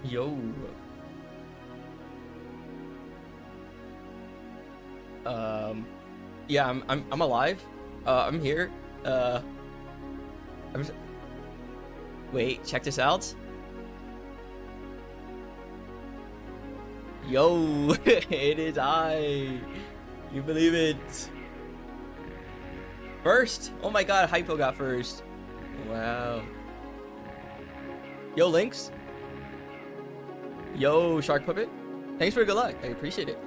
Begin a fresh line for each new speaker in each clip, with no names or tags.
Yo. Yeah, I'm alive. I'm here. I'm. Wait, check this out. Yo, it is I. You believe it? First. Oh my God, Hypo got first. Wow. Yo, Lynx. Yo, Shark Puppet. Thanks for good luck. I appreciate it.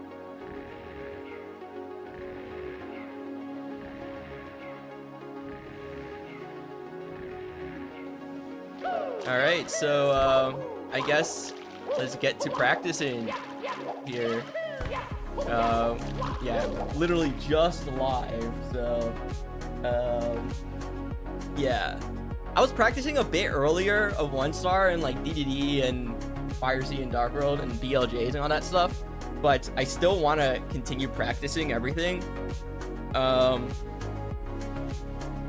All right, so I guess let's get to practicing here. Yeah, literally just live. So, yeah, I was practicing a bit earlier of 1-star and like DDD and Fire Sea and Dark World and BLJs and all that stuff, but I still want to continue practicing everything,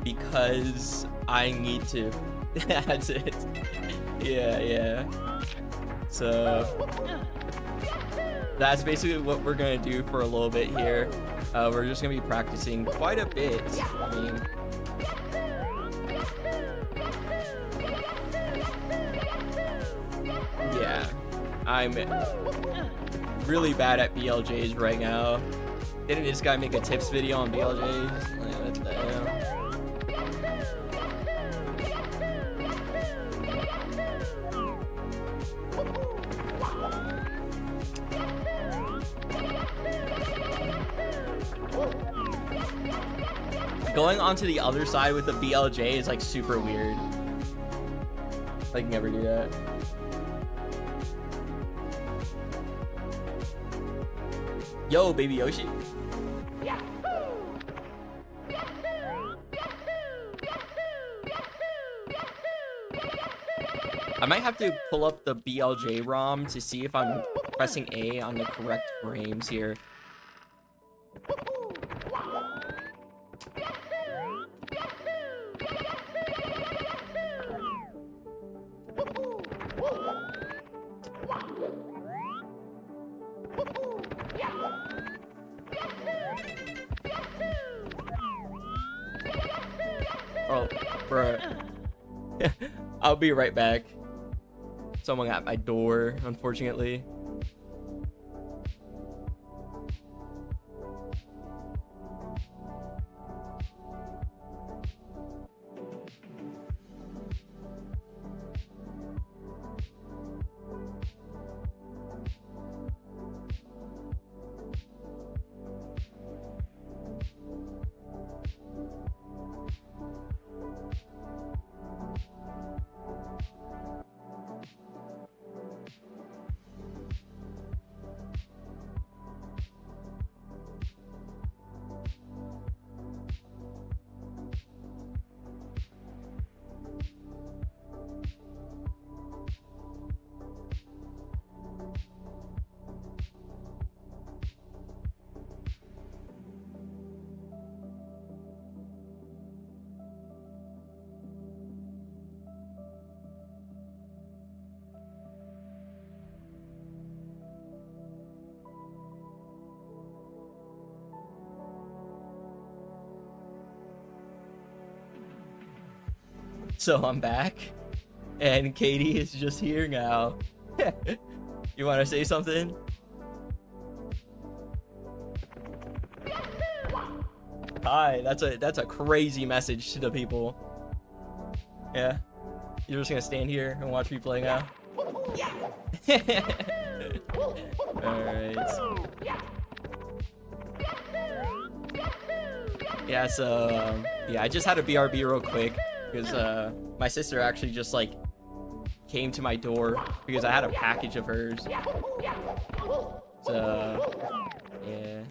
because I need to. That's it. Yeah. So that's basically what we're gonna do for a little bit here. We're just gonna be practicing quite a bit. I mean, yeah, I'm really bad at BLJs right now. Didn't this guy make a tips video on BLJs? Like, what the hell? Going onto the other side with the BLJ is like super weird. I can never do that. Yo, baby Yoshi. I might have to pull up the BLJ ROM to see if I'm pressing A on the correct frames here. Oh, bruh. I'll be right back. Someone at my door, unfortunately. So I'm back, and Katie is just here now. You want to say something? Hi, that's a crazy message to the people. Yeah, you're just gonna stand here and watch me play now. All right. Yeah, so yeah, I just had a BRB real quick because my sister actually just like came to my door because I had a package of hers. So yeah.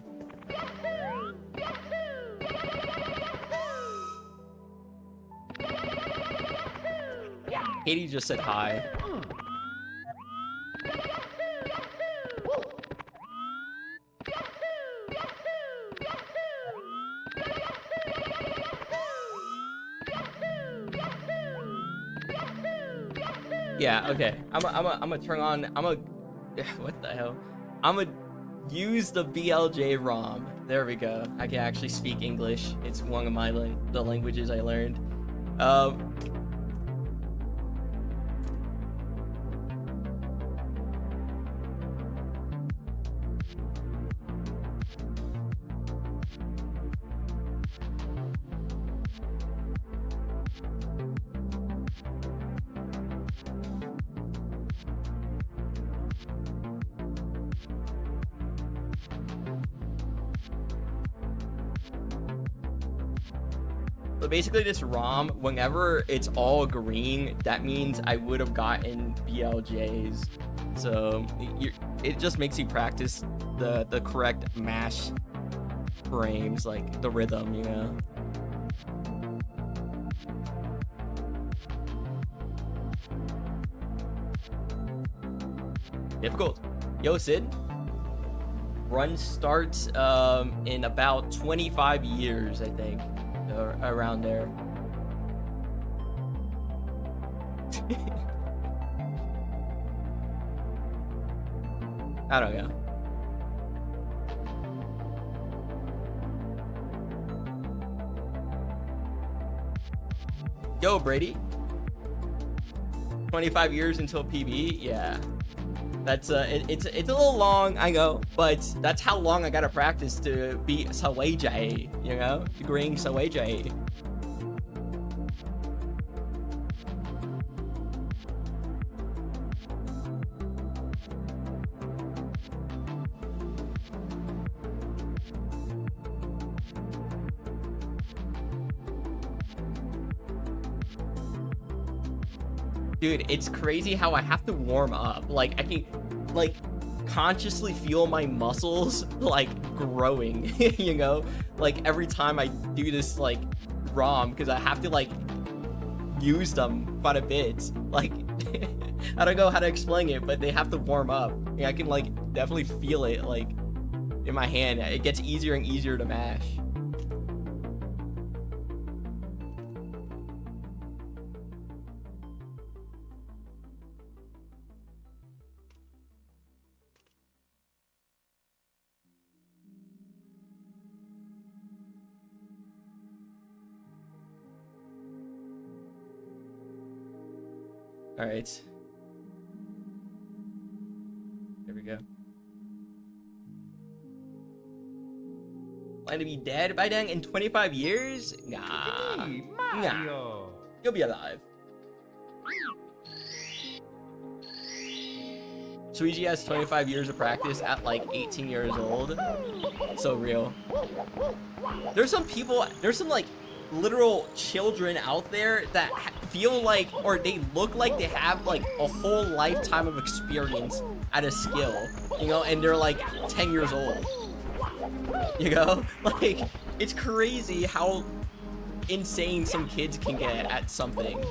Katie just said hi. Yeah, okay. I'm gonna turn on. What the hell? I'm gonna use the BLJ ROM. There we go. I can actually speak English. It's one of the languages I learned. So basically this ROM, whenever it's all green, that means I would have gotten BLJs. So it just makes you practice the correct mash frames, like the rhythm, you know? Difficult. Yo, Sid. Run starts in about 25 years, I think. Or around there. I don't know. Yo, Brady. 25 years until PB? Yeah. That's it's a little long, I know, but that's how long I gotta practice to be Saweja, you know? Green Saweja. Dude, it's crazy how I have to warm up. Like, I can, like, consciously feel my muscles, like, growing, you know? Like, every time I do this, like, ROM, because I have to, like, use them quite a bit. Like, I don't know how to explain it, but they have to warm up. Yeah, I can, like, definitely feel it, like, in my hand. It gets easier and easier to mash. All right. There we go. Plan to be dead by then in 25 years? Nah.
Hey, Mario.
Nah. You'll be alive. Suigi has 25 years of practice at like 18 years old. So real. There's some people, there's some like literal children out there that feel like, or they look like they have like a whole lifetime of experience at a skill, you know, and they're like 10 years old, you know? Like, it's crazy how insane some kids can get at something.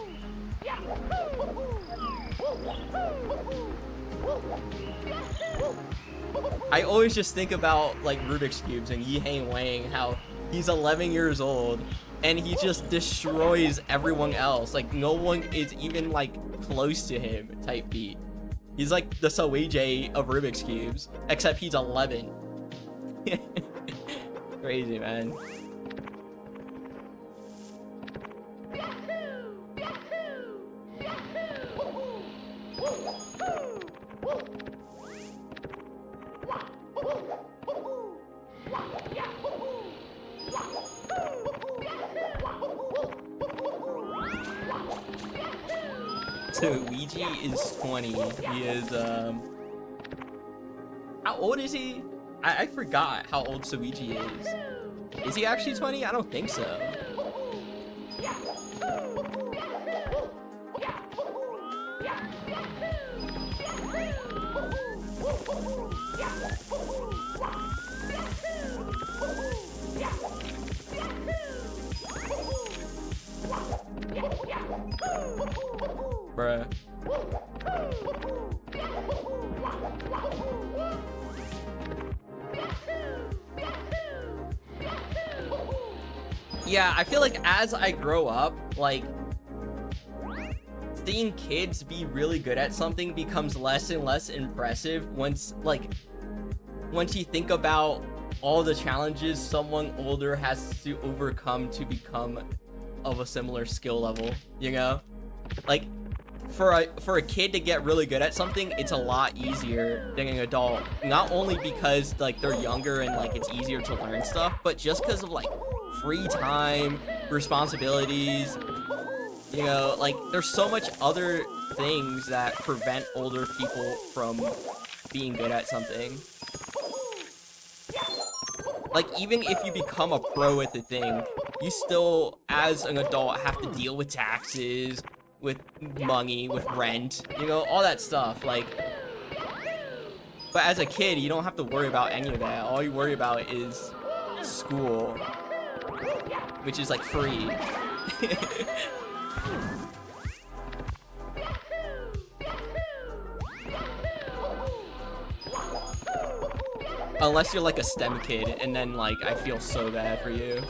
I always just think about like Rubik's Cubes and Yi Hang Wang, how he's 11 years old and he just destroys everyone else. Like, no one is even like close to him type beat. He's like the Saweja of Rubik's Cubes, except he's 11. Crazy, man. So Luigi is 20. He is how old is he? I forgot how old Suigi is. Is he actually 20? I don't think so. Bruh. Yeah, I feel like as I grow up, like seeing kids be really good at something becomes less and less impressive once you think about all the challenges someone older has to overcome to become of a similar skill level, you know? Like, for a kid to get really good at something, it's a lot easier than an adult. Not only because, like, they're younger and, like, it's easier to learn stuff, but just because of, like, free time, responsibilities, you know, like, there's so much other things that prevent older people from being good at something. Like, even if you become a pro at the thing, you still, as an adult, have to deal with taxes, with money, with rent, you know, all that stuff. Like, but as a kid, you don't have to worry about any of that. All you worry about is school, which is, like, free. Unless you're, like, a STEM kid, and then, like, I feel so bad for you.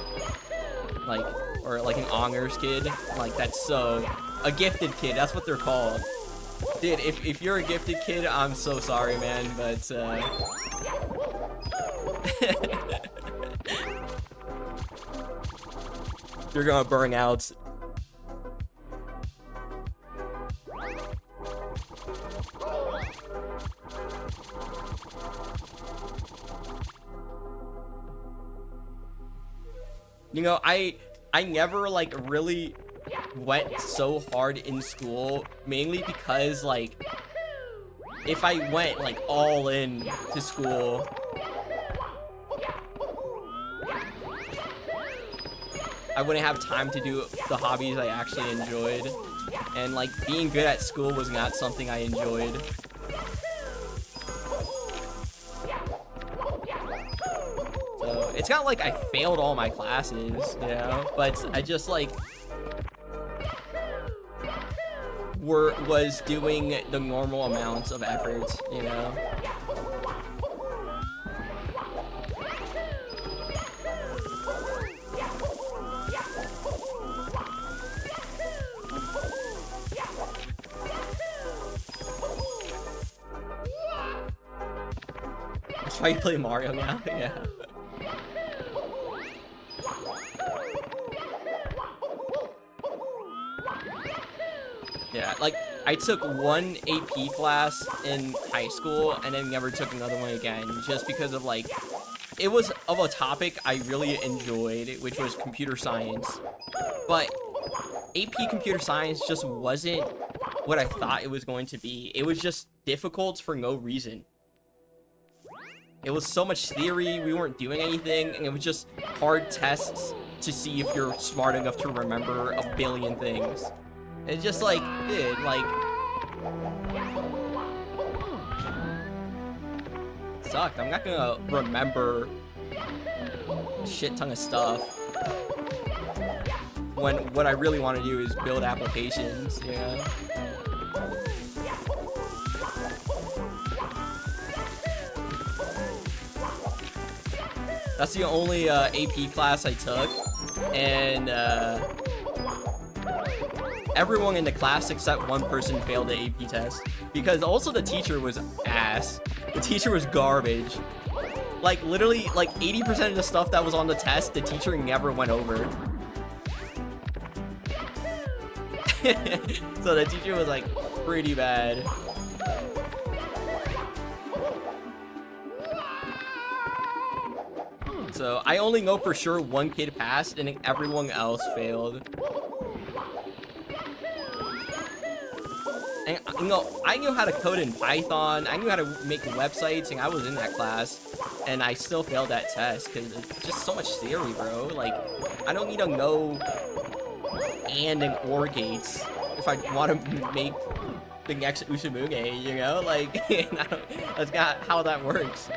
Like, or, like, an honors kid. Like, that's so... A gifted kid, that's what they're called. Dude, if you're a gifted kid, I'm so sorry, man, but, you're gonna burn out. You know, I never, like, really went so hard in school, mainly because, like, if I went, like, all in to school, I wouldn't have time to do the hobbies I actually enjoyed, and, like, being good at school was not something I enjoyed. So, it's not like I failed all my classes, you know, but I just, like, was doing the normal amounts of effort, you know? That's why you play Mario now? Yeah. Yeah, like, I took one AP class in high school and then never took another one again, just because of, like, it was of a topic I really enjoyed, which was computer science. But AP computer science just wasn't what I thought it was going to be. It was just difficult for no reason. It was so much theory, we weren't doing anything, and it was just hard tests to see if you're smart enough to remember a billion things. It's just like, dude, like... Sucked. I'm not gonna remember a shit ton of stuff when what I really want to do is build applications, you know? That's the only AP class I took, and everyone in the class except one person failed the AP test, because also the teacher was ass. The teacher was garbage. Like, literally, like, 80% of the stuff that was on the test, the teacher never went over. So the teacher was, like, pretty bad. So I only know for sure one kid passed and everyone else failed. And, you know, I knew how to code in Python, I knew how to make websites, and I was in that class, and I still failed that test, because it's just so much theory, bro. Like, I don't need to know and OR gates if I want to make the next Usamuge, you know? Like, that's not how that works.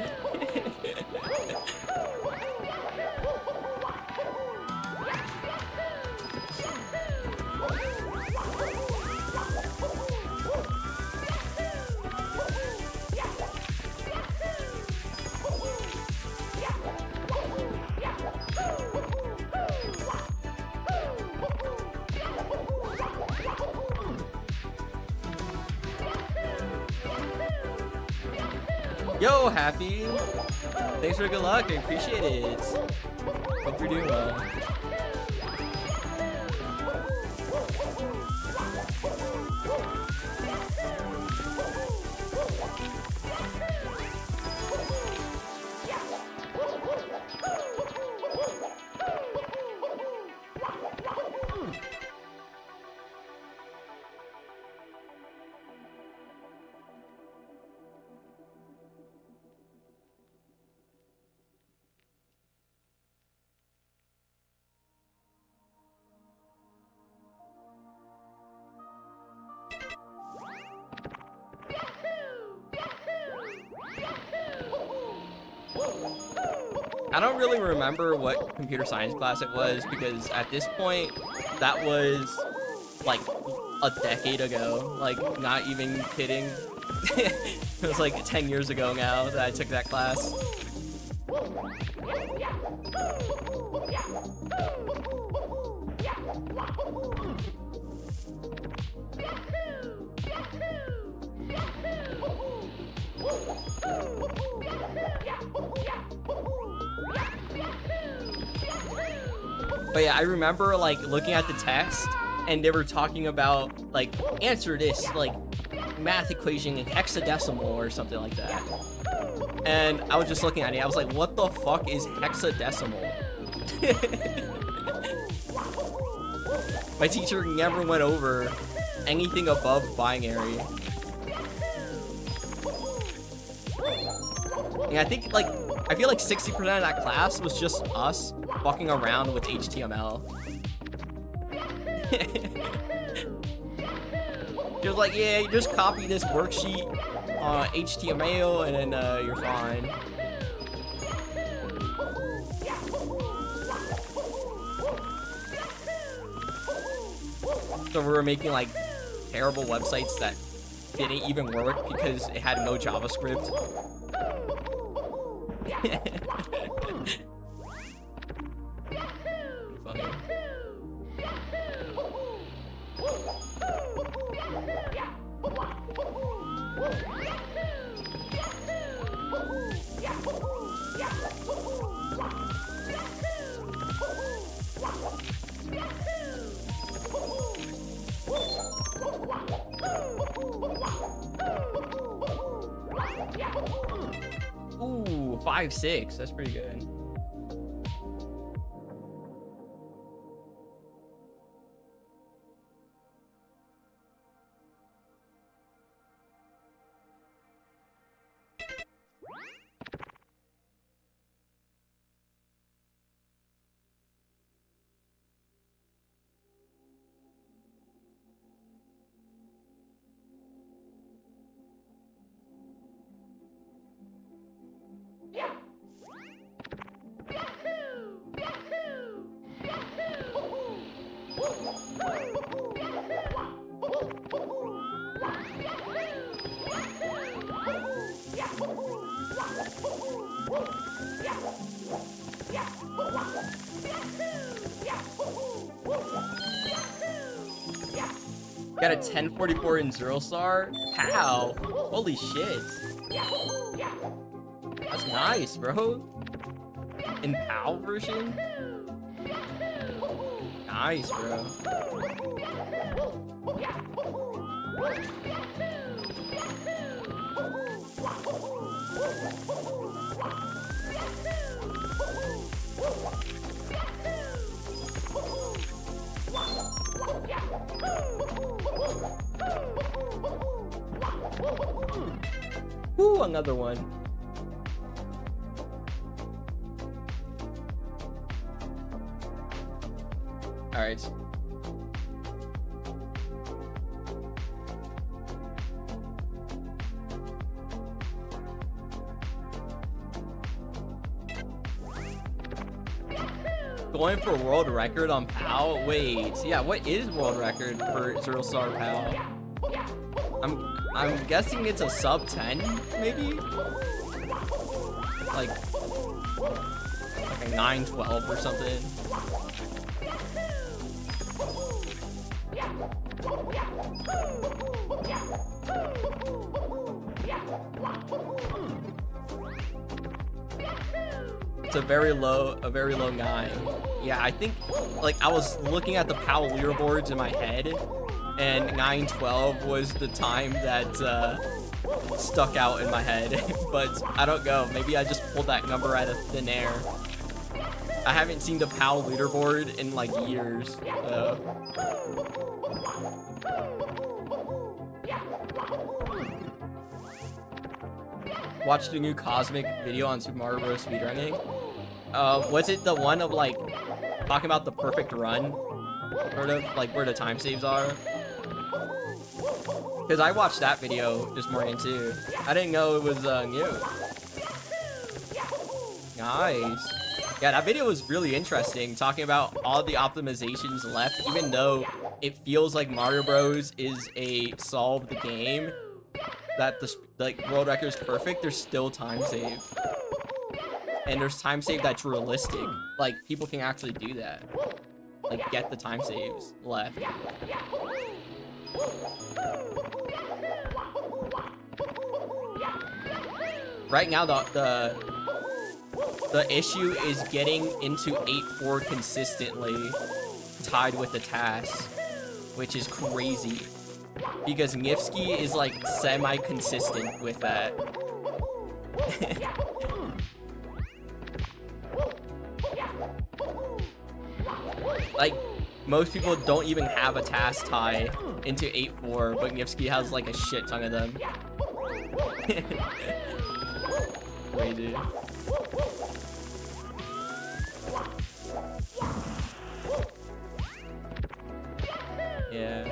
Yo, Happy. Thanks for the good luck. I appreciate it. Hope you're doing well. I don't really remember what computer science class it was because at this point, that was like a decade ago. Like, not even kidding. It was like 10 years ago now that I took that class. But yeah, I remember like looking at the text and they were talking about like answer this like math equation in hexadecimal or something like that. And I was just looking at it. I was like, what the fuck is hexadecimal? My teacher never went over anything above binary. And I think like I feel like 60% of that class was just us fucking around with HTML. It was like, yeah, you just copy this worksheet on HTML and then you're fine. So we were making like terrible websites that didn't even work because it had no JavaScript. Funny. Ooh, 5.6. That's pretty good. Got a 1044 in Zero Star? How? Holy shit. That's nice, bro. In PAL version? Nice, bro. Ooh, another one. All right. Going for world record on PAL? Wait, yeah, what is world record for Zero Star PAL? I'm guessing it's a sub 10, maybe? Like a 912 or something. It's a very low 9. Yeah, I think like I was looking at the PAL leaderboards in my head, and 9:12 was the time that stuck out in my head. But I don't know. Maybe I just pulled that number out of thin air. I haven't seen the PAL leaderboard in like years. So. Watched the new Cosmic video on Super Mario Bros. Speedrunning. Was it the one of like talking about the perfect run? Sort of like where the time saves are? Because I watched that video this morning too. I didn't know it was new. Nice. Yeah, that video was really interesting, talking about all the optimizations left, even though it feels like Mario Bros. Is a solved game, that the like world record is perfect, there's still time save. And there's time save that's realistic. Like, people can actually do that. Like, get the time saves left. Right now, the issue is getting into 8-4 consistently, tied with the task, which is crazy. Because Bluesky is like semi-consistent with that. Like, most people don't even have a task tie into 8-4, but Bluesky has like a shit ton of them. Crazy. Yeah.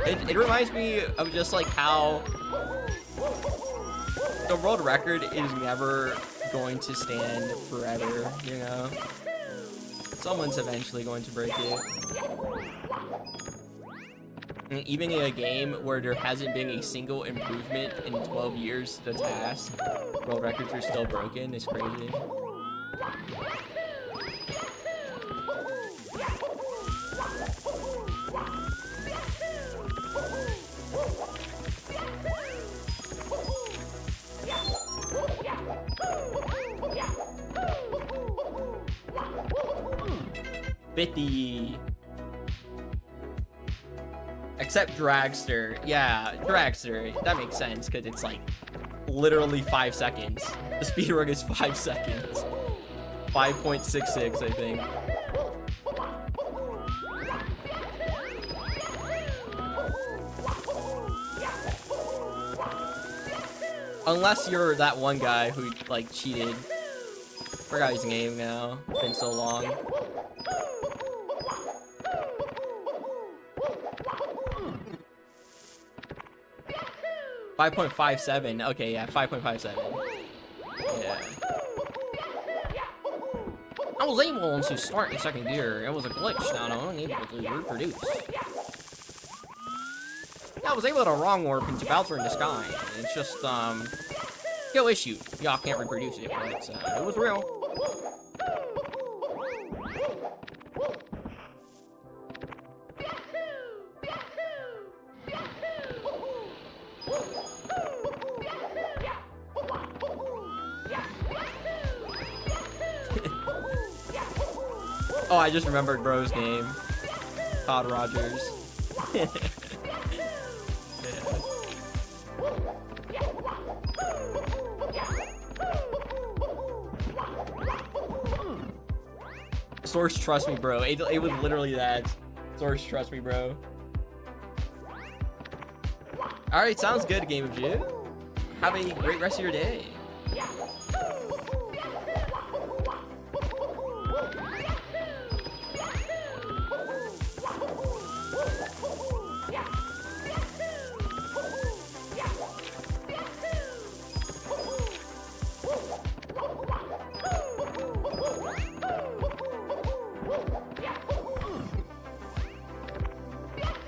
It reminds me of just like how the world record is never going to stand forever, you know? Someone's eventually going to break it. And even in a game where there hasn't been a single improvement in 12 years to the task, world records are still broken. It's crazy. Except Dragster. Yeah, Dragster. That makes sense, because it's like literally 5 seconds. The speedrun is 5 seconds. 5.66, I think. Unless you're that one guy who, like, cheated. Forgot his name now. It's been so long. 5.57. Okay, yeah, 5.57. Yeah. I was able to start in second gear. It was a glitch, not unable to reproduce. Yeah, I was able to wrong warp into Bowser in the sky. It's just, skill issue. Y'all can't reproduce it, but it was real. Oh, I just remembered bro's name. Todd Rogers. Yeah. Source, trust me, bro. It was literally that. Source, trust me, bro. Alright, sounds good, Game of Jew. Have a great rest of your day.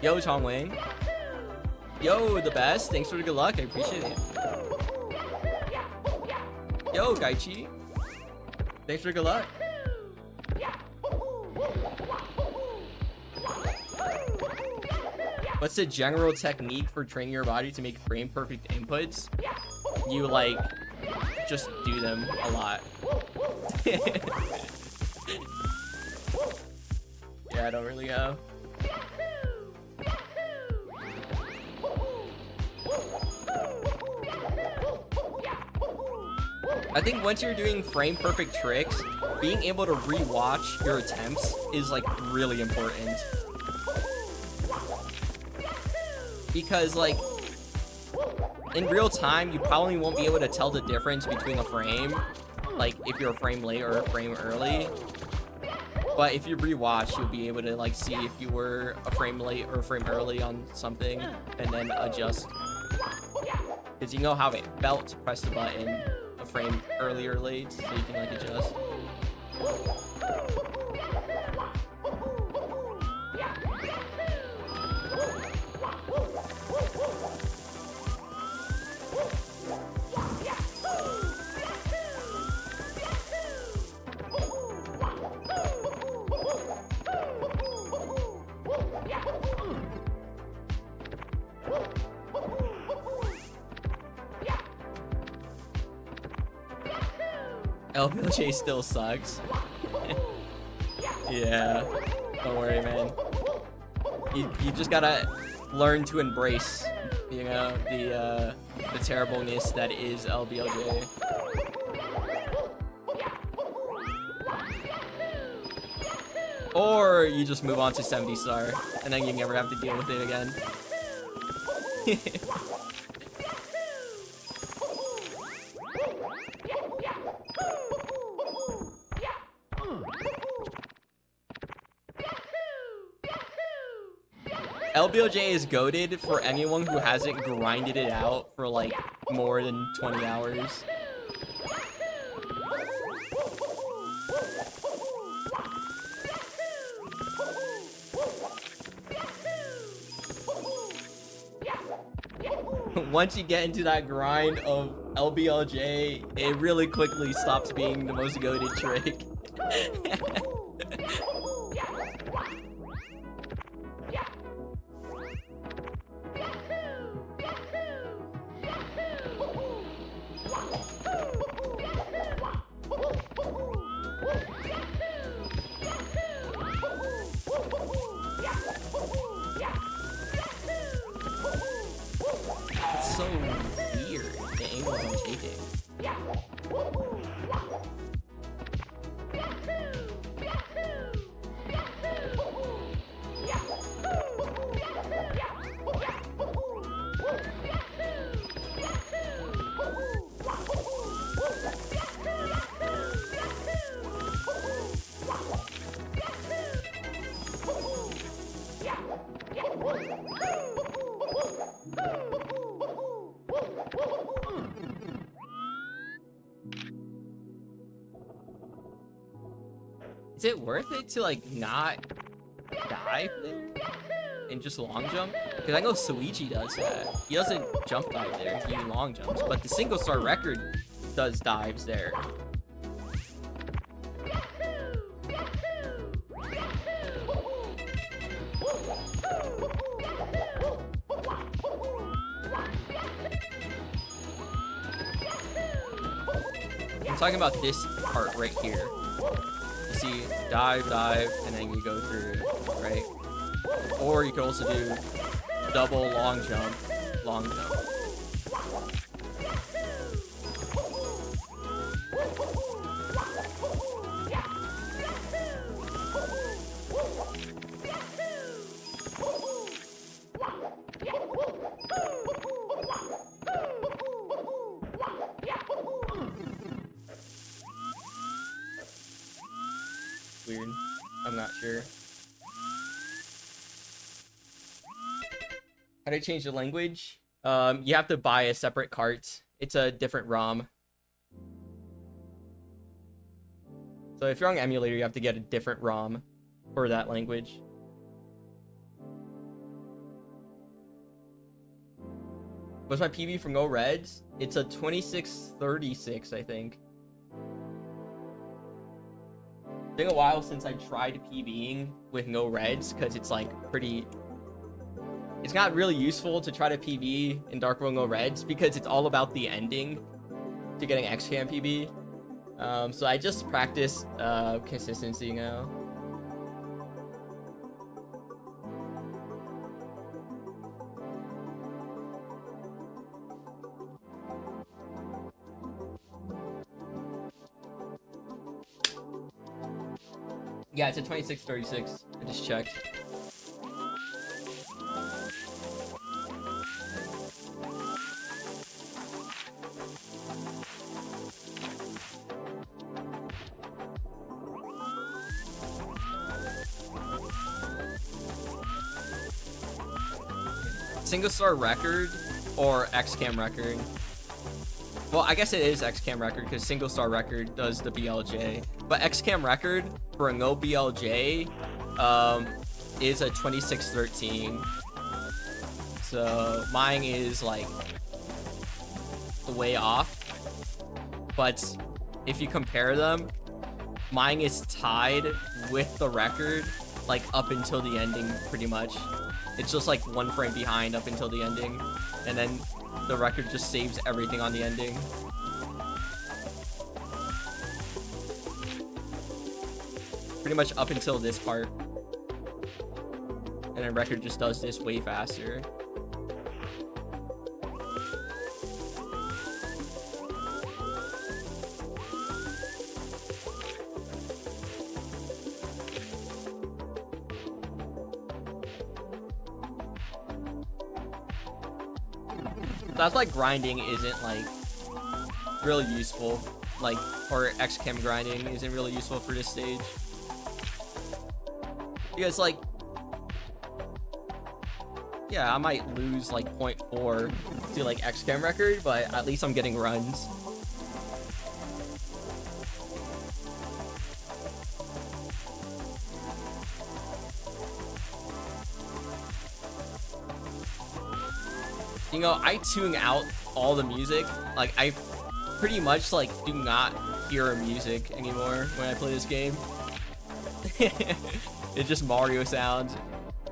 Yo, Chong Wing. Yo, the best. Thanks for the good luck. I appreciate it. Yo, Gaichi. Thanks for the good luck. what's the general technique for training your body to make frame perfect inputs? You like just do them a lot. Yeah, I don't really know. I think once you're doing frame perfect tricks, being able to rewatch your attempts is like really important. Because like in real time, you probably won't be able to tell the difference between a frame, like if you're a frame late or a frame early. But if you rewatch, you'll be able to like see if you were a frame late or a frame early on something and then adjust. Because you know how it felt to press the button a frame early or late, so you can like adjust. LBLJ still sucks. Yeah, don't worry, man. You just gotta learn to embrace, you know, the terribleness that is LBLJ. Or you just move on to 70 star, and then you never have to deal with it again. LBLJ is goated for anyone who hasn't grinded it out for like more than 20 hours. Once you get into that grind of LBLJ, it really quickly stops being the most goated trick. It's so weird, the angles I'm taking. Is it worth it to like not dive there and just long jump? Because I know Suichi does that. He doesn't jump dive there, he long jumps. But the single star record does dives there. I'm talking about this part right here. You see, dive, dive, and then you go through, right? Or you could also do double long jump, long jump. Weird. I'm not sure. How do I change the language? You have to buy a separate cart. It's a different ROM. So if you're on emulator, you have to get a different ROM for that language. What's my PB for No Reds? It's a 2636, I think. It's been a while since I tried PBing with no reds, because it's like pretty... it's not really useful to try to PB in Dark World No Reds because it's all about the ending to getting XCAM PB. So I just practice consistency now. Yeah, it's a 2636. I just checked. Single star record or XCAM record? Well, I guess it is XCAM record because single star record does the BLJ. But XCAM record for a no BLJ is a 2613. So mine is like way off. But if you compare them, mine is tied with the record like up until the ending pretty much. It's just like 1 frame behind up until the ending, and then the record just saves everything on the ending. Pretty much up until this part. And then record just does this way faster. That's like grinding isn't like really useful, like, or XCAM grinding isn't really useful for this stage. Because like, yeah, I might lose like 0.4 to like XCAM record, but at least I'm getting runs. You know, I tune out all the music. Like, I pretty much, like, do not hear music anymore when I play this game. It's just Mario sounds.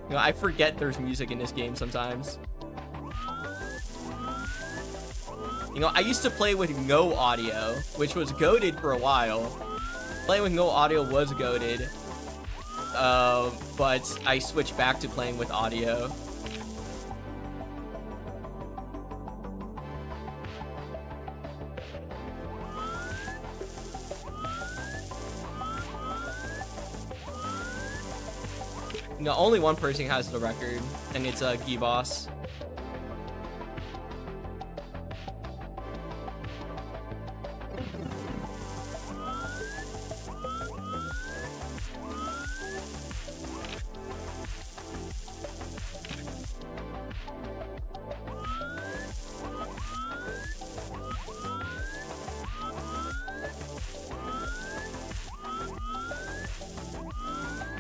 You know, I forget there's music in this game sometimes. You know, I used to play with no audio, which was goated for a while. Playing with no audio was goated. But I switched back to playing with audio. No, only one person has the record, and it's Giboss.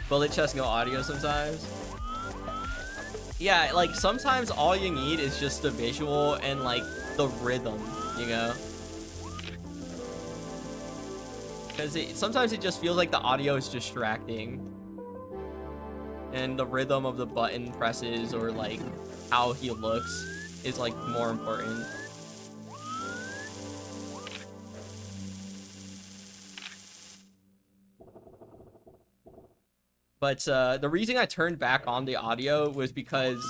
Bullet chest, no audio sometimes. Yeah, like sometimes all you need is just the visual and like the rhythm, you know? Because sometimes it just feels like the audio is distracting. And the rhythm of the button presses or like how he looks is like more important. But the reason I turned back on the audio was because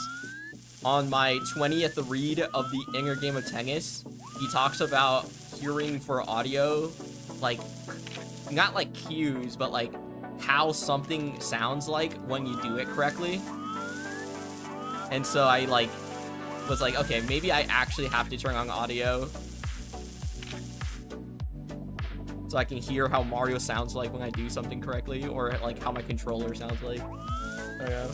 on my 20th read of the Inner Game of Tennis, he talks about hearing for audio, like, not like cues, but like how something sounds like when you do it correctly. And so I like was like, okay, maybe I actually have to turn on audio so I can hear how Mario sounds like when I do something correctly, or like how my controller sounds like. Oh, yeah.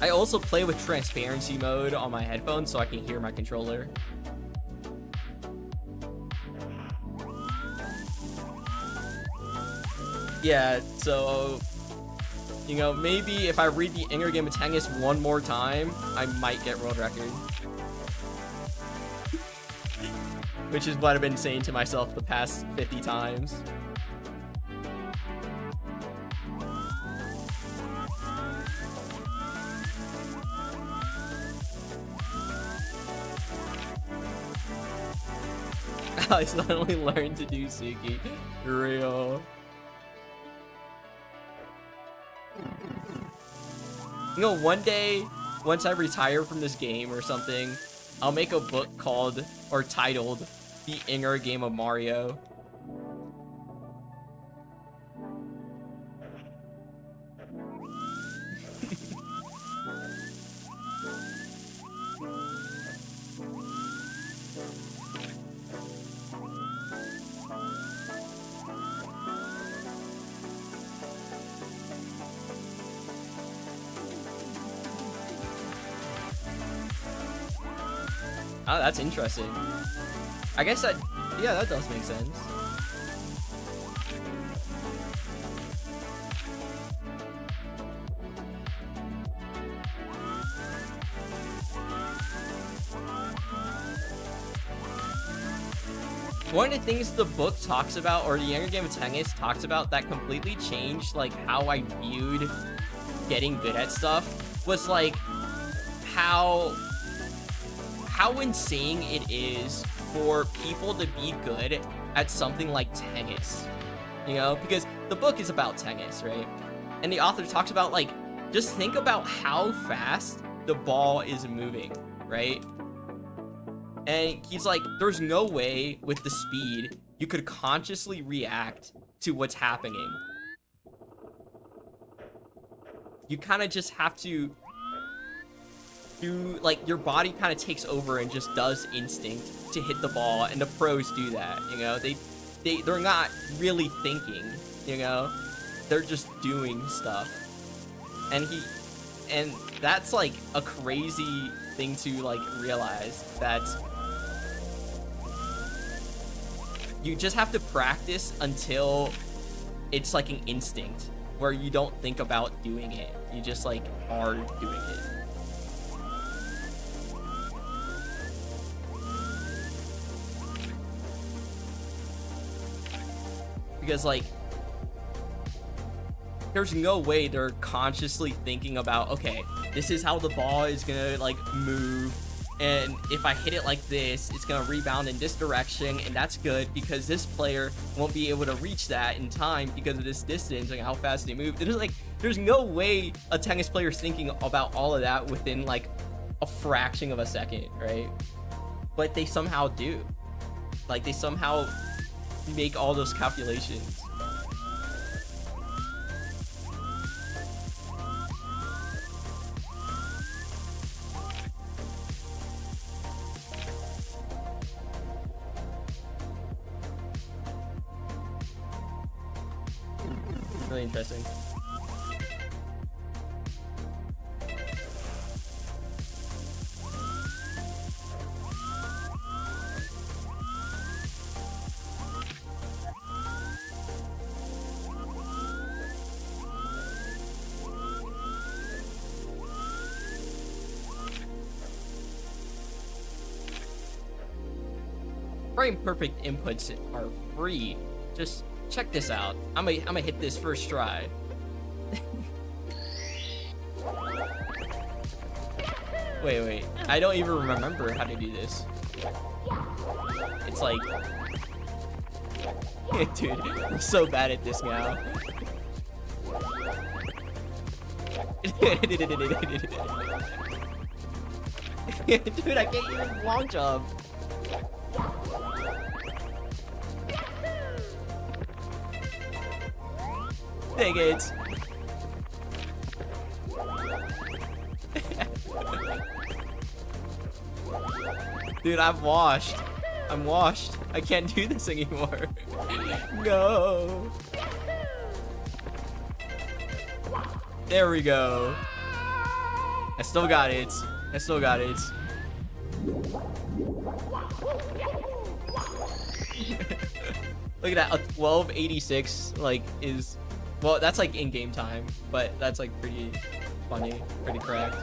I also play with transparency mode on my headphones so I can hear my controller. Yeah, so, you know, maybe if I read the Inner Game of Tennis one more time, I might get world record. Which is what I've been saying to myself the past 50 times. I suddenly learned to do Suki. Real. You know, one day, once I retire from this game or something, I'll make a book called, or titled, The Inner Game of Mario. Oh, that's interesting. I guess that, yeah, that does make sense. One of the things the book talks about, or the Younger Game of Tennis talks about, that completely changed like how I viewed getting good at stuff, was like how insane it is for people to be good at something like tennis, you know, because the book is about tennis, right? And the author talks about, like, just think about how fast the ball is moving, right? And he's like, there's no way with the speed you could consciously react to what's happening. You kind of just have to do, like, your body kind of takes over and just does instinct to hit the ball, and the pros do that, you know? They're not really thinking, you know? They're just doing stuff. And that's like a crazy thing to like realize, that you just have to practice until it's like an instinct where you don't think about doing it. You just like are doing it. Because like, there's no way they're consciously thinking about, okay, this is how the ball is gonna like move, and if I hit it like this, it's gonna rebound in this direction, and that's good because this player won't be able to reach that in time because of this distance and how fast they move. There's no way a tennis player is thinking about all of that within like a fraction of a second, right? But they somehow do. Like, they somehow make all those calculations. Really interesting. Frame perfect inputs are free. Just check this out. I'm gonna hit this first try. Wait. I don't even remember how to do this. It's like, dude, I'm so bad at this now. Dude, I can't even long jump. Dang it. Dude, I'm washed. I can't do this anymore. No. There we go. I still got it. Look at that. A 1286 like is, well, that's like in-game time, but that's like pretty funny, pretty correct.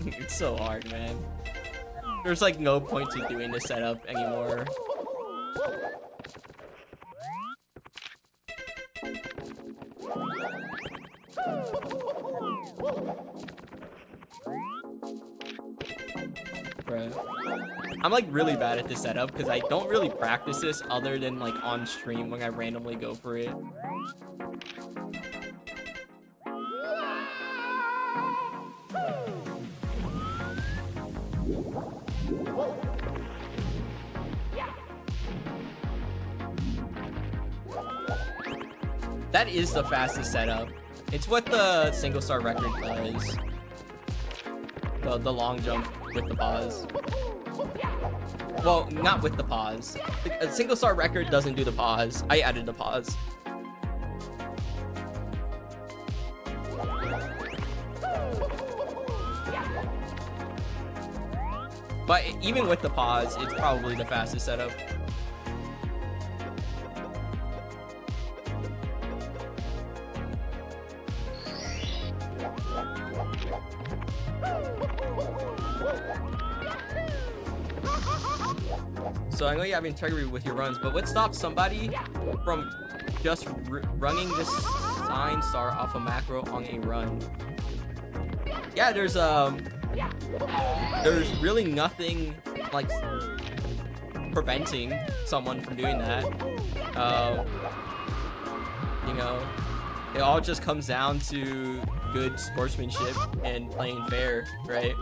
It's so hard, man. There's like no point to doing the setup anymore. I'm like really bad at this setup because I don't really practice this other than like on stream when I randomly go for it. That is the fastest setup. It's what the single star record does. The long jump with the pause. Well, not with the pause. A single star record doesn't do the pause. I added the pause. But even with the pause, it's probably the fastest setup. So I know you have integrity with your runs, but what stops somebody from just running this sign star off a macro on a run? Yeah, there's really nothing like preventing someone from doing that. You know, it all just comes down to good sportsmanship and playing fair, right?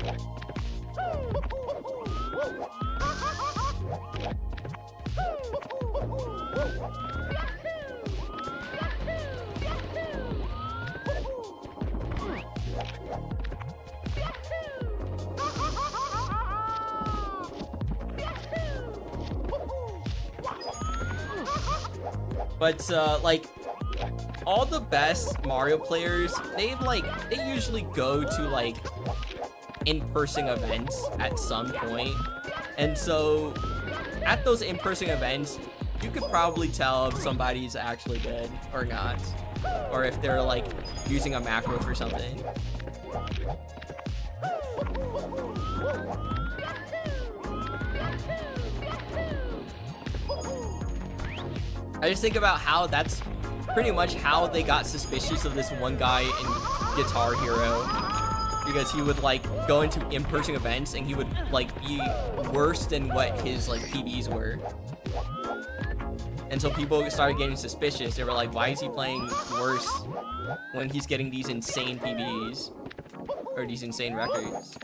But like all the best Mario players, they usually go to like in-person events at some point. And so at those in-person events, you could probably tell if somebody's actually good or not, or if they're like using a macro for something. I just think about how that's pretty much how they got suspicious of this one guy in Guitar Hero, because he would like go into in-person events and he would like be worse than what his like PBs were. And so people started getting suspicious. They were like, why is he playing worse when he's getting these insane PBs or these insane records?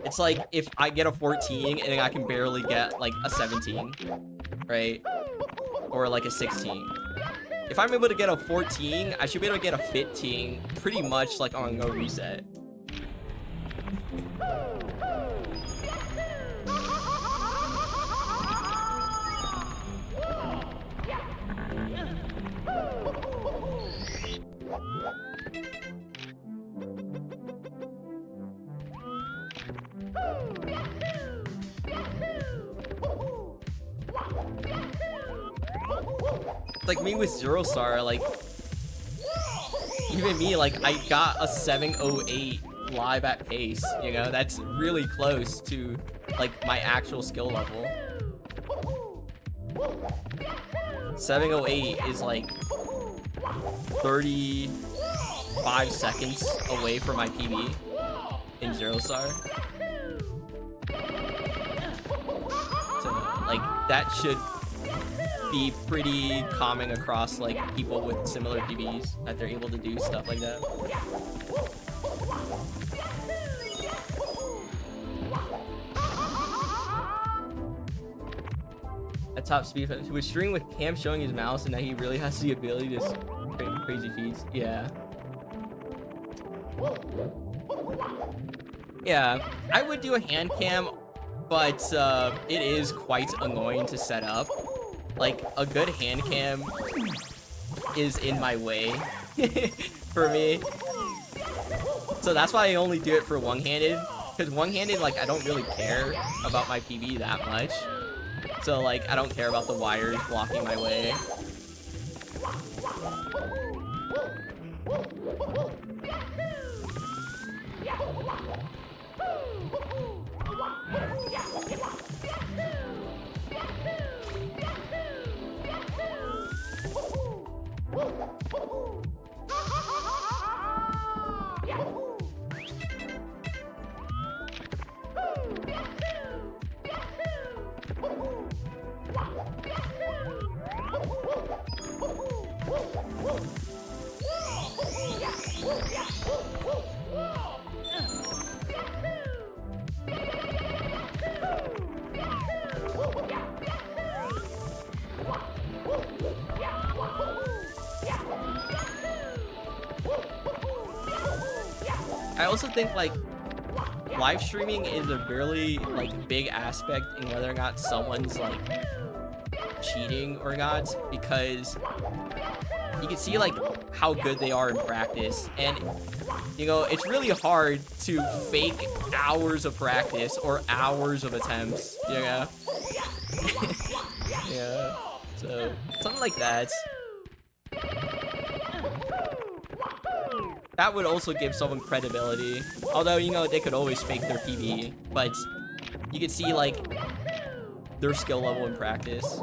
It's like if I get a 14 and then I can barely get like a 17, right? Or like a 16. If I'm able to get a 14, I should be able to get a 15 pretty much like on no reset. Like me with Zero Star, like even me, like I got a 708 live at pace, you know, that's really close to like my actual skill level. 708 is like 35 seconds away from my PB in Zero Star. So like that should be pretty common across like people with similar PBs, that they're able to do stuff like that. At top speed, he was streaming with Cam showing his mouse and that he really has the ability to crazy feats. Yeah. Yeah, I would do a hand cam, but it is quite annoying to set up. Like, a good hand cam is in my way for me. So that's why I only do it for one-handed. Because one-handed, like, I don't really care about my PB that much. So, like, I don't care about the wires blocking my way. I also think like live streaming is a really like big aspect in whether or not someone's like cheating or not, because you can see like how good they are in practice, and you know it's really hard to fake hours of practice or hours of attempts, you know. Yeah, so something like that. That would also give someone credibility. Although, you know, they could always fake their PB, but you could see like their skill level in practice.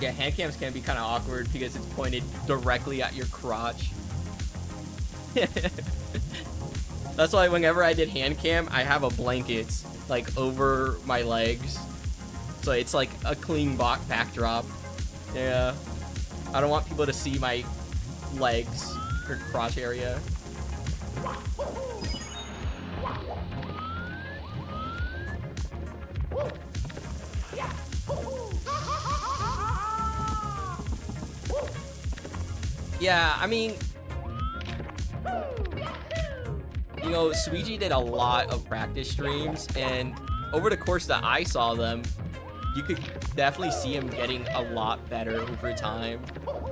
Yeah, hand cams can be kind of awkward because it's pointed directly at your crotch. That's why whenever I did hand cam, I have a blanket like over my legs, so it's like a clean backdrop. Yeah, I don't want people to see my legs or crotch area. Yeah, I mean, you know, Suigi did a lot of practice streams, and over the course that I saw them, you could definitely see him getting a lot better over time.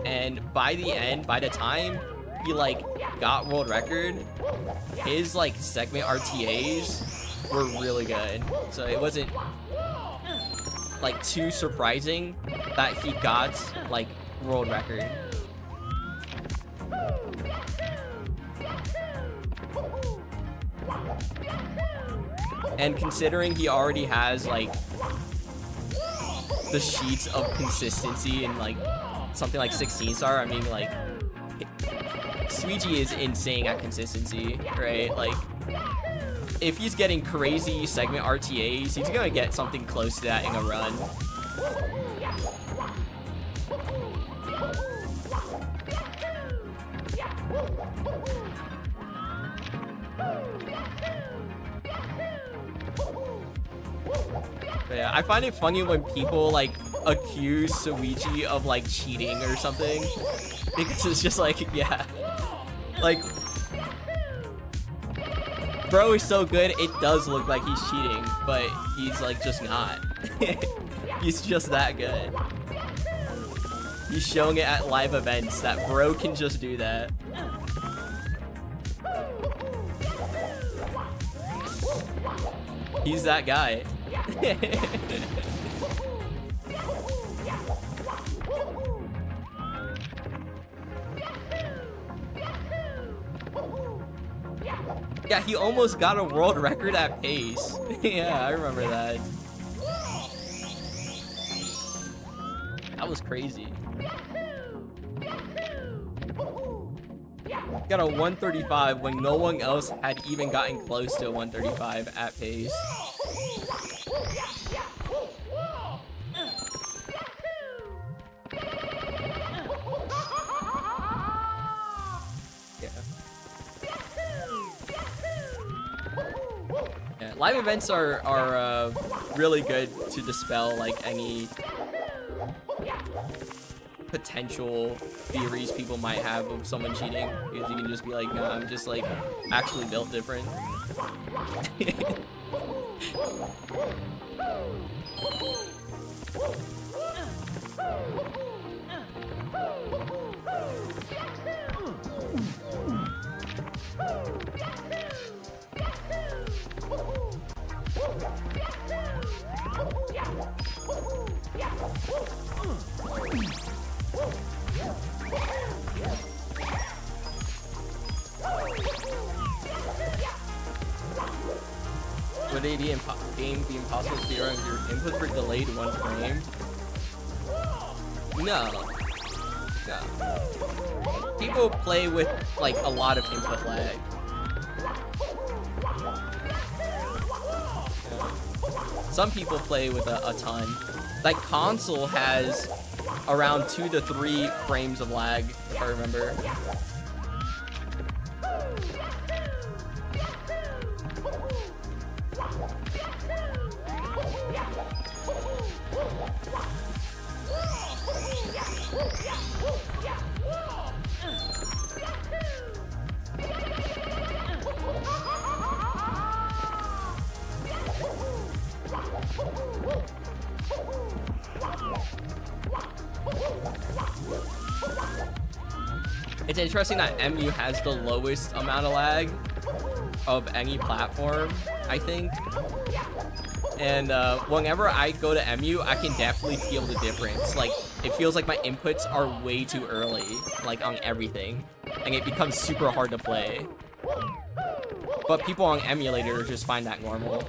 And by the end, by the time he like got world record, his like segment RTAs were really good. So it wasn't like too surprising that he got like world record. And considering he already has like the sheets of consistency in like something like 16 star, I mean like Suigi is insane at consistency, right? Like if he's getting crazy segment RTAs, he's gonna get something close to that in a run. But yeah, I find it funny when people like accuse Suigi of like cheating or something, because it's just like, yeah, like bro is so good it does look like he's cheating, but he's like just not. He's just that good. He's showing it at live events that bro can just do that. He's that guy. Yeah, he almost got a world record at pace. Yeah, I remember that. That was crazy. Got a 135 when no one else had even gotten close to a 135 at pace. Yeah, live events are really good to dispel like any potential theories people might have of someone cheating, because you can just be like, nah, I'm just like actually built different. Would it be game be impossible to speedrun if your inputs were delayed 1 frame? No. No. People play with like a lot of input lag. Some people play with a ton. Like, console has around 2 to 3 frames of lag, if I remember. It's interesting that MU has the lowest amount of lag of any platform, I think. And whenever I go to MU, I can definitely feel the difference. Like, it feels like my inputs are way too early, like on everything. And it becomes super hard to play. But people on emulator just find that normal.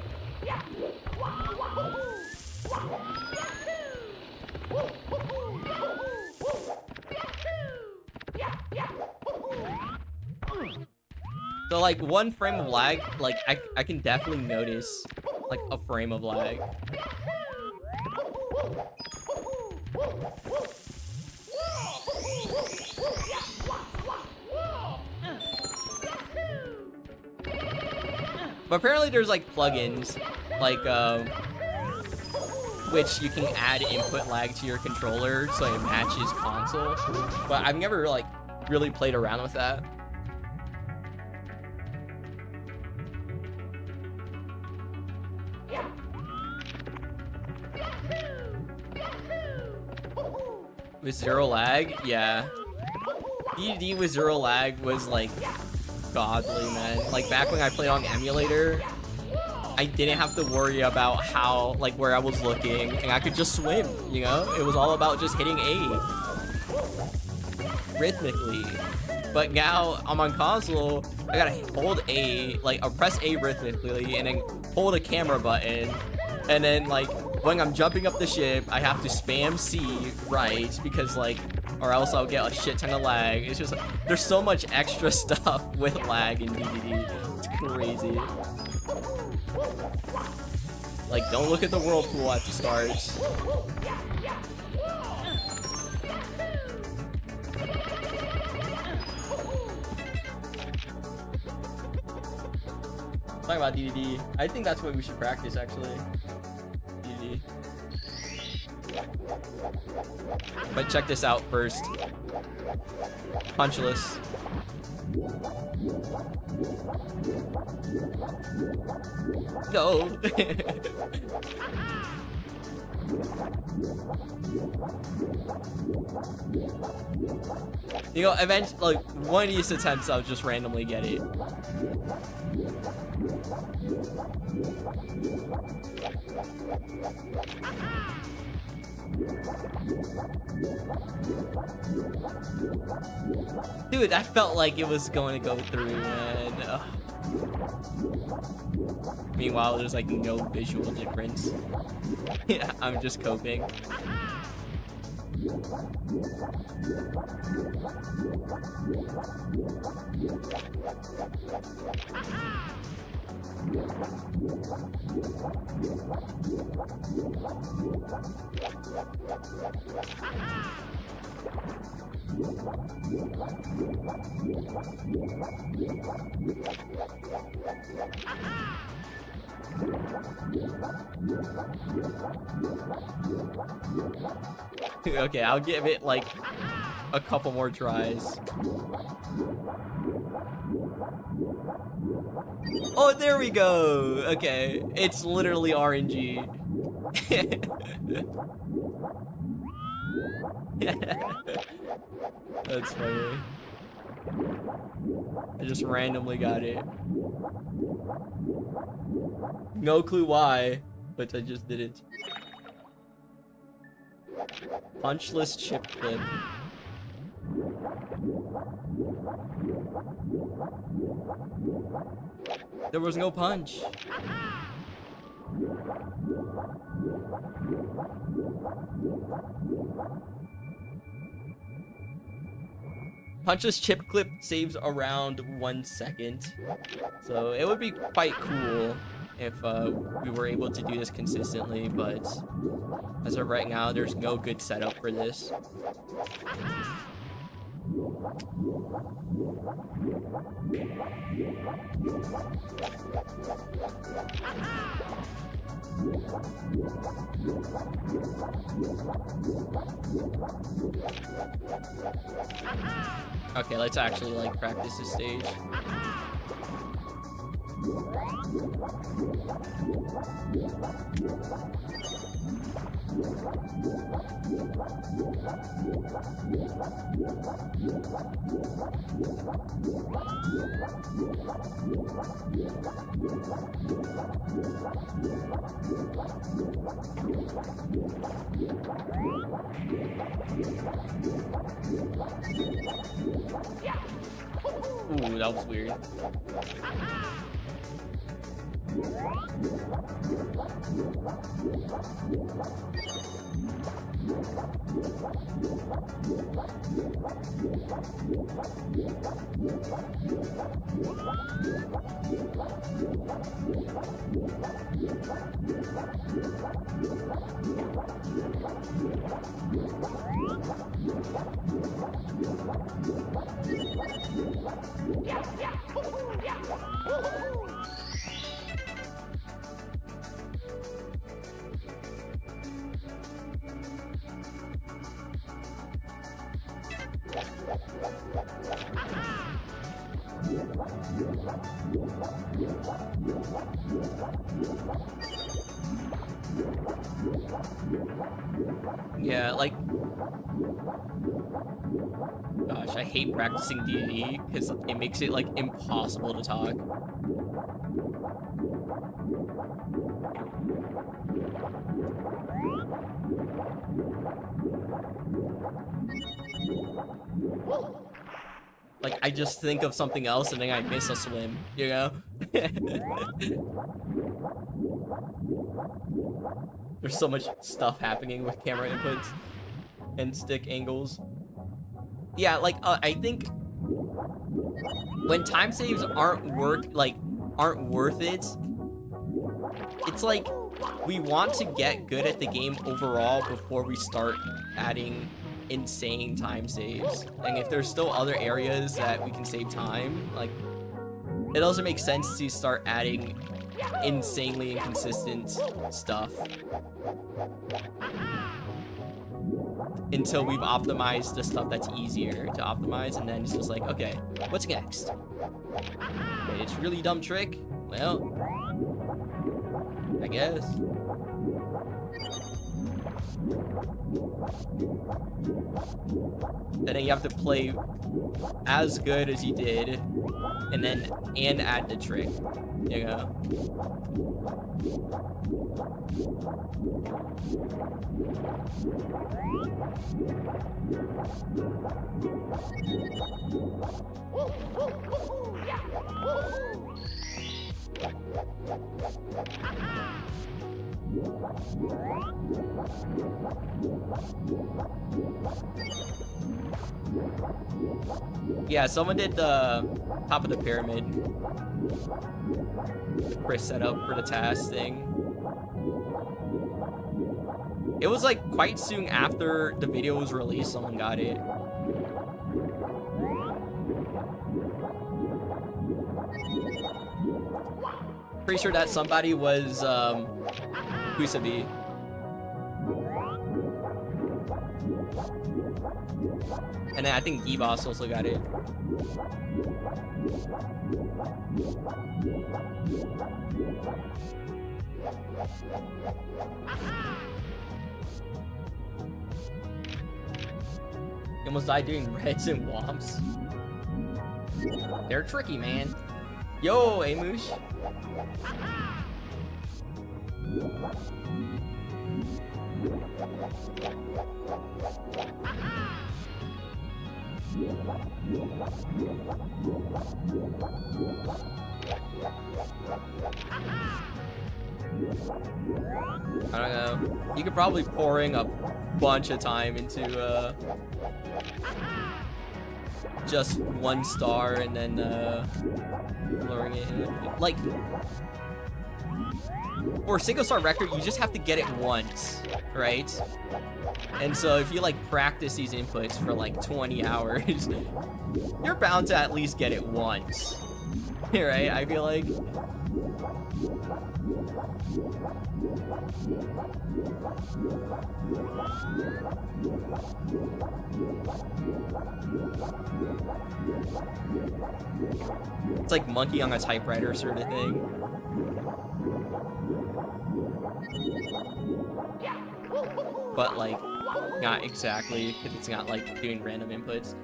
So like 1 frame of lag, like I can definitely notice like a frame of lag. But apparently there's like plugins like which you can add input lag to your controller so it matches console. But I've never like really played around with that. With 0 lag, yeah. DDD with 0 lag was like godly, man. Like back when I played on emulator, I didn't have to worry about how, like, where I was looking, and I could just swim, you know? It was all about just hitting A rhythmically. But now I'm on console, I gotta hold A, like, press A rhythmically, and then hold a camera button, and then like when I'm jumping up the ship, I have to spam C right, because like, or else I'll get a shit ton of lag. It's just, there's so much extra stuff with lag in DDD. It's crazy. Like, don't look at the whirlpool at the start. Talking about DDD, I think that's what we should practice actually. DDD. But check this out first. Punchless. No. You know, eventually, like, one of these attempts I'll just randomly get it. Dude, I felt like it was going to go through, man. Ugh. Meanwhile, there's like no visual difference. Yeah, I'm just coping. Okay, I'll give it like a couple more tries. Oh, there we go. Okay, it's literally RNG. That's funny. I just randomly got it. No clue why, but I just did it. Punchless chip clip. There was no punch. Punchless chip clip saves around 1 second, so it would be quite cool if we were able to do this consistently, but as of right now, there's no good setup for this. Okay, let's actually like practice this stage. Ooh, that was weird. Yeah, like, gosh, I hate practicing D&D because it makes it like impossible to talk. Like, I just think of something else and then I miss a swim, you know? There's so much stuff happening with camera inputs and stick angles. Yeah, like, I think when time saves aren't worth it, it's like we want to get good at the game overall before we start adding insane time saves. And if there's still other areas that we can save time, like, it doesn't make sense to start adding insanely inconsistent stuff until we've optimized the stuff that's easier to optimize, and then it's just like, okay, what's next? Wait, it's a really dumb trick? Well, I guess. And then you have to play as good as you did, and add the trick, you know? Yeah, someone did the top of the pyramid. Chris set up for the task thing. It was like quite soon after the video was released, someone got it. Pretty sure that somebody was Kusabi. And then I think Gboss also got it. You almost died doing reds and womps. They're tricky, man. Yo, Amush. I don't know. You could probably pouring a bunch of time into just one star and then lowering it. Like, for a single star record, you just have to get it once, right? And so if you like practice these inputs for like 20 hours, you're bound to at least get it once, right? I feel like. It's like monkey on a typewriter sort of thing. But like, not exactly, because it's not like doing random inputs.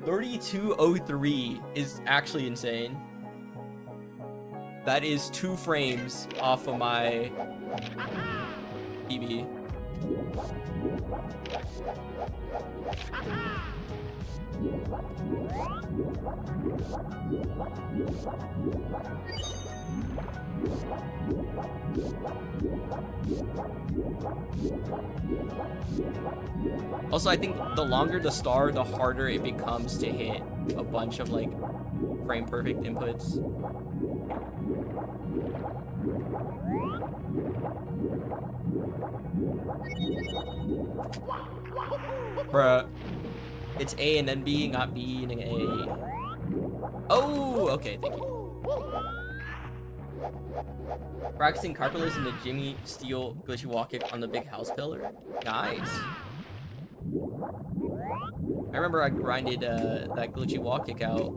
3203 is actually insane. That is 2 frames off of my TV. Also, I think the longer the star, the harder it becomes to hit a bunch of like frame perfect inputs. Bruh. It's A and then B, not B and A. Oh, okay, thank you. Practicing carpeters in the Jimmy Steele glitchy wall kick on the big house pillar. Nice. I remember I grinded that glitchy wall kick out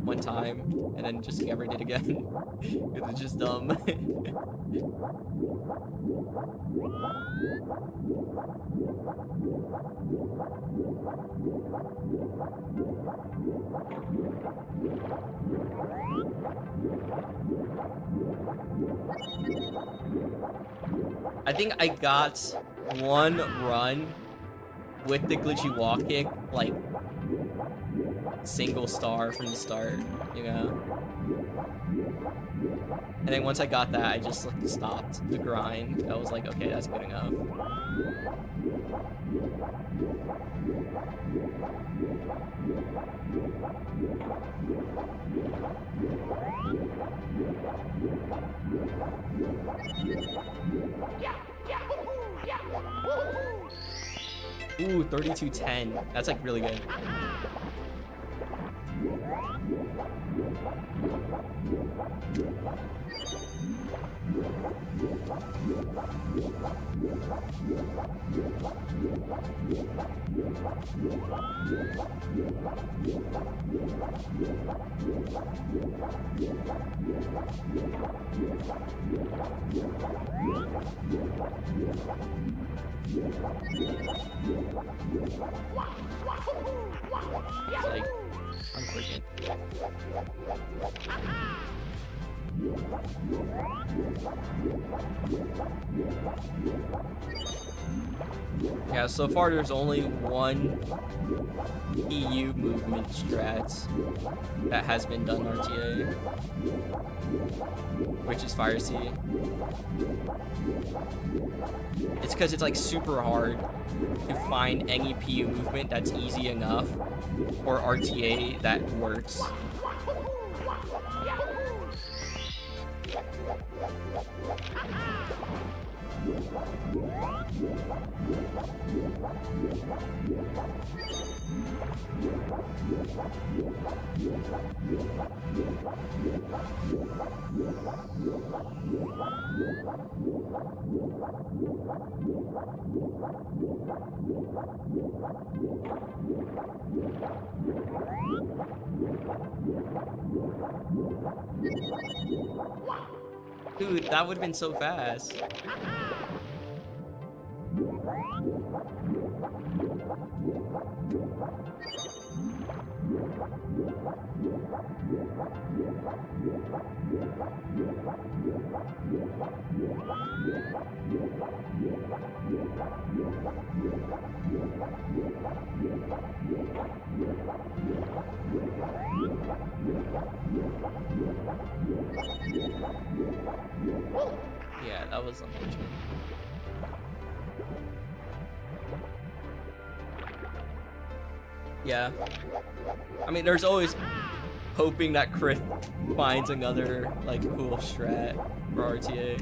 one time and then just never did again. It was just dumb. I think I got one run with the glitchy wall kick, like single star from the start, you know? And then once I got that, I just like stopped the grind. I was like, okay, that's good enough. Ooh, 3210. That's like really good. It's like unfortunate. Yeah, so far there's only one EU movement strat that has been done RTA, which is Fire C. It's because it's like super hard to find any PU movement that's easy enough or RTA that works. Dude, that would have been so fast. Yeah, that was unfortunate. Yeah. I mean, there's always hoping that Chris finds another like cool strat for RTA.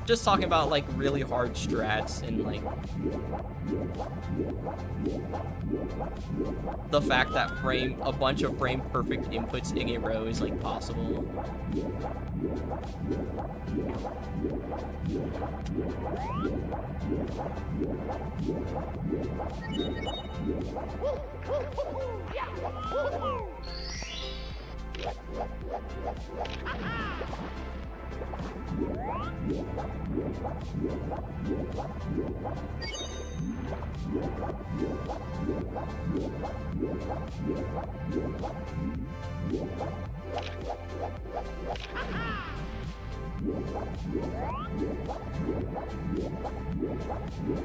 Just talking about like really hard strats and like the fact that a bunch of frame perfect inputs in a row is like possible.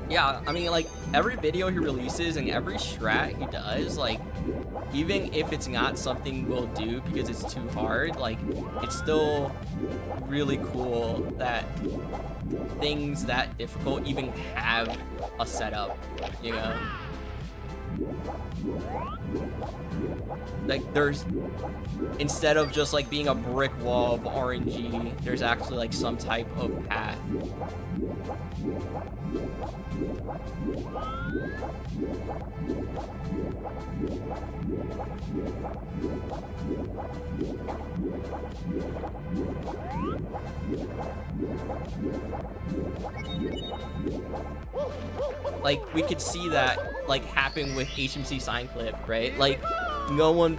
Yeah, I mean, like, every video he releases and every strat he does, like, even if it's not something we'll do because it's too hard, like, it's still really cool that things that difficult even have a setup, you know? Like, there's, instead of just like being a brick wall of RNG, there's actually like some type of path. Like, we could see that like happen with HMC sign clip, right? Like, no one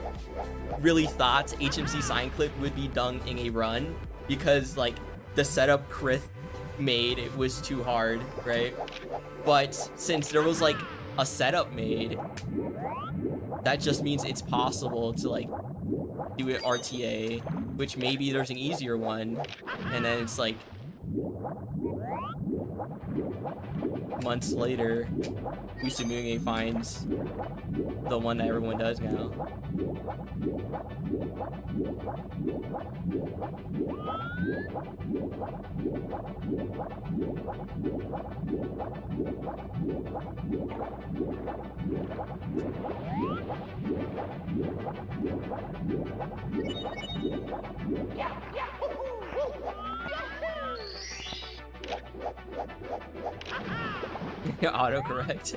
really thought HMC sign clip would be done in a run because like the setup Chris made, it was too hard, right? But since there was like a setup made, that just means it's possible to like do it RTA, which maybe there's an easier one, and then it's like months later Usamuge finds the one that everyone does now. Autocorrect.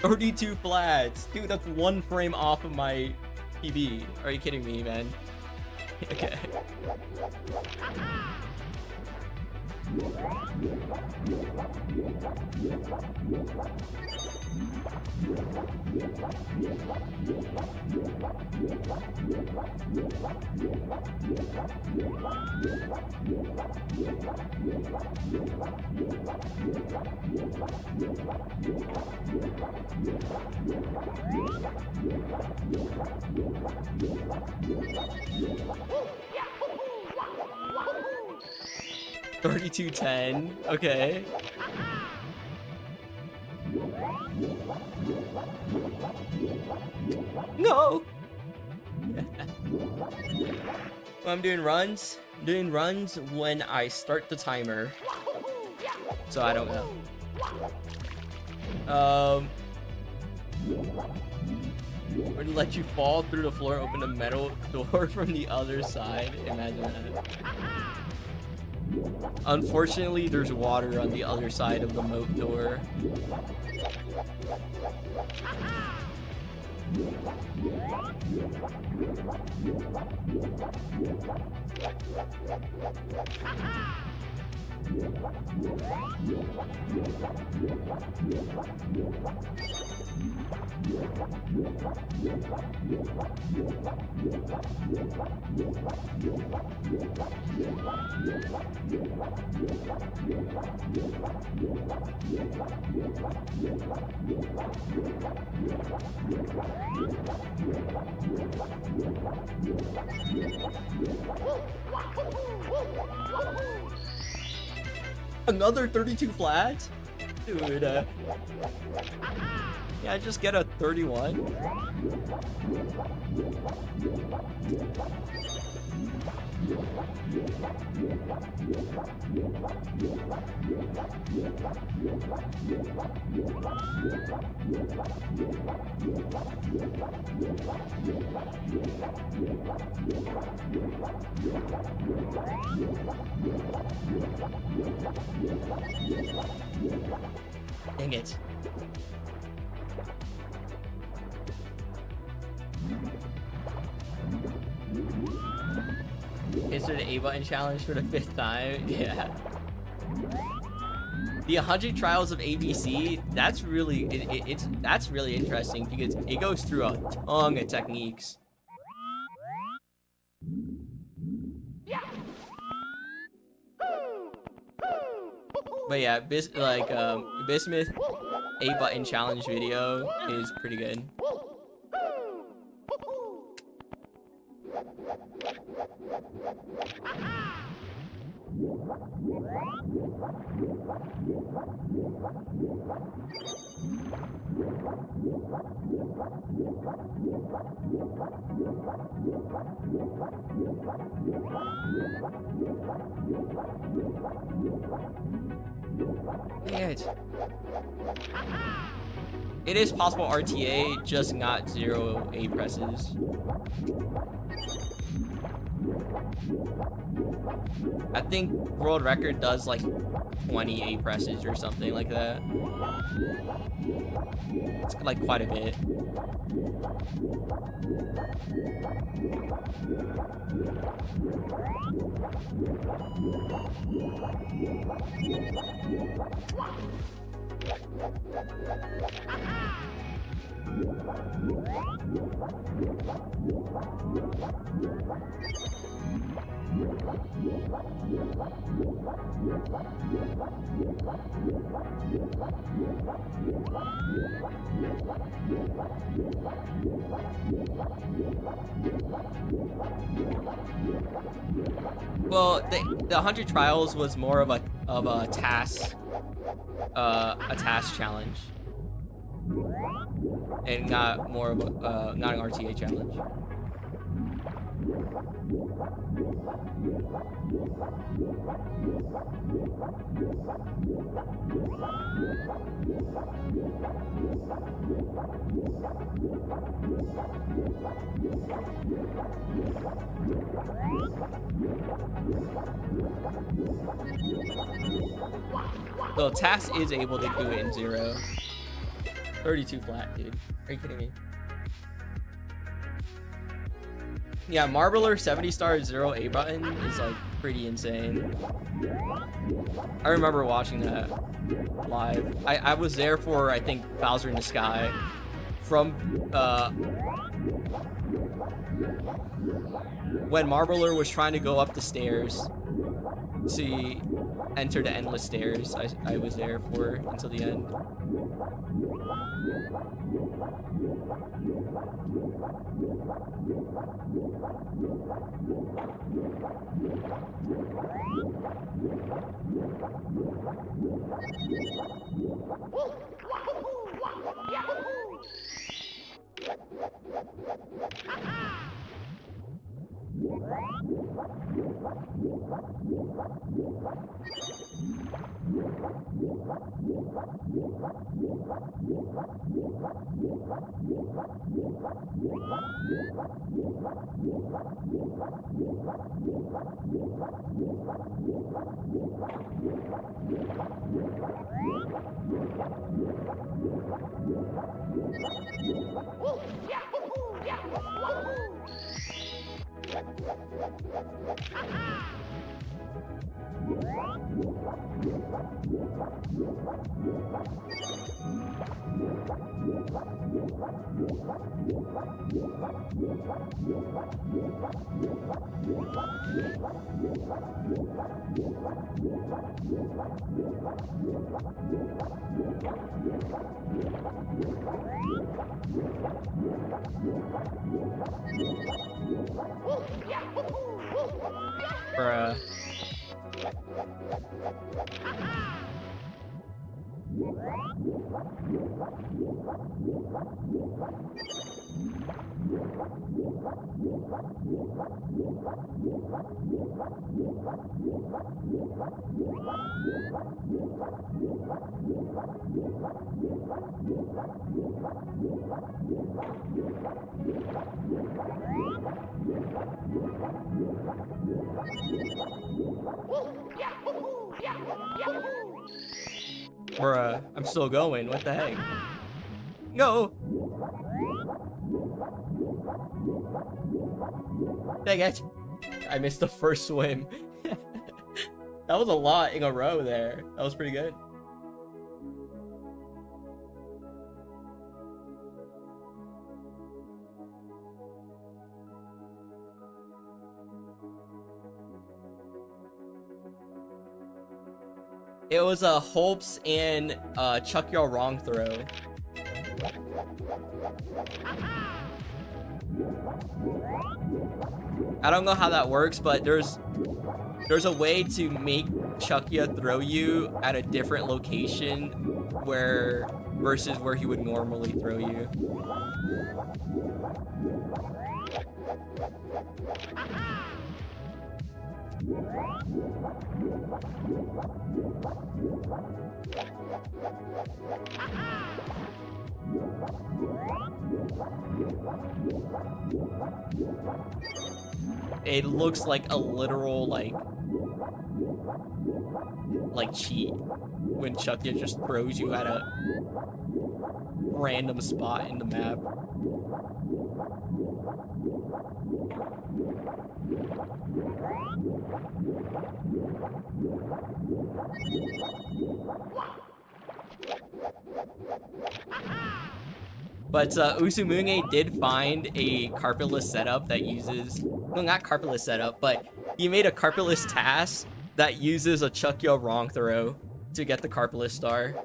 $32 flats. Dude, that's one frame off of my PB. Are you kidding me, man? Okay. $32.10. Okay. No. Well, I'm doing runs. I'm doing runs when I start the timer. So I don't know. We're gonna let you fall through the floor, open a metal door from the other side. Imagine that. Unfortunately, there's water on the other side of the moat door. Another 32 flats? Dude, yeah, I just get a 31. Dang it. Is it an A button challenge for the 5th time? Yeah. The 100 trials of ABC, that's really that's really interesting because it goes through a ton of techniques. But yeah, Bismuth A button challenge video is pretty good. Dang it. It is possible RTA, just not 0 A presses. I think world record does like 20 A presses or something like that. It's like quite a bit. Well, the 100 trials was more of a task challenge, and not more of a not an RTA challenge. So task is able to do it in 0. 32 flat, dude. Are you kidding me? Yeah, Marbler 70 star 0 A button is like pretty insane. I remember watching that live. I was there for, I think, Bowser in the Sky. From when Marbler was trying to go up the stairs to enter the endless stairs, I was there for until the end. Bruh. Bruh, I'm still going. What the heck? No! Dang it! I missed the first swim. That was a lot in a row there. That was pretty good. It was a Holps and Chuck Your Wrong throw. I don't know how that works, but there's a way to make Chuckya throw you at a different location versus where he would normally throw you. It looks like a literal like cheat when Chuckya just throws you at a random spot in the map. But Usumunge did find a carpetless setup that uses, well, not carpetless setup, but he made a carpetless task that uses a Chuck Yo Wrong throw to get the carpetless star.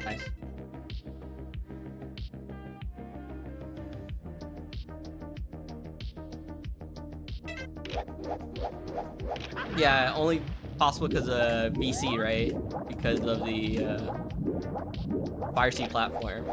Nice. Yeah, only possible because of VC, right? Because of the Fire Sea platform.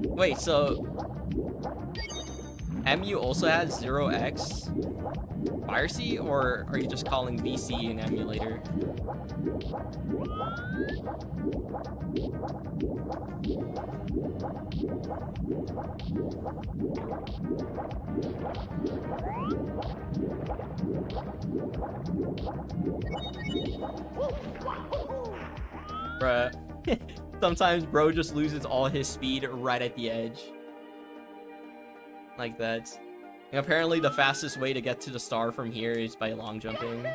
Wait, so MU also has 0x Fire Sea, or are you just calling VC an emulator? Bruh. Sometimes bro just loses all his speed right at the edge. Like that. And apparently the fastest way to get to the star from here is by long jumping.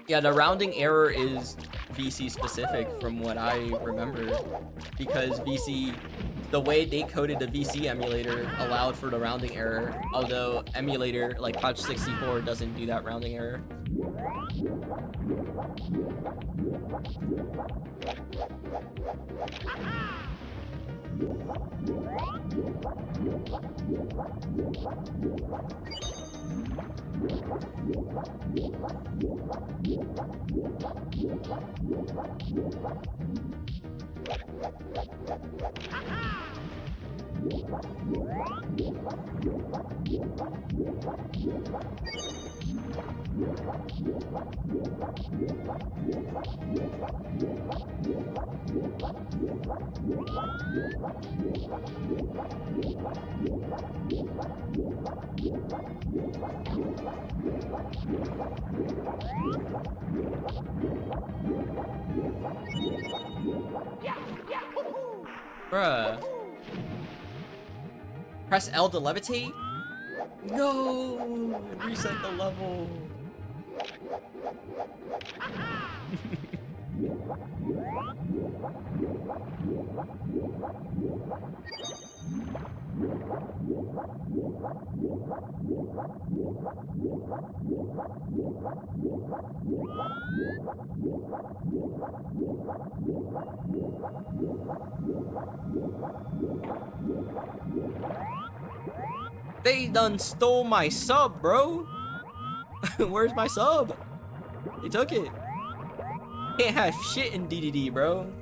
Yeah, the rounding error is VC specific from what I remember, because VC, the way they coded the VC emulator allowed for the rounding error, although emulator like Pouch 64 doesn't do that rounding error. Bruh. Press L to levitate? No! Reset the level. They done stole my sub, bro. Where's my sub? They took it. Can't have shit in DDD, bro.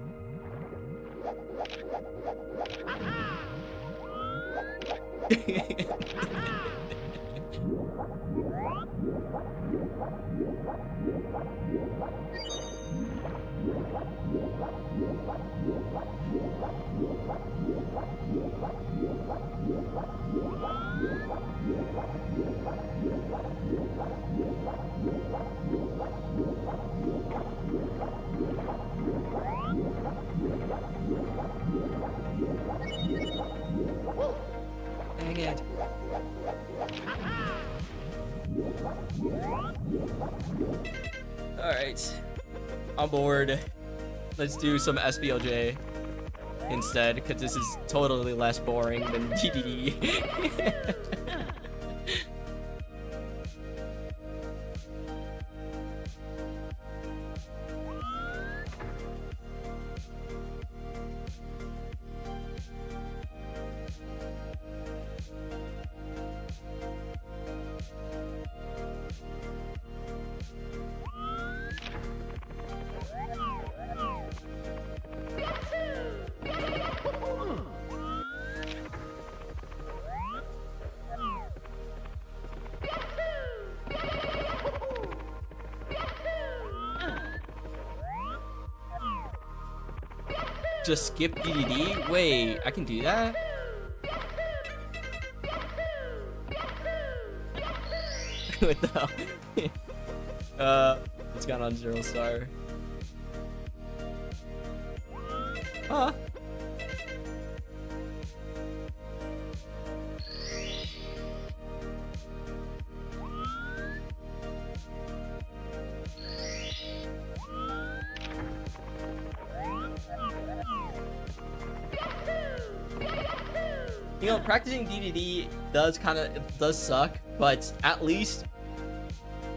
Dang it. Alright. On board. Let's do some SBLJ instead, because this is totally less boring than DDD. Just skip DDD? Wait, I can do that? What the hell? It's gone on 0 star. Huh? You know, practicing DDD does suck, but at least,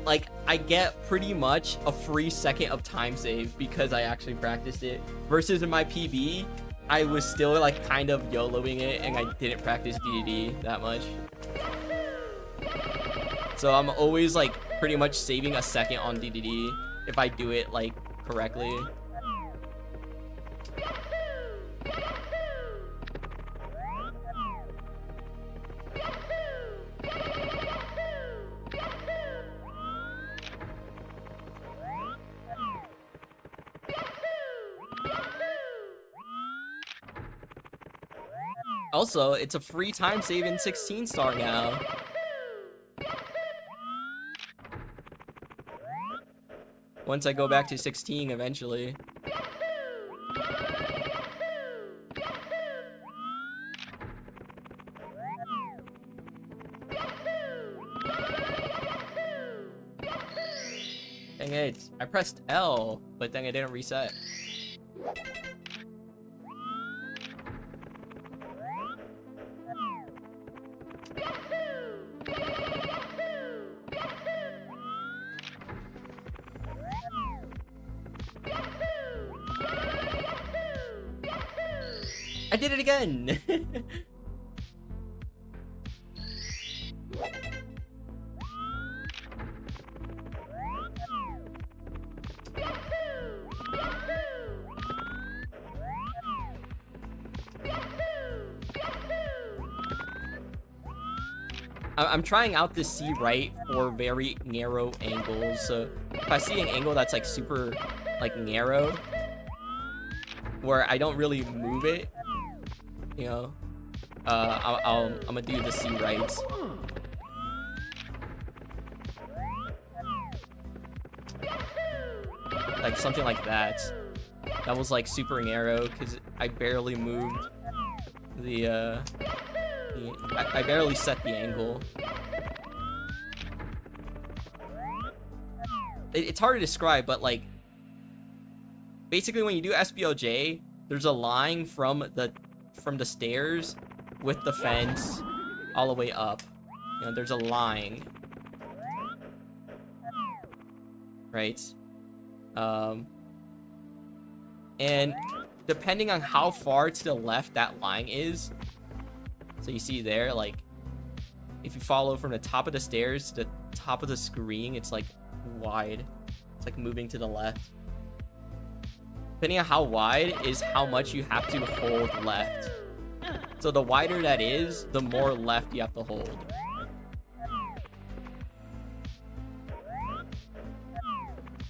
like, I get pretty much a free second of time save because I actually practiced it. Versus in my PB, I was still, like, kind of YOLOing it, and I didn't practice DDD that much. So I'm always, like, pretty much saving a second on DDD if I do it, like, correctly. Also, it's a free time save in 16 star now. once I go back to 16 eventually. Dang it, I pressed L, but then it didn't reset. I did it again! I'm trying out the C right for very narrow angles. So if I see an angle that's like super like narrow, where I don't really move it, you know, I'm gonna do the C right. Like something like that. That was like super narrow because I barely moved the I barely set the angle. It's hard to describe, but like basically when you do SBOJ, there's a line from the stairs with the fence all the way up. You know, there's a line, right? And depending on how far to the left that line is, so you see there, like if you follow from the top of the stairs to the top of the screen, it's like wide. It's like moving to the left. Depending on how wide is how much you have to hold left. So the wider that is, the more left you have to hold.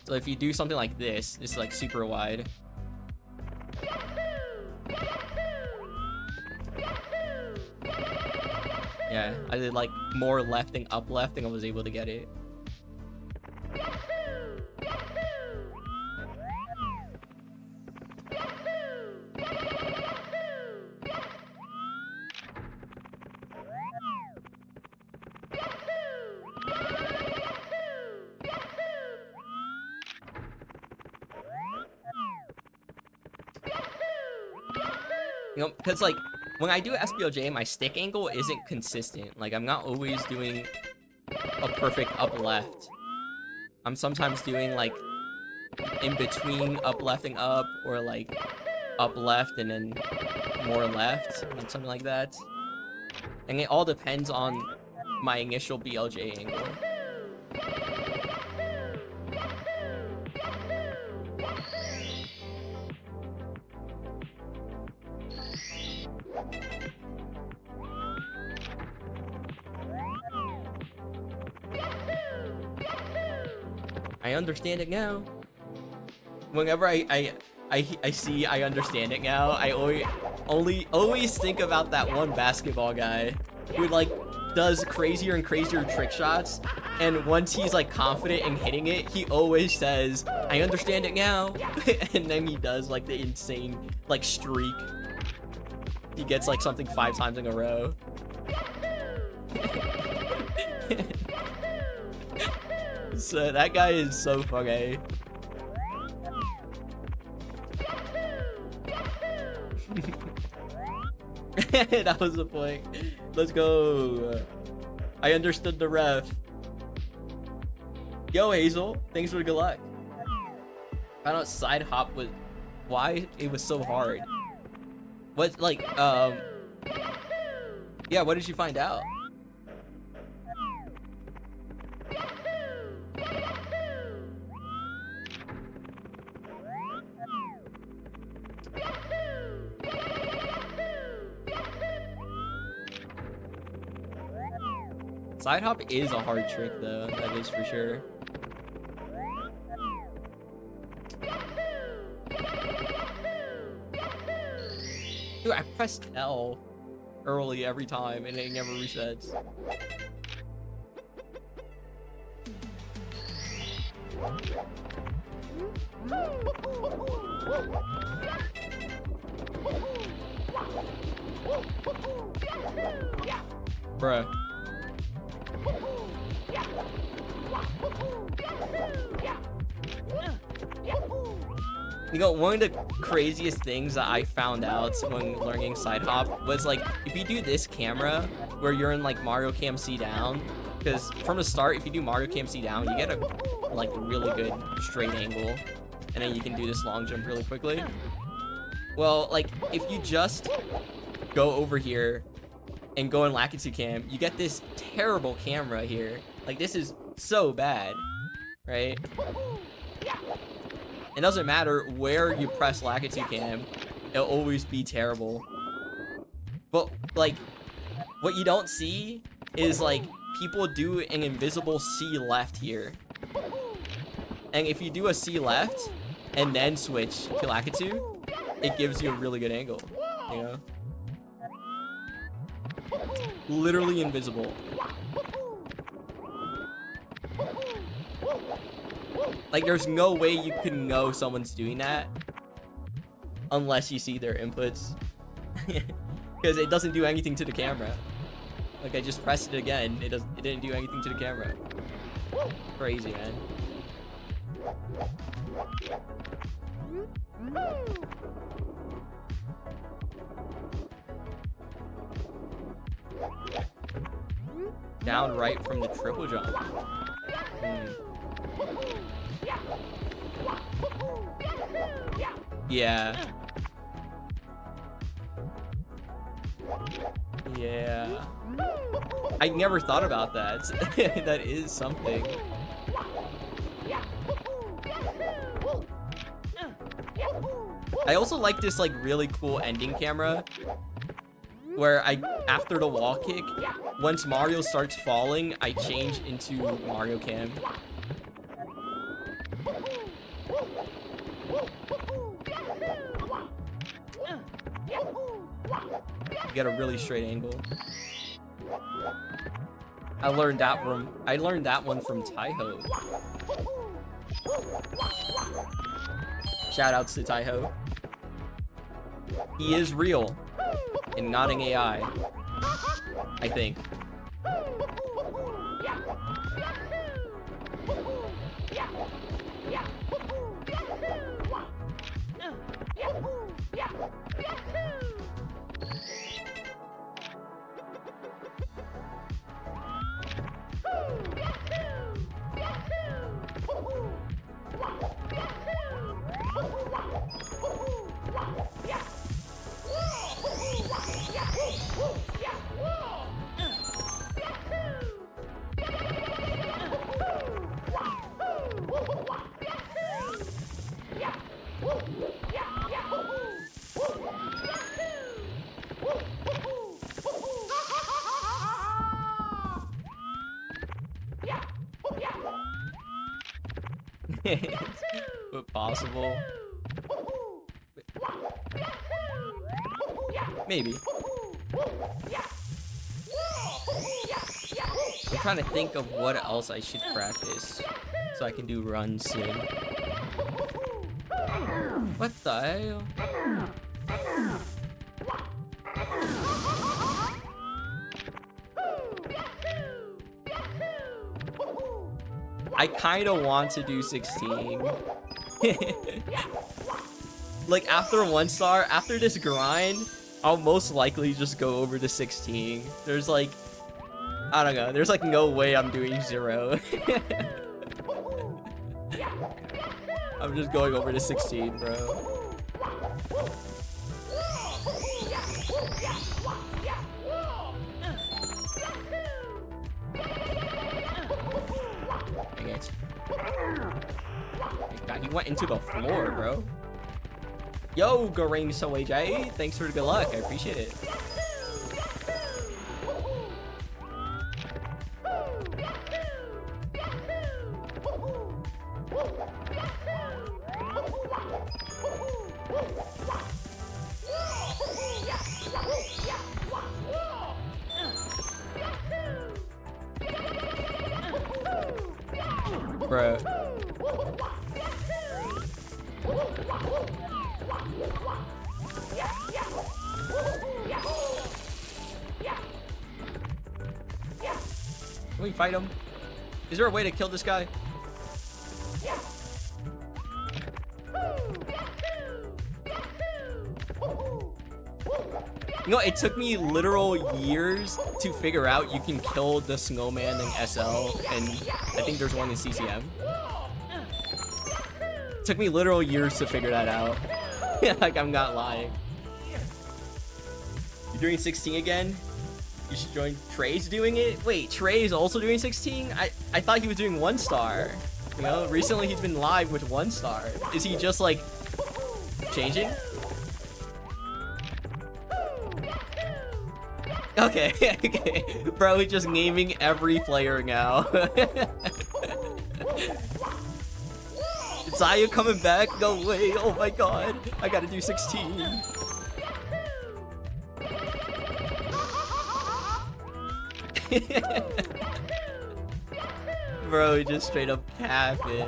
So if you do something like this, it's like super wide. Yeah, I did like more left and up left and I was able to get it. You know, because like when I do SBOJ, my stick angle isn't consistent. Like I'm not always doing a perfect up left. I'm sometimes doing like in between up left and up, or like up left and then more left, like something like that. And it all depends on my initial BLJ angle. I understand it now. Whenever I see I understand it now, I always think about that one basketball guy who like does crazier and crazier trick shots, and once he's like confident in hitting it, he always says, "I understand it now," and then he does like the insane like streak. He gets like something 5 times in a row. So that guy is so funny. That was the point. Let's go. I understood the ref. Yo, Hazel. Thanks for the good luck. I don't know, side hop was why it was so hard. What, like, yeah, what did you find out? Side hop is a hard trick though, that is for sure. Dude, I pressed L early every time and it never resets. Bruh. You know, one of the craziest things that I found out when learning side hop was like, if you do this camera where you're in like Mario Cam C down, because from the start, if you do Mario Cam C down, you get a like really good straight angle, and then you can do this long jump really quickly. Well, like if you just go over here and go in Lakitu Cam, you get this terrible camera here. Like this is so bad, right? It doesn't matter where you press Lakitu Cam, it'll always be terrible. But like, what you don't see is like people do an invisible C left here. And if you do a C left and then switch to Lakitu, it gives you a really good angle, you know? Literally invisible. Like, there's no way you can know someone's doing that unless you see their inputs. Because it doesn't do anything to the camera. Like, I just pressed it again. It didn't do anything to the camera. Crazy, man. Down right from the triple jump. Yeah. Yeah. I never thought about that. That is something. I also like this like really cool ending camera where after the wall kick, once Mario starts falling, I change into Mario Cam. You get a really straight angle. I learned that one from Taiho. Shout outs to Taiho. He is real and not an AI, I think. But possible. Maybe. I'm trying to think of what else I should practice so I can do runs soon. What the hell? I kind of want to do 16. Like after 1 star, after this grind, I'll most likely just go over to 16. There's like, I don't know, there's like no way I'm doing 0. I'm just going over to 16, bro. Dang it. God, he went into the floor, bro. Yo, Goring So AJ, thanks for the good luck. I appreciate it. Bro. Can we fight him? Is there a way to kill this guy? You know, it took me literal years to figure out you can kill the snowman in SL, and I think there's one in CCM. It took me literal years to figure that out. Like, I'm not lying. You're doing 16 again? You should join. Trey's doing it? Wait, Trey's also doing 16? I thought he was doing 1 star. You know, recently he's been live with 1 star. Is he just like changing? Okay, okay. Bro, he's just naming every player now. Zaya coming back? No way. Oh my god. I gotta do 16. Bro, he just straight up capping.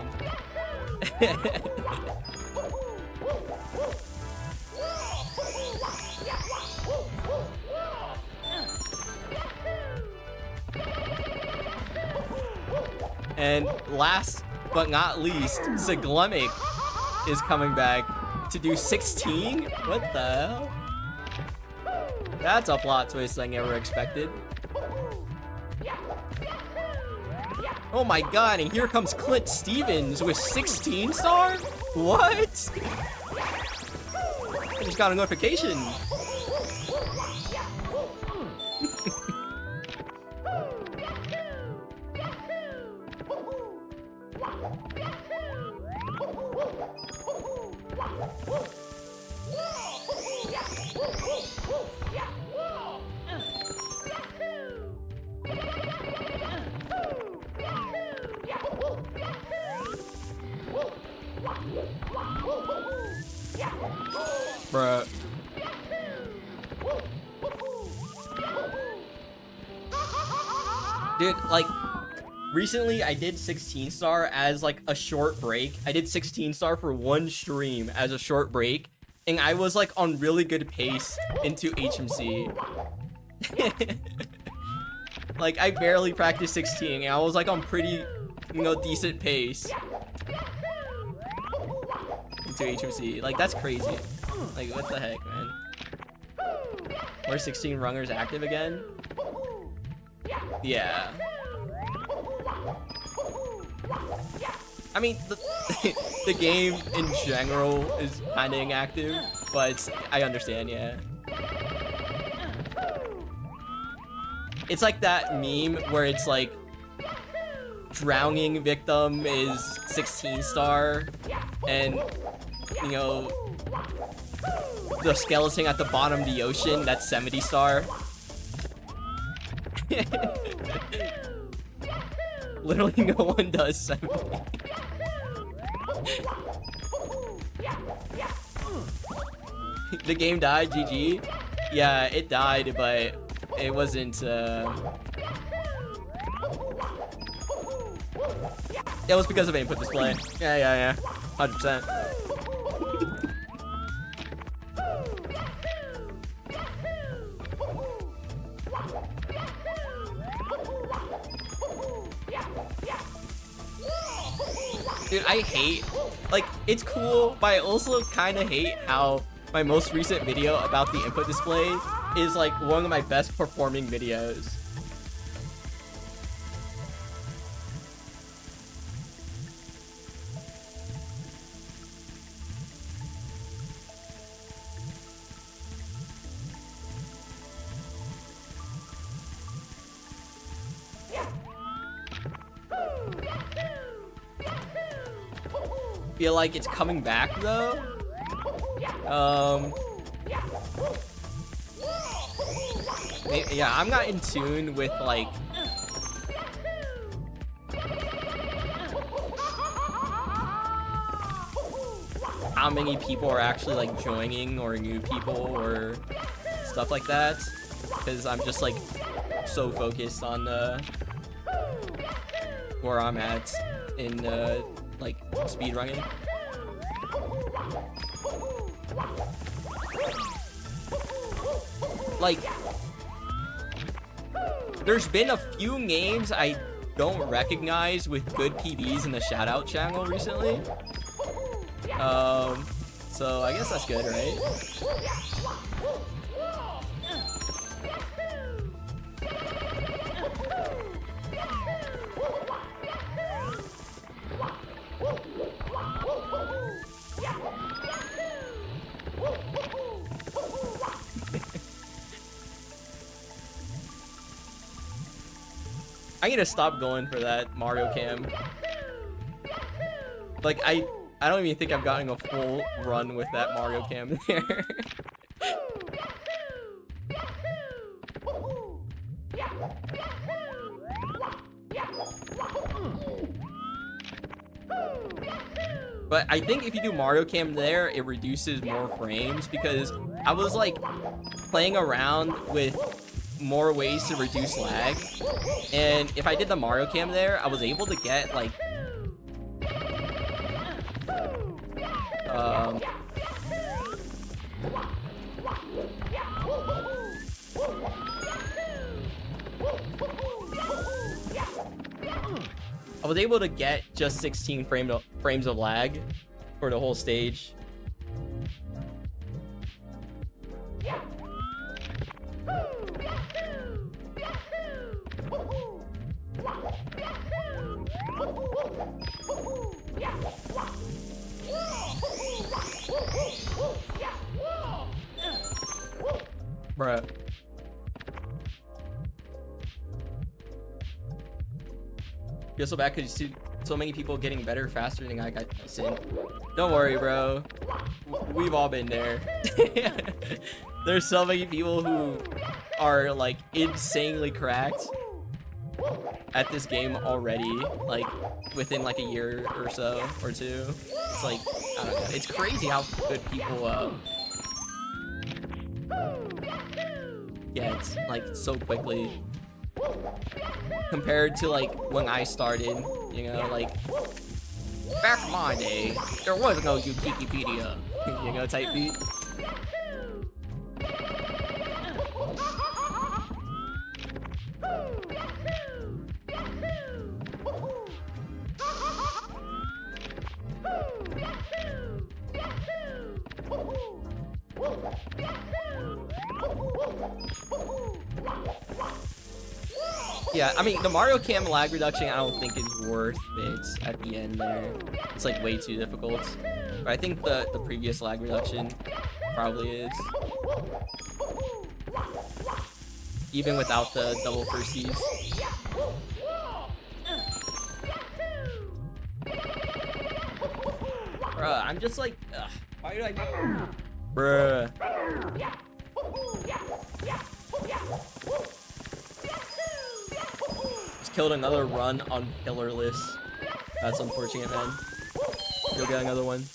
And last but not least, Zaglemic is coming back to do 16? What the hell? That's a plot twist I never expected. Oh my god, and here comes Clint Stevens with 16 star? What? I just got a notification. Bruh. Dude, like, recently I did 16 star as like a short break. I did 16 star for 1 stream as a short break, and I was like on really good pace into HMC. Like, I barely practiced 16 and I was like on pretty, you know, decent pace into HMC. Like, that's crazy. Like, what the heck, man? Are 16 rungers active again? Yeah. I mean, the game in general is kind of inactive, but I understand, yeah. It's like that meme where it's like, drowning victim is 16 star, and, you know, the skeleton at the bottom of the ocean, that's 70 star. Literally no one does 70. The game died, GG. Yeah, it died, but it wasn't, it was because of input display. Yeah. 100%. Dude, I hate, like, it's cool, but I also kind of hate how my most recent video about the input display is like one of my best performing videos. Feel like it's coming back though. Yeah, I'm not in tune with like how many people are actually like joining, or new people or stuff like that, because I'm just like so focused on where I'm at in like speedrunning. Like, there's been a few games I don't recognize with good PBs in the shoutout channel recently. So I guess that's good, right? I need to stop going for that Mario Cam. Like, I don't even think I've gotten a full run with that Mario Cam there. But I think if you do Mario Cam there, it reduces more frames, because I was like playing around with more ways to reduce lag, and if I did the Mario Cam there, I was able to get like I was able to get just 16 frames of lag for the whole stage. Bruh. Feel so bad because you see so many people getting better faster than I got in. Don't worry, bro. We've all been there. There's so many people who are like insanely cracked at this game already, like within like a year or so or two. It's like, I don't know, it's crazy how good people get like so quickly compared to like when I started, you know, like back in my day there was no Wikipedia, you know, type beat. Yeah, I mean, the Mario Cam lag reduction I don't think is worth it at the end there. It's like way too difficult. But I think the previous lag reduction probably is. Even without the double firsties. Bruh, I'm just like, ugh, why did I... Bruh. Just killed another run on Pillarless. That's unfortunate, man. You'll get another one.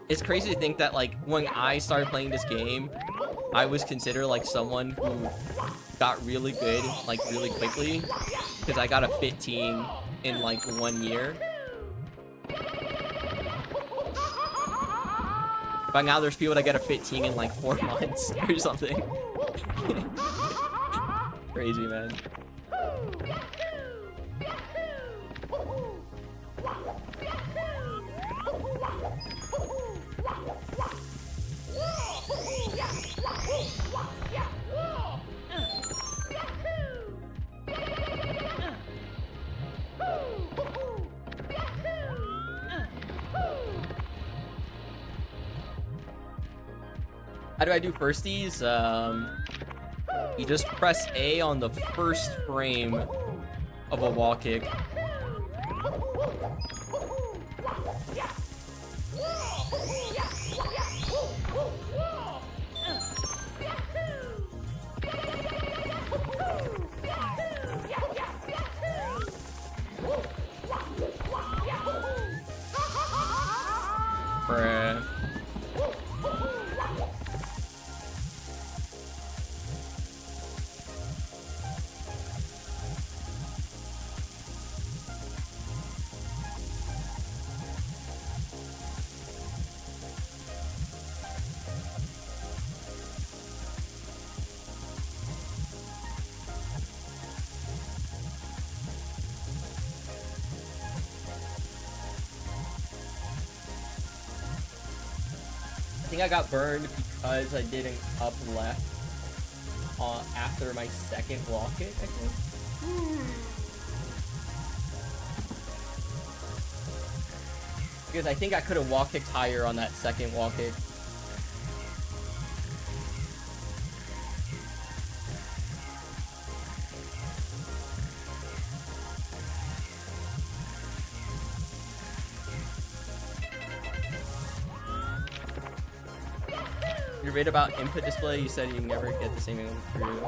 It's crazy to think that, like, when I started playing this game, I was considered, like, someone who got really good, like, really quickly. Because I got a 15 in, like, 1 year. But now there's people that get a 15 in, like, 4 months or something. Crazy, man. How do I do firsties? You just press A on the first frame of a wall kick. Bruh. think I got burned because I did an up left after my second wall kick, I think. Because I think I could have wall kicked higher on that second wall kick. You're right about input display. You said you never get the same angle through.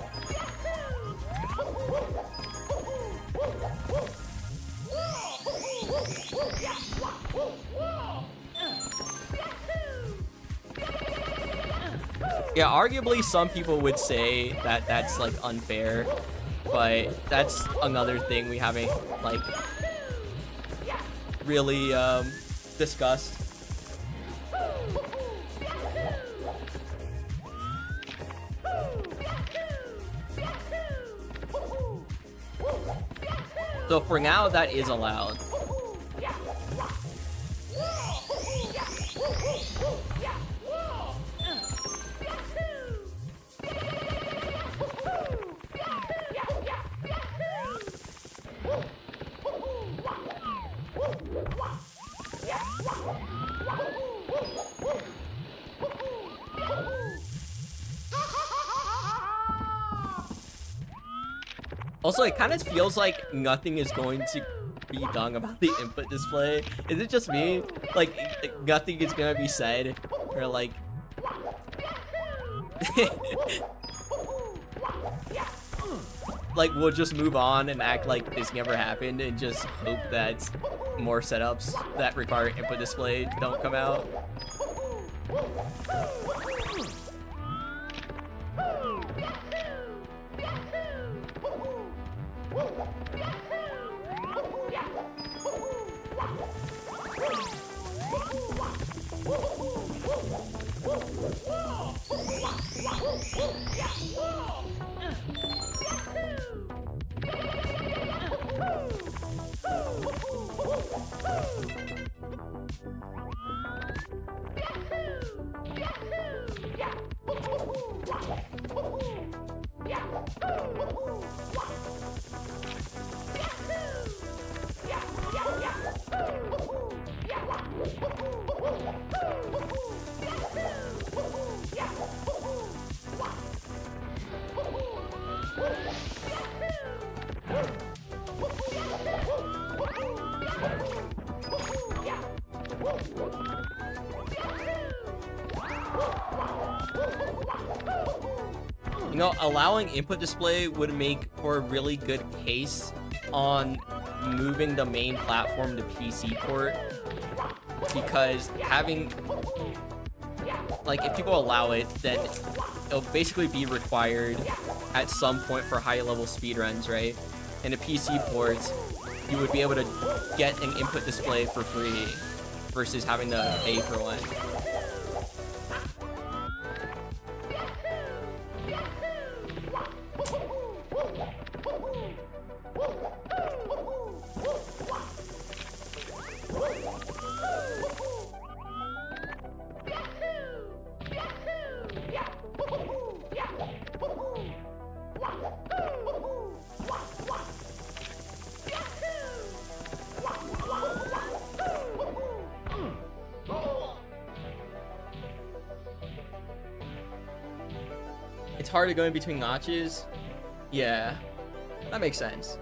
Yeah, arguably some people would say that that's like unfair, but that's another thing we haven't like really discussed. So for now, that is allowed. Also, it kind of feels like nothing is going to be done about the input display. Is it just me? Like, nothing is gonna be said? Or like... like, we'll just move on and act like this never happened and just hope that more setups that require input display don't come out? You know, allowing input display would make for a really good case on moving the main platform to PC port, because having, like, if people allow it, then it'll basically be required at some point for high level speedruns, right? And a PC port, you would be able to get an input display for free versus having to pay for one. It's hard to go in between notches. Yeah, that makes sense.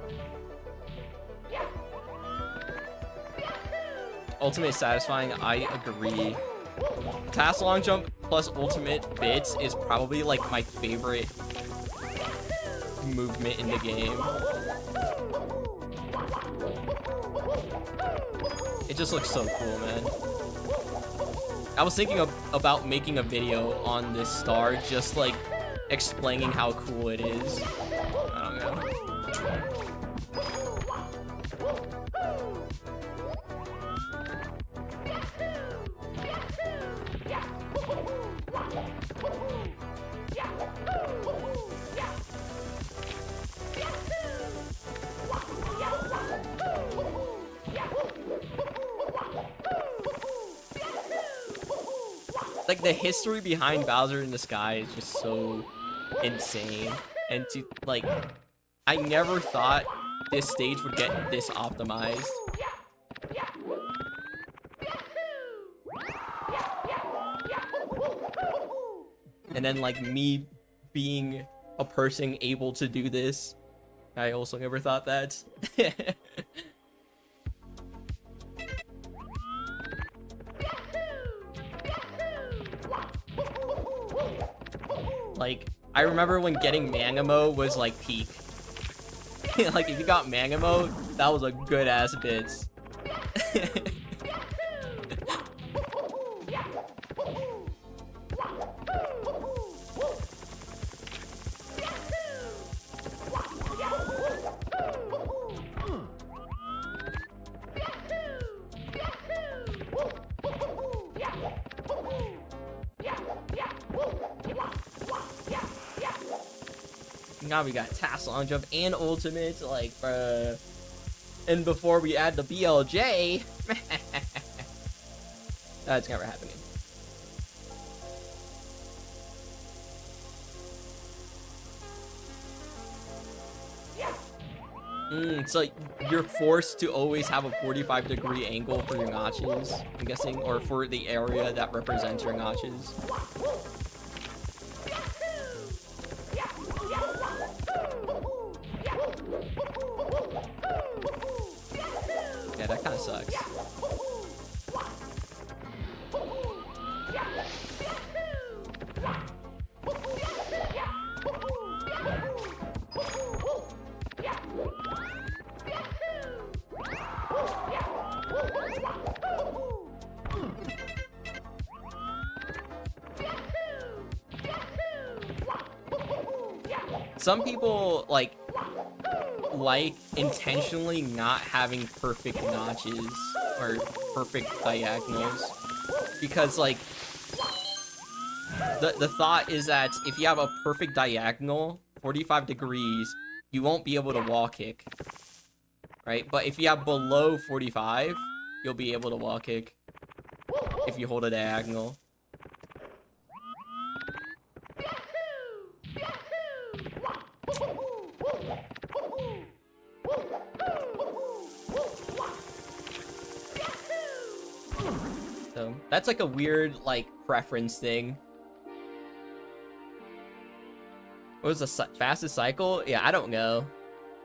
Ultimate is satisfying, I agree. Task long jump plus ultimate bits is probably like my favorite movement in the game. It just looks so cool, man. I was thinking about making a video on this star, just like explaining how cool it is. I don't know. like the history behind Bowser in the Sky is just so insane. And to like, I never thought this stage would get this optimized. And then like me being a person able to do this, I also never thought that. Like, I remember when getting Mangamo was like peak. Like, if you got Mangamo, that was a good ass bit. Now we got Tassel on Jump and Ultimate, like, and before we add the BLJ, that's never happening. So you're forced to always have a 45-degree angle for your notches, I'm guessing, or for the area that represents your notches. Yeah, that kind of sucks. Some people like intentionally not having perfect notches or perfect diagonals, because like the thought is that if you have a perfect diagonal 45 degrees, you won't be able to wall kick, right? But if you have below 45, you'll be able to wall kick if you hold a diagonal. So that's like a weird like preference thing. What was the fastest cycle? Yeah, I don't know.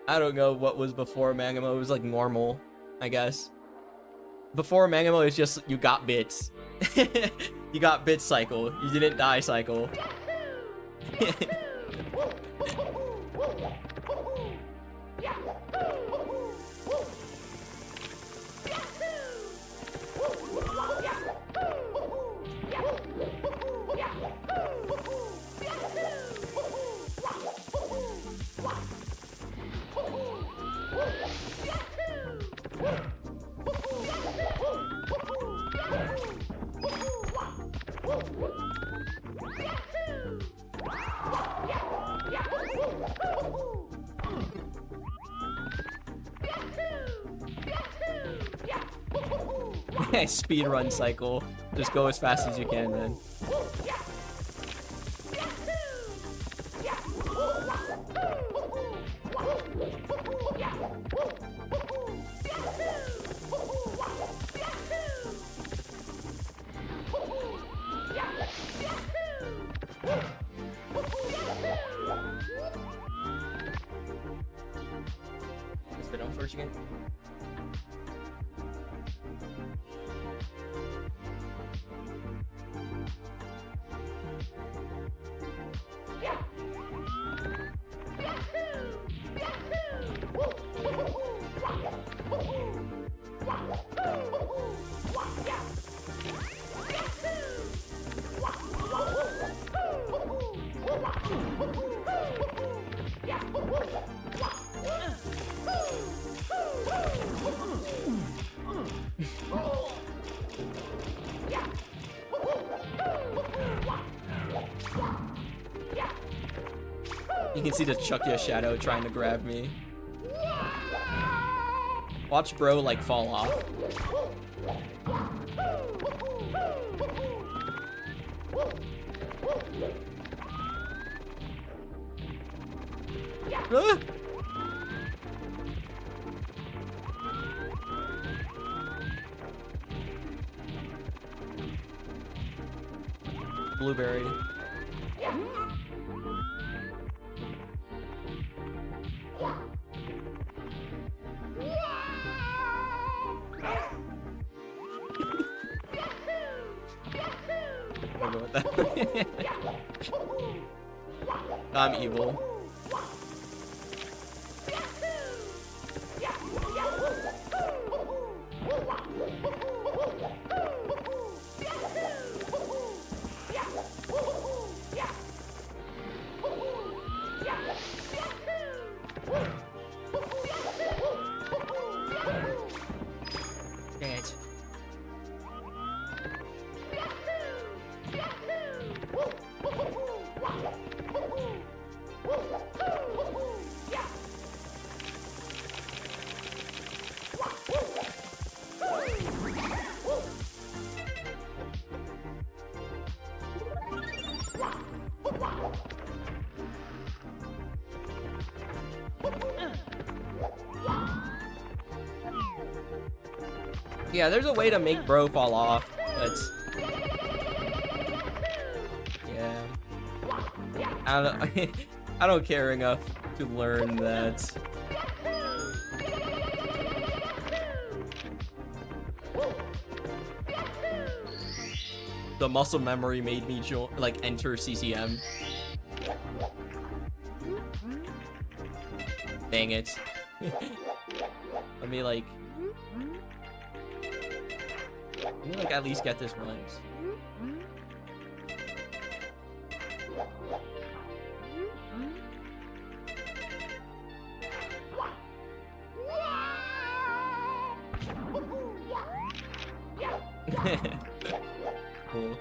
I don't know what was before Mangamo. It was like normal, I guess. Before Mangamo, it's just you got bits. You got bits cycle. You didn't die cycle. Speed run cycle. Just go as fast as you can, man. Spit on first again. You can see the Chuckya shadow trying to grab me. Watch bro like fall off. Ah! Blueberry. I'll go with that. I'm evil. Dang it. Yeah, there's a way to make bro fall off, but yeah, I don't care enough to learn that. The muscle memory made me enter CCM. Dang it. Let me at least get this once. Cool.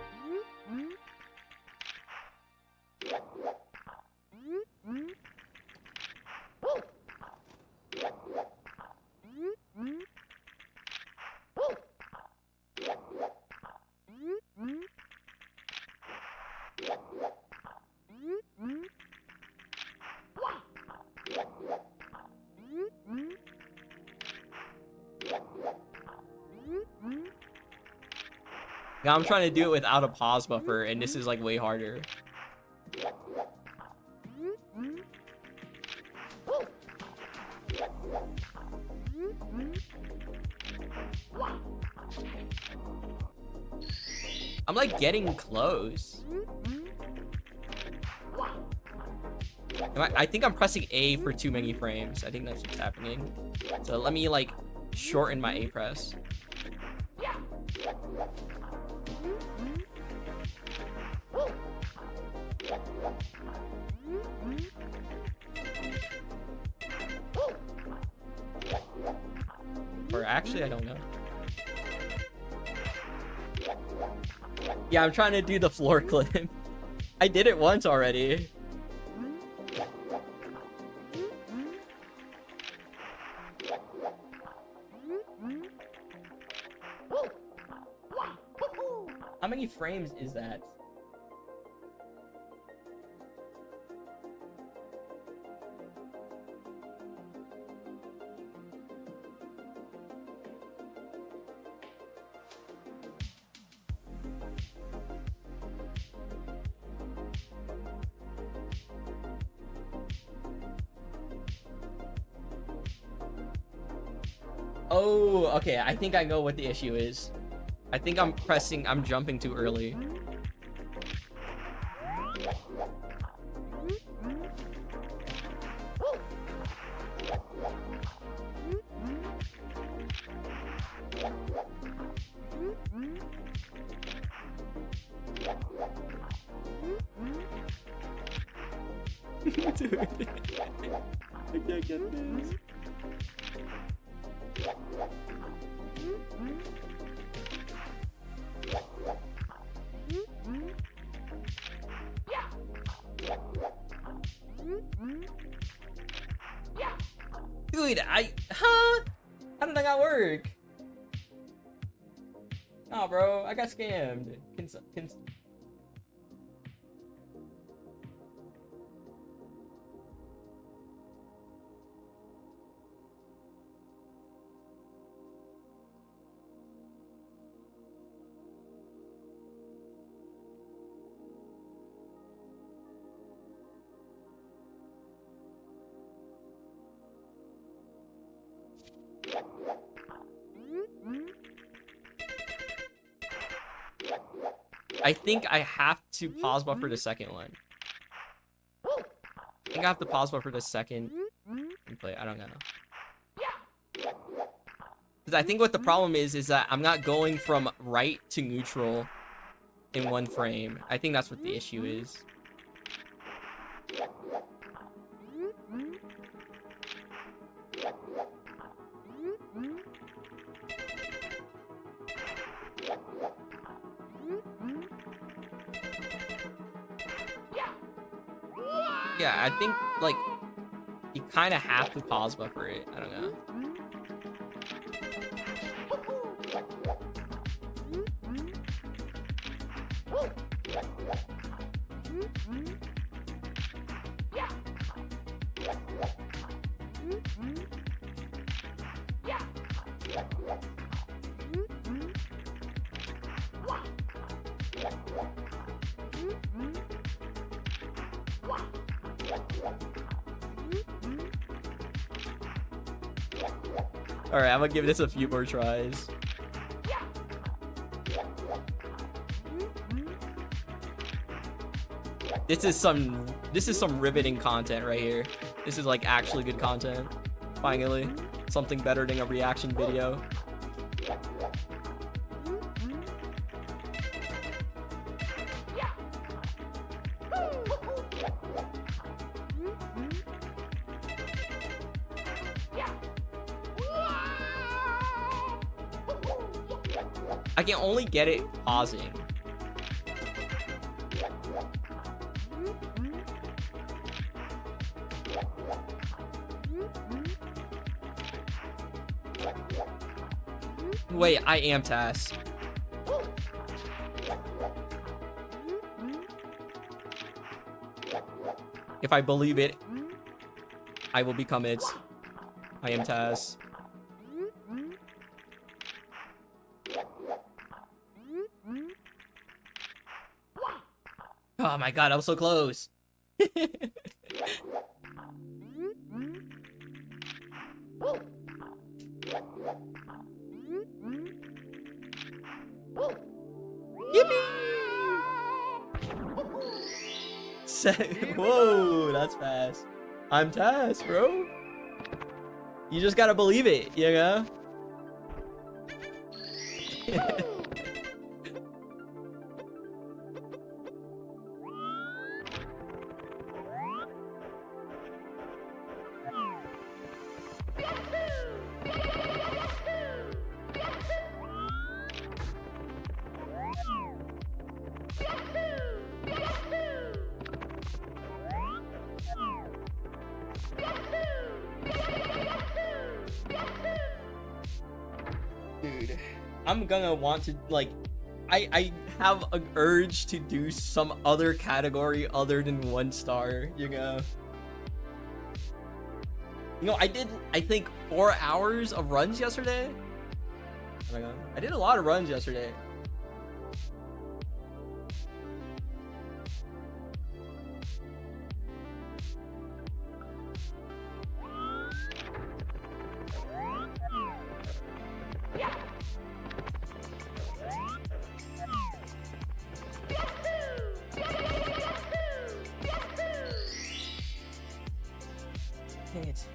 Now I'm trying to do it without a pause buffer, and this is like way harder. I'm like getting close. I think I'm pressing A for too many frames. I think that's what's happening. So let me like shorten my A press. Or actually, I don't know. Yeah, I'm trying to do the floor clip. I did it once already. How many frames is that? Oh, okay. I think I know what the issue is. I think I'm jumping too early. Dude, I can't get this. Dude, how did that not work? Oh, bro, I got scammed. I think I have to pause buffer the second one. I think I have to pause buffer the second and play. I don't know. Because I think what the problem is that I'm not going from right to neutral in one frame. I think that's what the issue is. Yeah, I think, like, you kind of have to pause buffer it. I don't know. Alright, I'm gonna give this a few more tries. This is some riveting content right here. This is like actually good content. Finally, something better than a reaction video. I can only get it pausing. Wait, I am tasked. If I believe it, I will become it. I am tasked. Oh my god, I was so close. Whoa, that's fast. I'm tasked, bro. You just gotta believe it, you know? Dude, I'm gonna want to, like, I have an urge to do some other category other than 1 star, you know? You know, I did, I think, 4 hours of runs yesterday. Oh my god. I did a lot of runs yesterday. Dang it.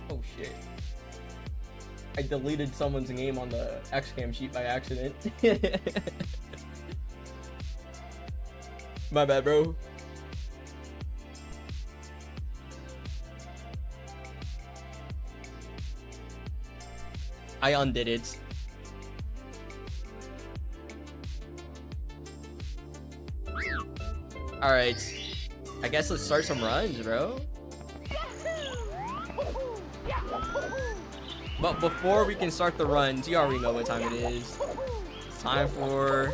Oh shit. I deleted someone's name on the XCAM sheet by accident. My bad, bro. I undid it. Alright. I guess let's start some runs, bro. But before we can start the runs, you already know what time it is. It's time for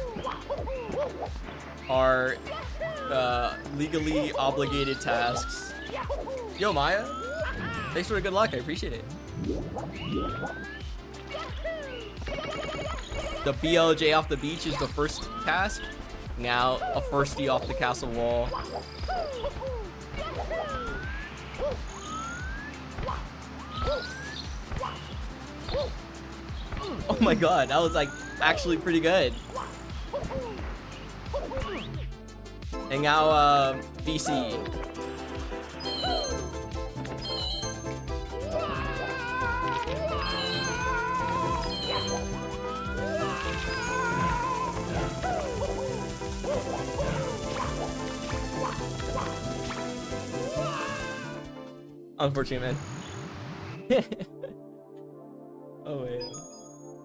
our legally obligated tasks. Yo, Maya. Thanks for the good luck. I appreciate it. The BLJ off the beach is the first task. Now, a firstie off the castle wall. Oh my god, that was like actually pretty good. And now, BC. Unfortunate, man. Oh, wait.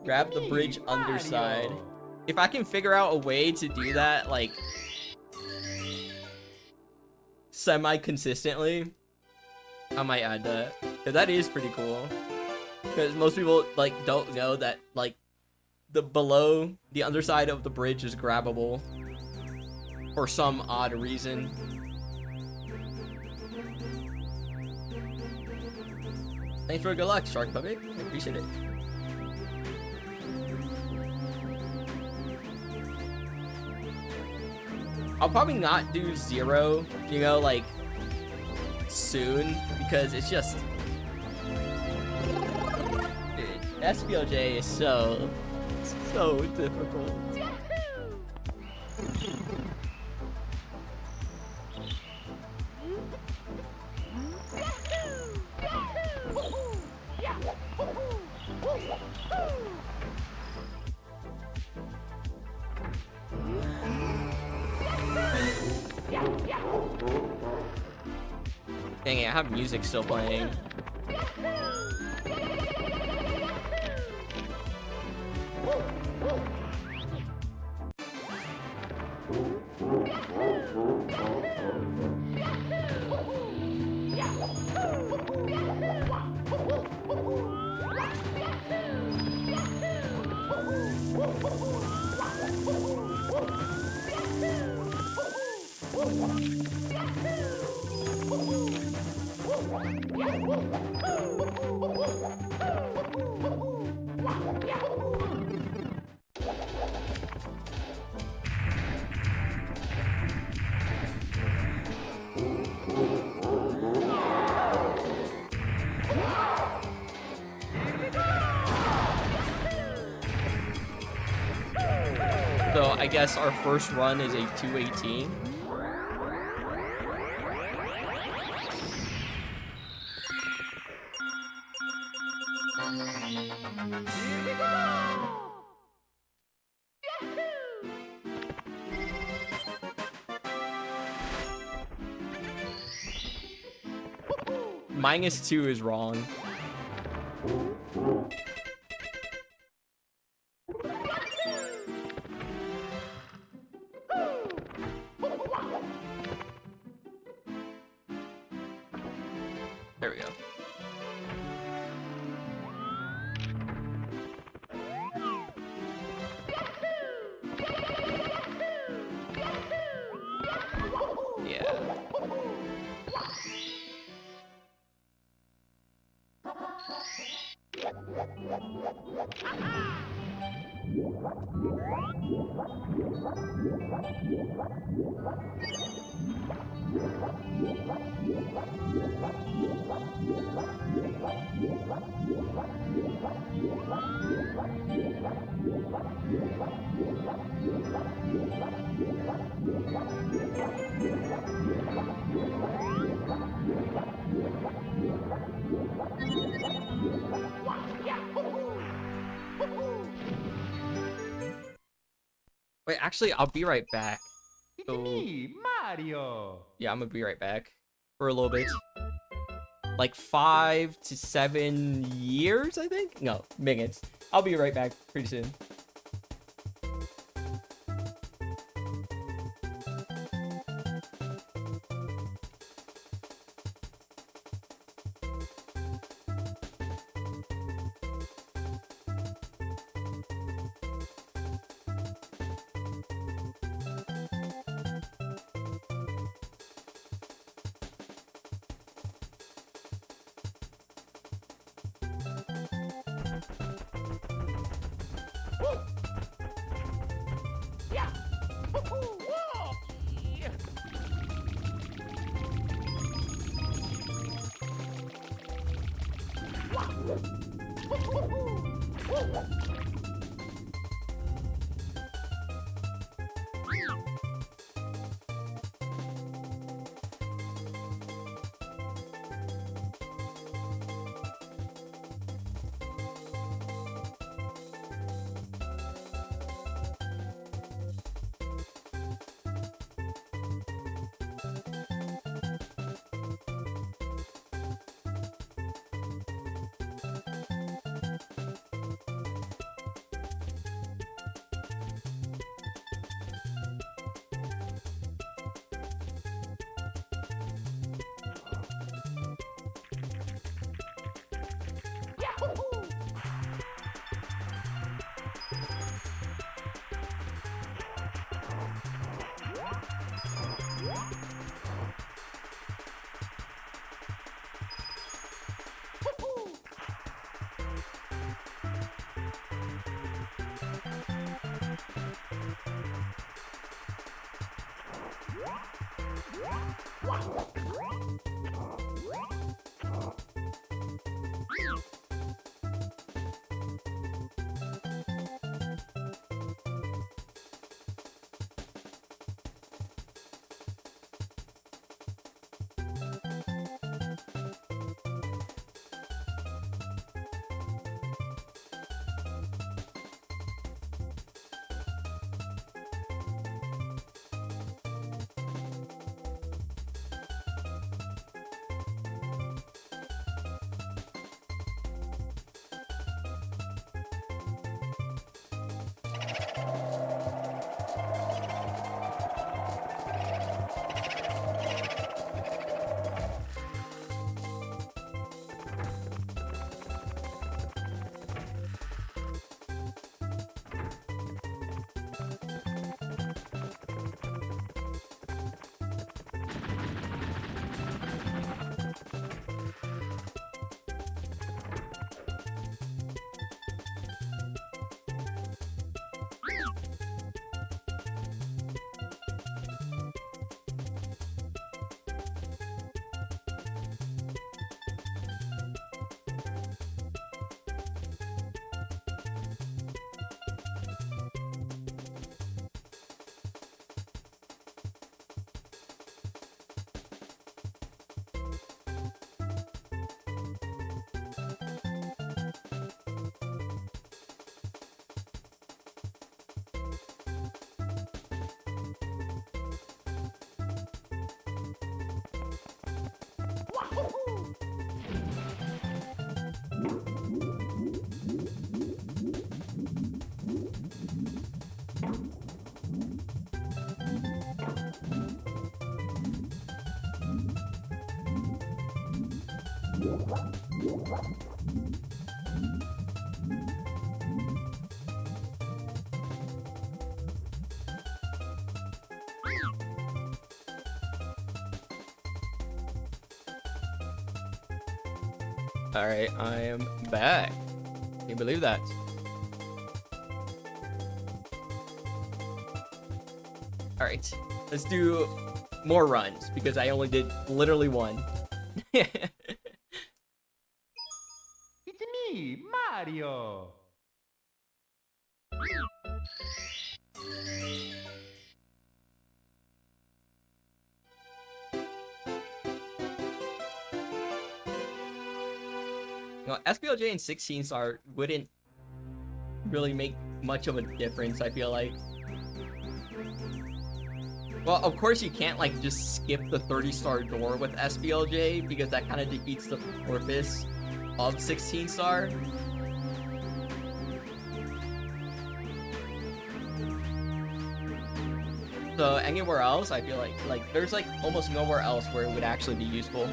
Grab the bridge underside. If I can figure out a way to do that, like, semi-consistently, I might add that. Cause that is pretty cool. Because most people, like, don't know that, like, the underside of the bridge is grabbable. For some odd reason. Thanks for good luck, Shark Puppet. I appreciate it. I'll probably not do 0, you know, like, soon, because it's just... Dude, SPLJ is so difficult. Dang it, I have music still playing. So I guess our first run is a 218. -2 is wrong. There we go. Yeah. Wait, actually, I'll be right back.
It's me, Mario.
Yeah, I'm gonna be right back for a little bit. Like 5 to 7 years, I think? No, minutes. I'll be right back pretty soon. Alright, I am back. Can you believe that? Alright, let's do more runs because I only did literally one.
It's me, Mario.
You know, SPLJ and 16 star wouldn't really make much of a difference, I feel like. Well, of course you can't like just skip the 30-star door with SPLJ because that kind of defeats the purpose of 16 star. So anywhere else, I feel like there's like almost nowhere else where it would actually be useful.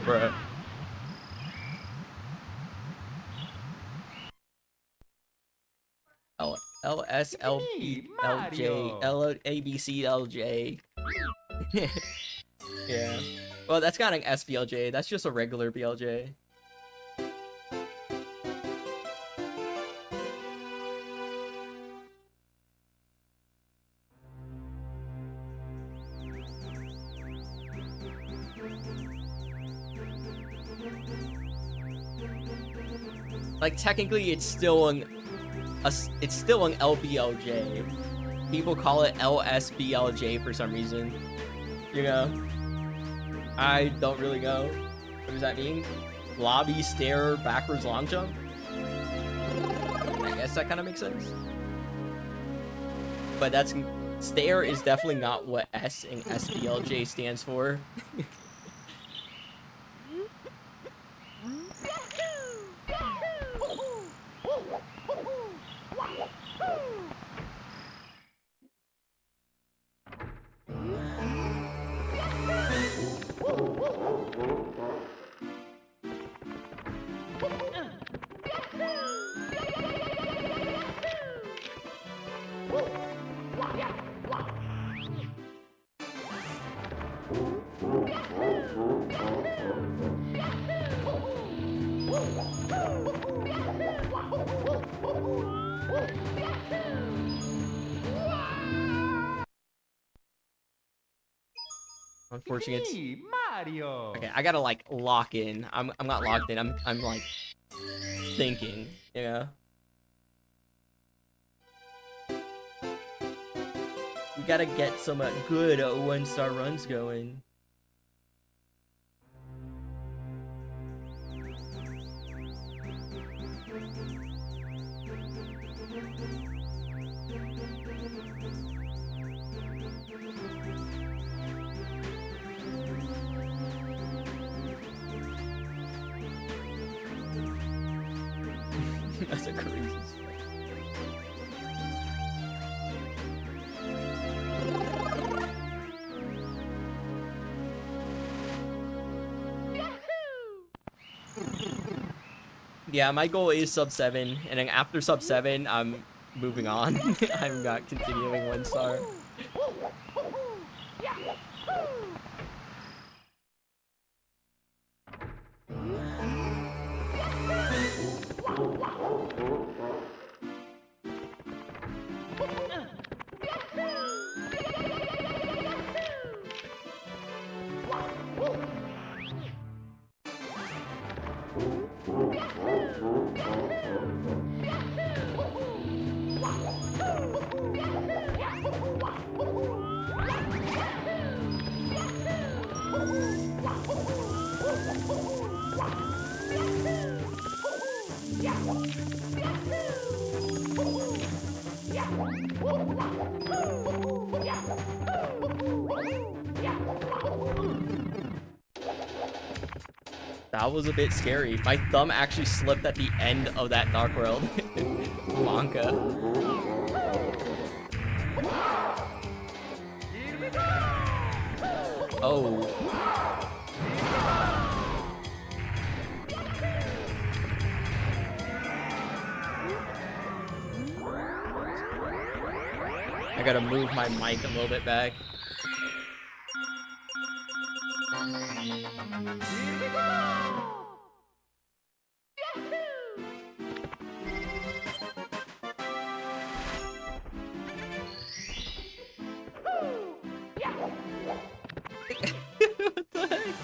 Bruh. LSLPLJ LABCLJ. Yeah. Well, that's not an SBLJ. That's just a regular BLJ. Like technically, it's still an LBLJ. People call it LSBLJ for some reason. You know, I don't really know. What does that mean? Lobby, stair, backwards, long jump? I guess that kind of makes sense. But that's stair is definitely not what S in SBLJ stands for. Unfortunate.
It's me, Mario.
Okay, I gotta like lock in. I'm not locked in. I'm like thinking, you know. We gotta get some good 1-star runs going. That's a crazy spike. Yeah, my goal is sub 7, and then after sub 7, I'm moving on. I'm not continuing 1-star. That was a bit scary. My thumb actually slipped at the end of that Dark World. Monka. Oh. I gotta move my mic a little bit back. What the heck?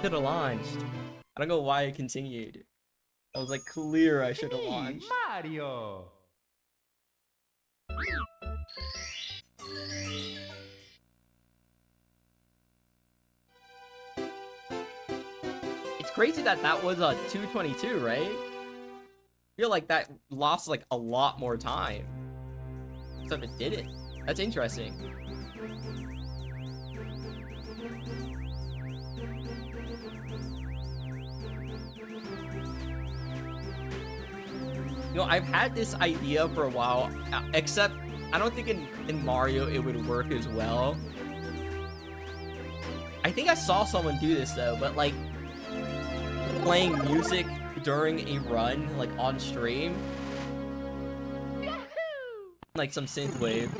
Should have launched. I don't know why I continued. I was like clear I should have
Me,
launched.
Mario.
It's crazy that that was a 222, right? I feel like that lost like a lot more time. Except it didn't. That's interesting. You know, I've had this idea for a while, except I don't think in Mario it would work as well. I think I saw someone do this though, but like playing music during a run, like on stream, like some synthwave,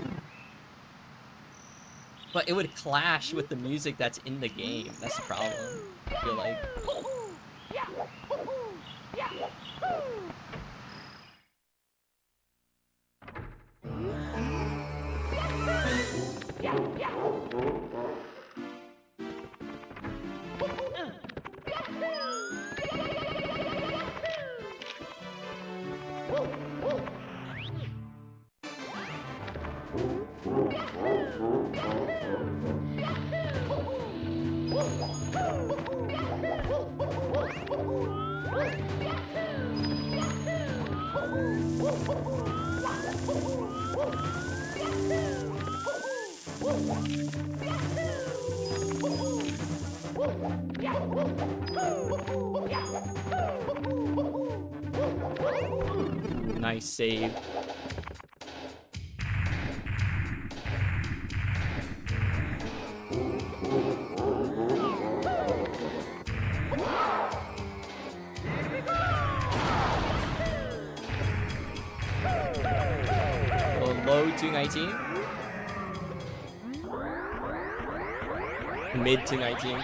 but it would clash with the music that's in the game. That's the problem, I feel like. my save. Low 219. Mid 219.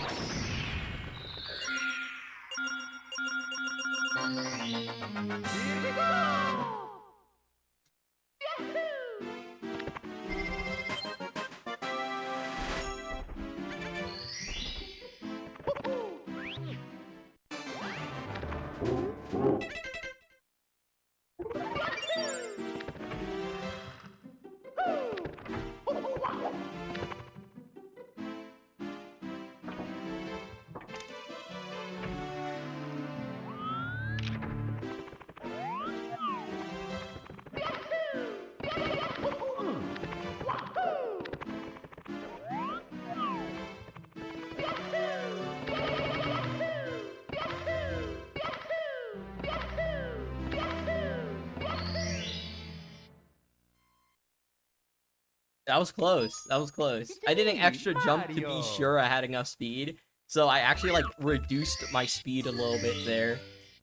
That was close. That was close. I did an extra jump to be sure I had enough speed. So I actually like reduced my speed a little bit there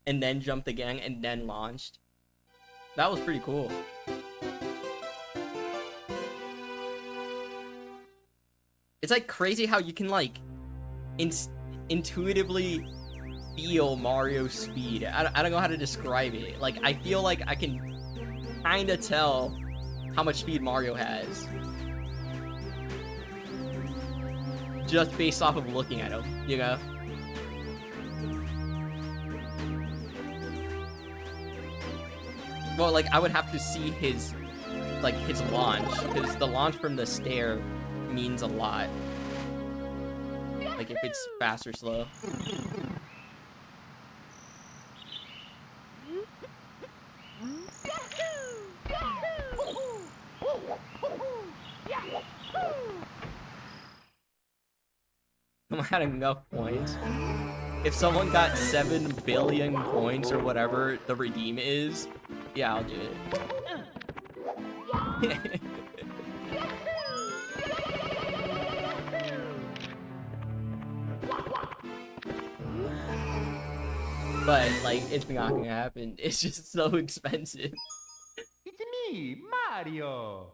and then jumped again and then launched. That was pretty cool. It's like crazy how you can like intuitively feel Mario's speed. I don't know how to describe it. Like I feel like I can kind of tell how much speed Mario has. Just based off of looking at him, you know? Well, like, I would have to see his, like, his launch, because the launch from the stair means a lot. Like, if it's fast or slow. I'm at enough points. If someone got 7 billion points or whatever the redeem is, yeah, I'll do it. But, like, it's not gonna happen. It's just so expensive.
It's me, Mario.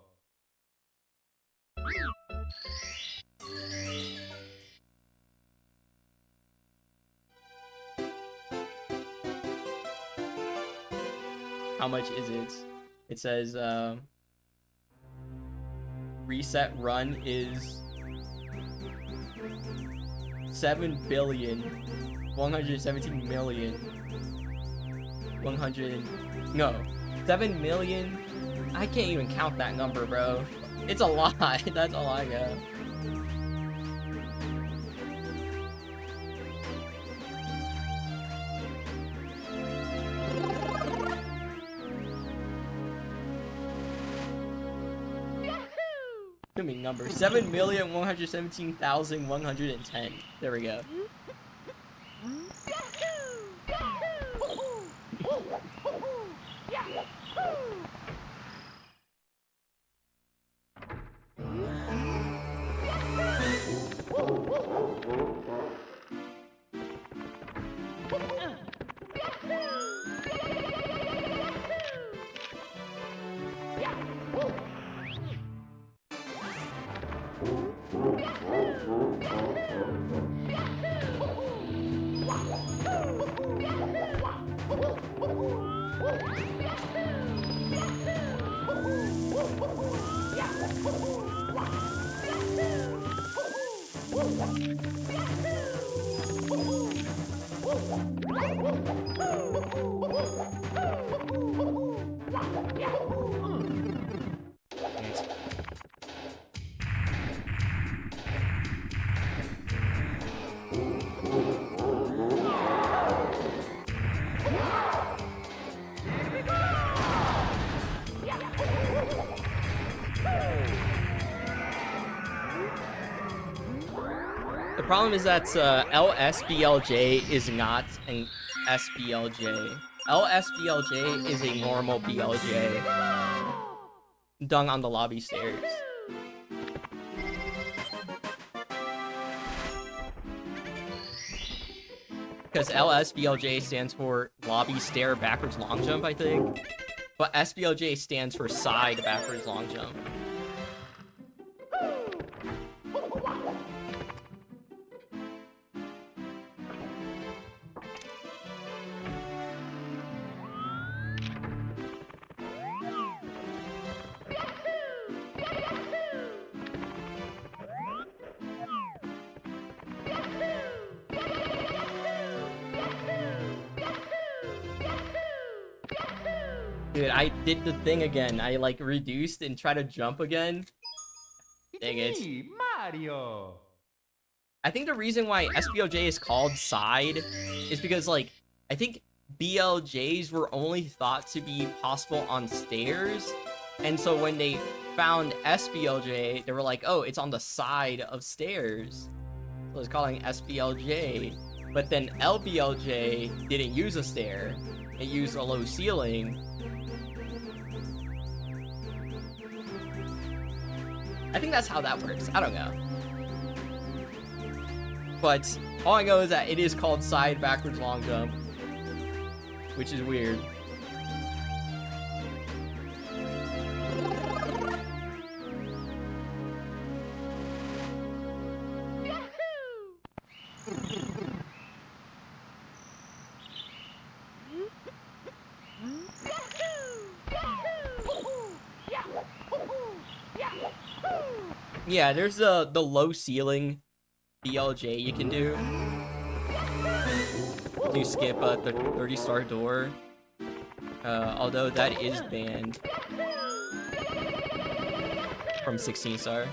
How much is it? It says, reset run is 7 million. I can't even count that number, bro. It's a lot. That's all I got. Give me number 7,117,110. There we go. The problem is that LSBLJ is not an SBLJ. LSBLJ is a normal BLJ. Dung on the lobby stairs. Because LSBLJ stands for lobby stair backwards long jump, I think. But SBLJ stands for side backwards long jump. Dude, I did the thing again. I like reduced and tried to jump again. Dang it.
Me, Mario.
I think the reason why SBOJ is called side is because, like, I think BLJs were only thought to be possible on stairs. And so when they found SBLJ, they were like, oh, it's on the side of stairs. So it's calling SBLJ. But then LBLJ didn't use a stair. It used a low ceiling. I think that's how that works. I don't know. But all I know is that it is called side backwards long jump, which is weird. Yeah, there's the low ceiling BLJ you can do. You skip the 30-star door. Although that is banned from 16-star.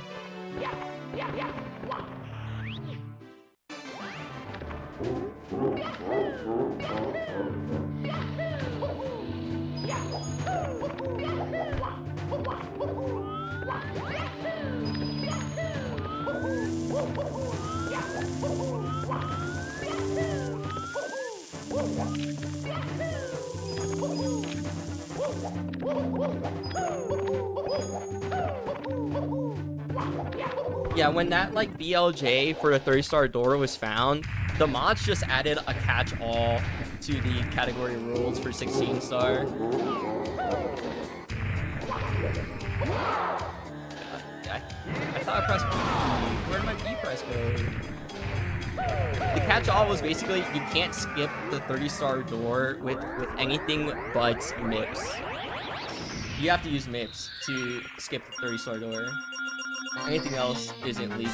Yeah, when that like BLJ for the 30-star door was found, the mods just added a catch-all to the category rules for 16-star. I thought I pressed B. Where did my B press go? The catch-all was basically you can't skip the 30-star door with anything but MIPS. You have to use MIPS to skip the 30-star door. Anything else isn't legal.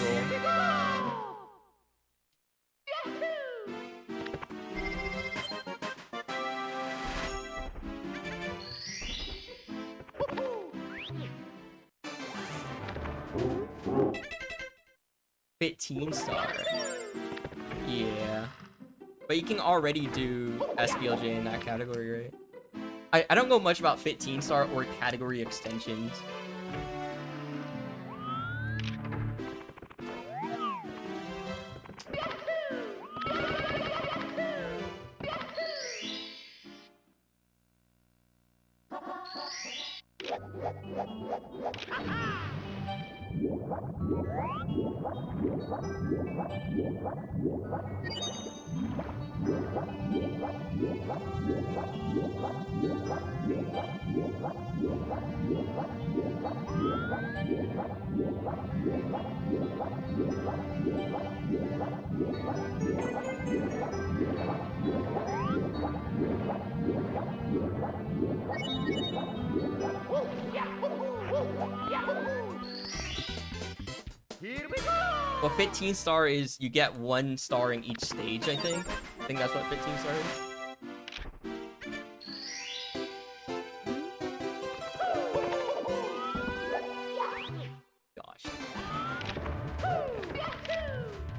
$15-star. Yeah. But you can already do SBLJ in that category, right? I don't know much about 15-star or category extensions.
Here we go.
Well, 15-star is you get 1 star in each stage, I think. I think that's what 15-star is. Gosh.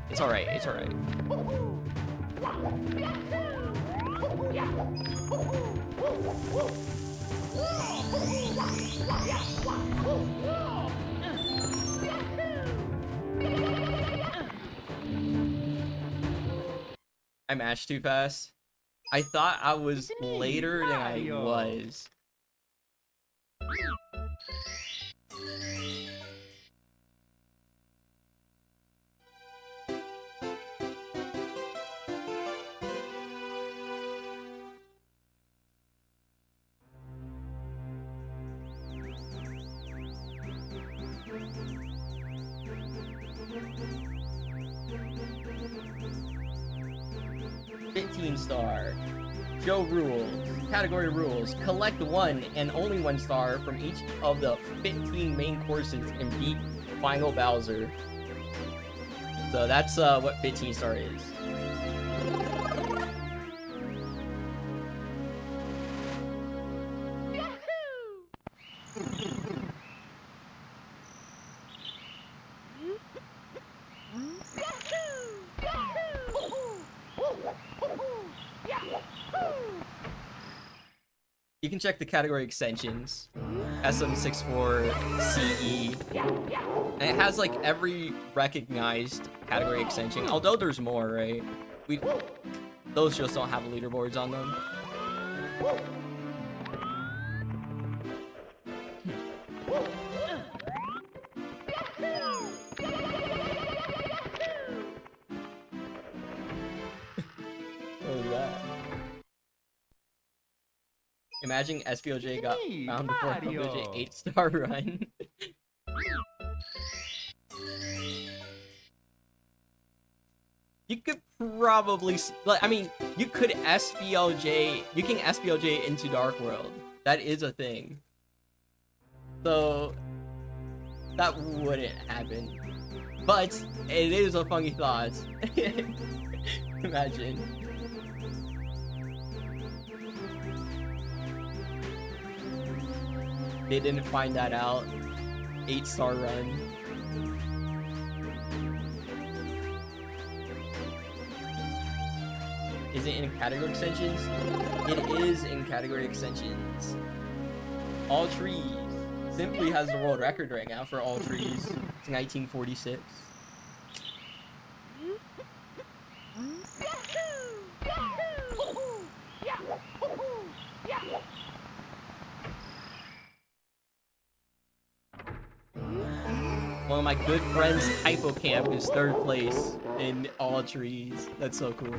It's alright, it's alright. I mashed too fast. I thought I was later than I was. $15-star. Show rules. Category rules. Collect 1 and only 1 star from each of the 15 main courses and beat Final Bowser. So that's what 15-star is. You can check the category extensions. SM64CE. And it has like every recognized category extension. Although there's more, right? Those just don't have leaderboards on them. What was that? Imagine SPOJ got found before PUBG 8-star run. You could probably, like, I mean, you could SPLJ, you can SPLJ into Dark World. That is a thing. So, that wouldn't happen. But, it is a funny thought. Imagine. They didn't find that out. 8-star run. Is it in category extensions? It is in category extensions. All trees. Simply has the world record right now for all trees. It's 1946. One of my good friends, Hypocamp, is 3rd place in all trees. That's so cool.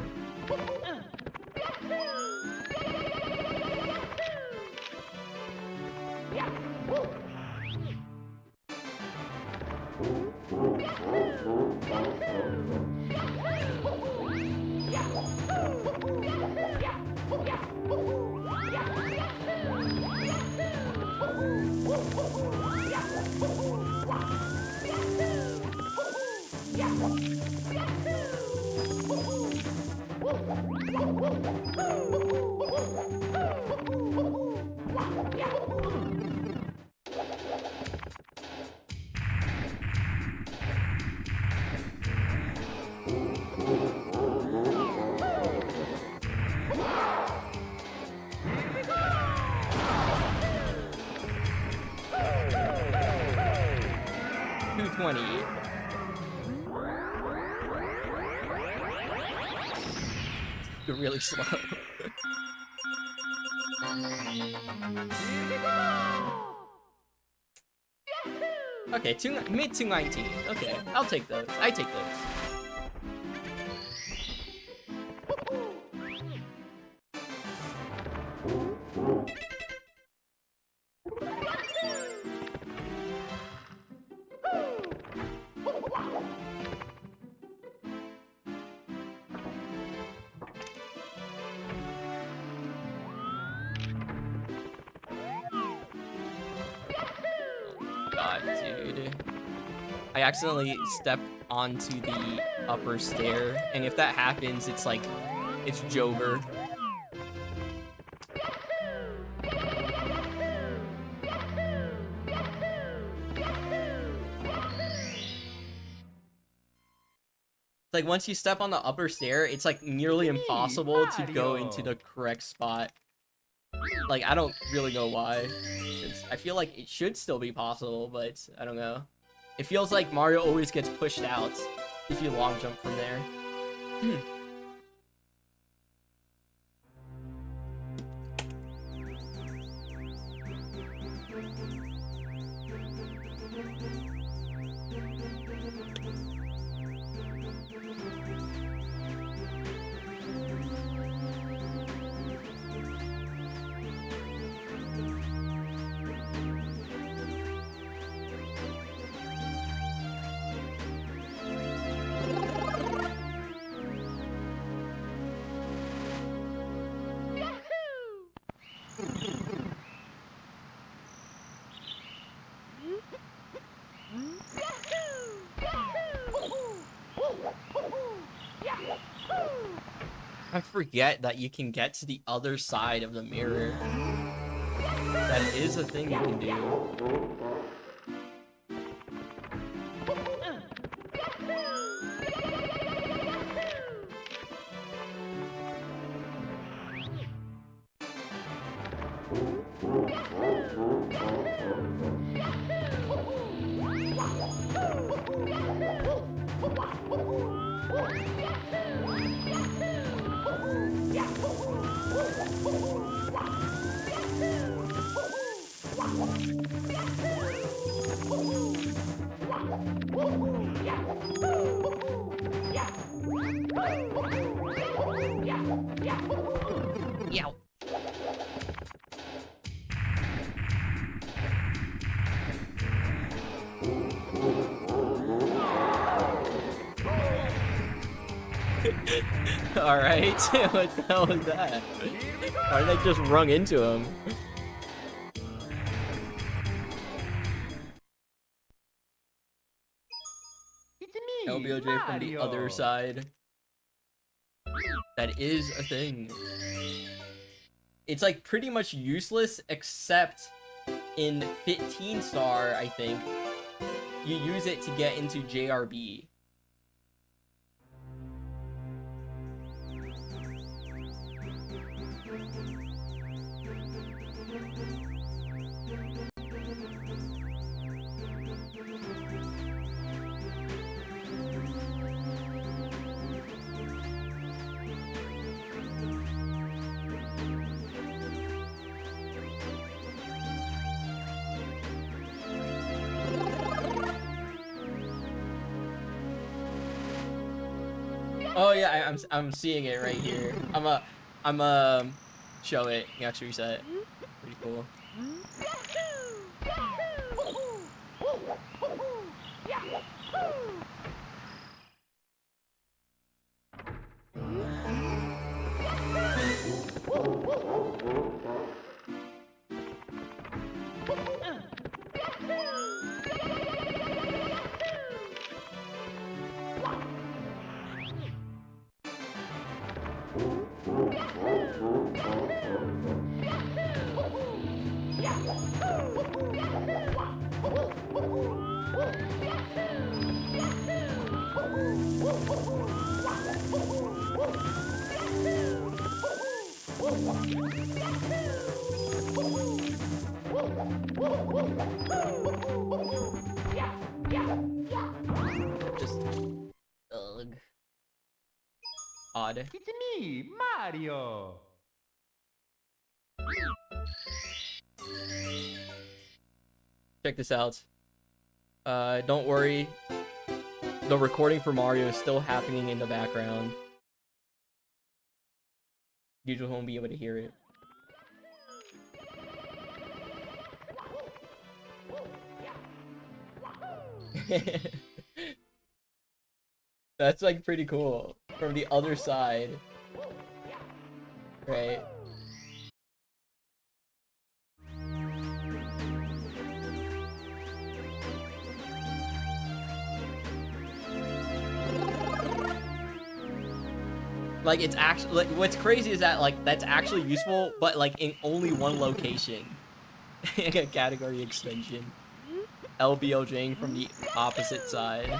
You're really slow. Okay, mid 219. Okay, I'll take those. I take those. I accidentally stepped onto the upper stair, and if that happens, it's like, it's Jover. Like, once you step on the upper stair, it's like nearly impossible to go into the correct spot. Like, I don't really know why. I feel like it should still be possible, but I don't know. It feels like Mario always gets pushed out if you long jump from there. I forget that you can get to the other side of the mirror. That is a thing you can do. Yow. Alright, what the hell was that? Why did I just run into him?
It's me,
LBOJ from the
Mario.
other side. That is a thing. It's like pretty much useless except in 15 star, I think. You use it to get into JRB. Oh yeah, I'm seeing it right here. I'm show it. You got to reset. Pretty cool. Just ugh. Odd.
It's me, Mario.
Check this out. Don't worry. The recording for Mario is still happening in the background. You just won't be able to hear it. That's like pretty cool. From the other side. Right. Like, it's actually, like, what's crazy is that, like, that's actually useful, but, like, in only one location. A category extension. LBOJing from the opposite side.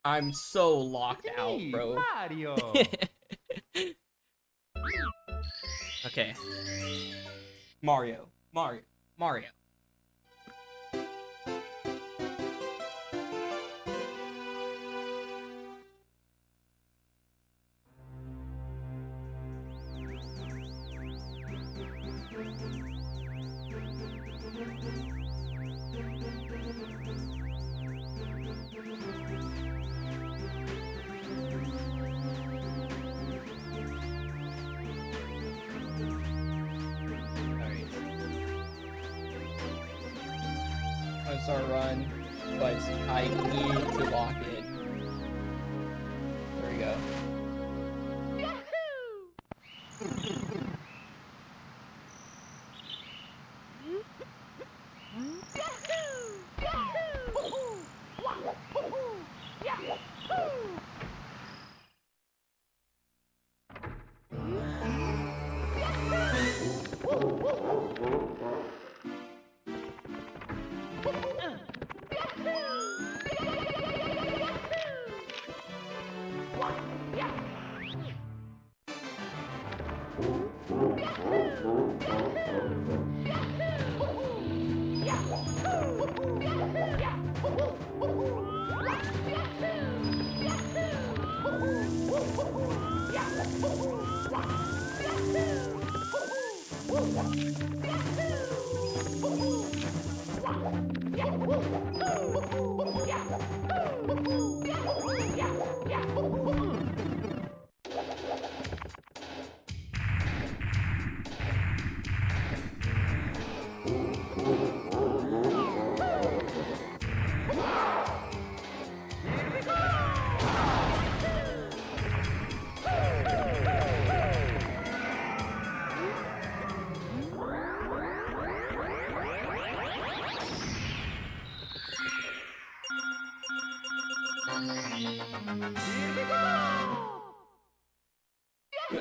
I'm so locked
It's
out,
me,
bro.
Mario.
Okay. Mario. 1-star run, but I need to lock in. There we go.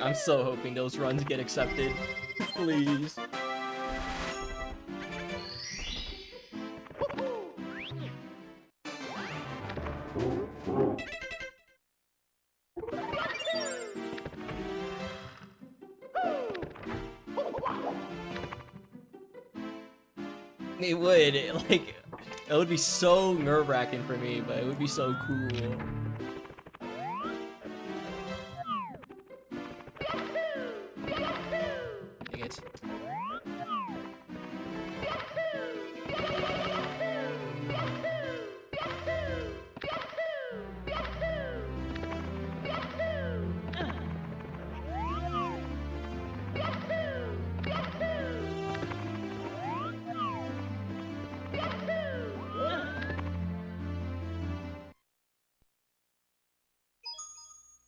I'm so hoping those runs get accepted. Please. It would, like, it would be so nerve-wracking for me, but it would be so cool. Dang it.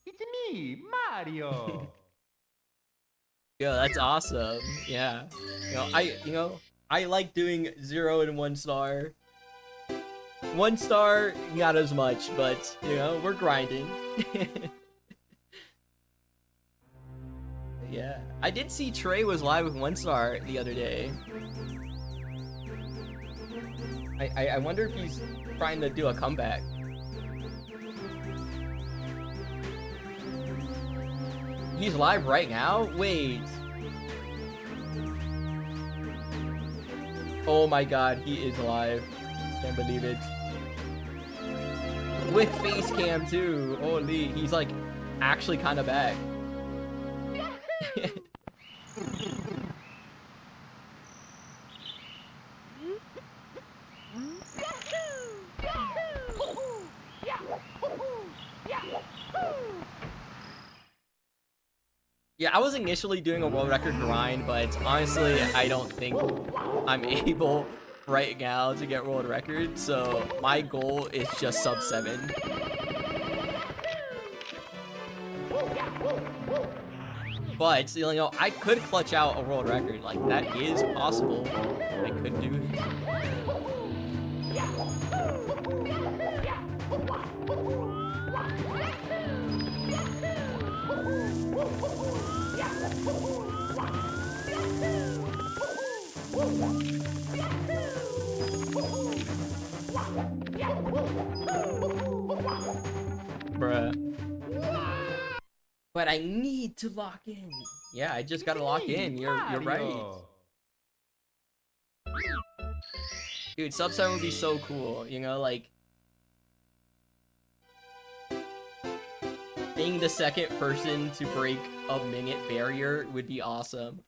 It's me, Mario.
Yo, that's awesome. Yeah. I like doing 0 and 1 star. 1 star, not as much, but we're grinding. Yeah. I did see Trey was live with 1 star the other day. I wonder if he's trying to do a comeback. He's live right now? Wait. Oh my god, he is live. Can't believe it. With face cam too. Holy, he's like actually kind of back. Yeah, I was initially doing a world record grind, but honestly, I don't think I'm able right now to get world record, so my goal is just sub 7. But, I could clutch out a world record, like, that is possible. I could do it. Bruh. But I need to lock in. Yeah, I just gotta lock in. You're right. Dude, sub 7 would be so cool, like being the second person to break a minute barrier would be awesome.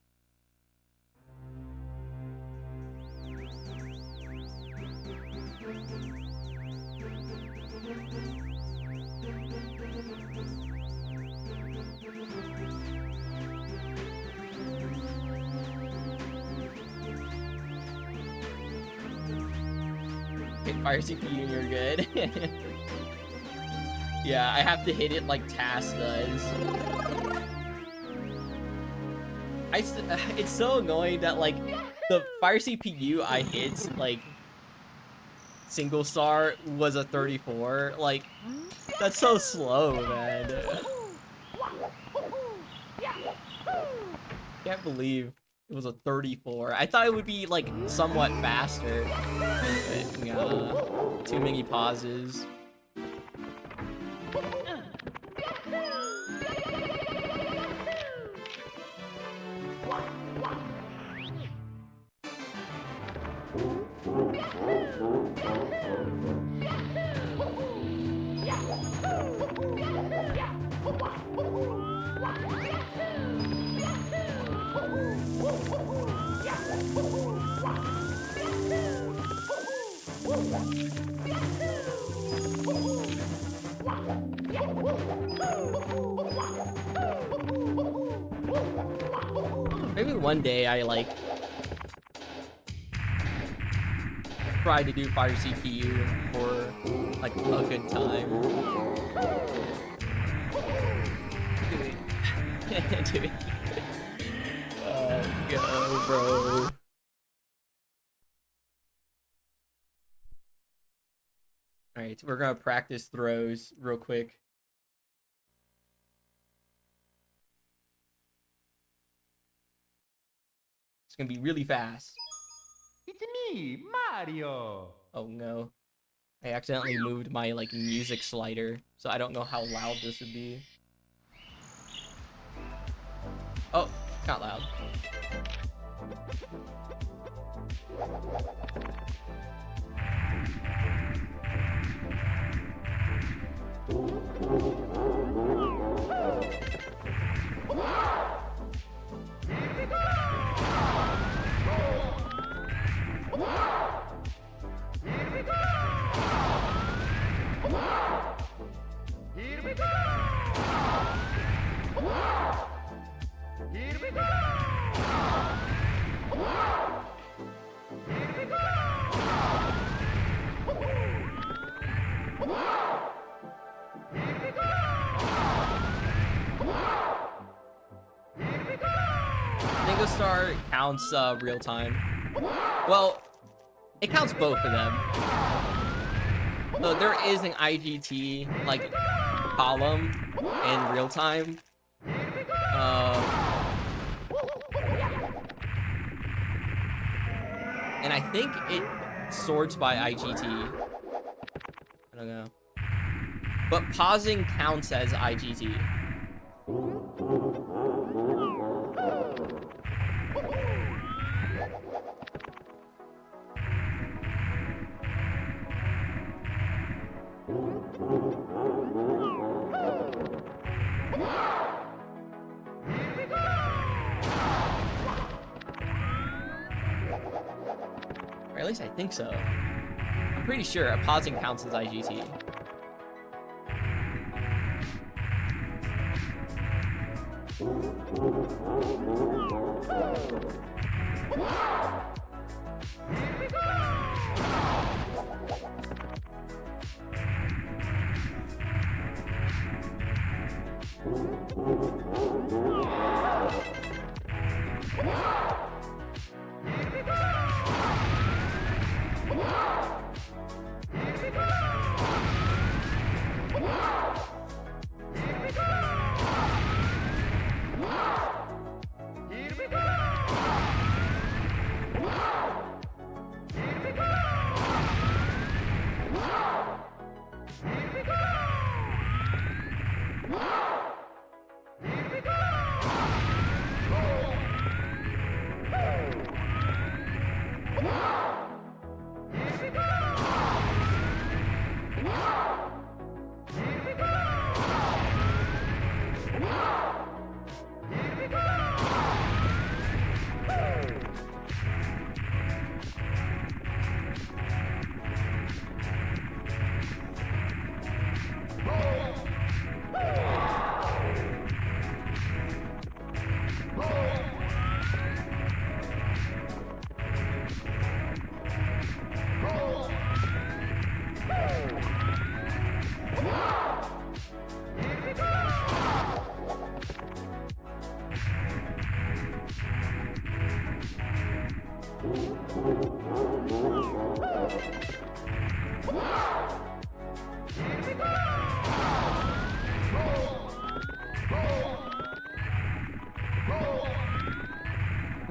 fire CPU and you're good. Yeah, I have to hit it like Task does. It's so annoying that like the fire CPU I hit like single star was a 34. Like that's so slow, man. Can't believe it was a 34. I thought it would be like somewhat faster. But, yeah, too many pauses. Maybe one day I like try to do fire CPU for like a good time. Dude. Go, bro. Alright, we're gonna practice throws real quick. It's gonna be really fast.
It's me, Mario.
Oh no. I accidentally moved my like music slider, so I don't know how loud this would be. Oh, not loud.
Here we go! Here we go! Here we go! Here we go! Here we go!
Single star counts real time. Well, it counts both of them. So there is an IGT like column in real time. And I think it sorts by IGT. I don't know. But pausing counts as IGT. Or at least I think so. I'm pretty sure pausing counts as IGT.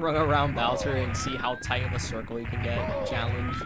run around Bowser and see how tight of a circle you can get. Challenge.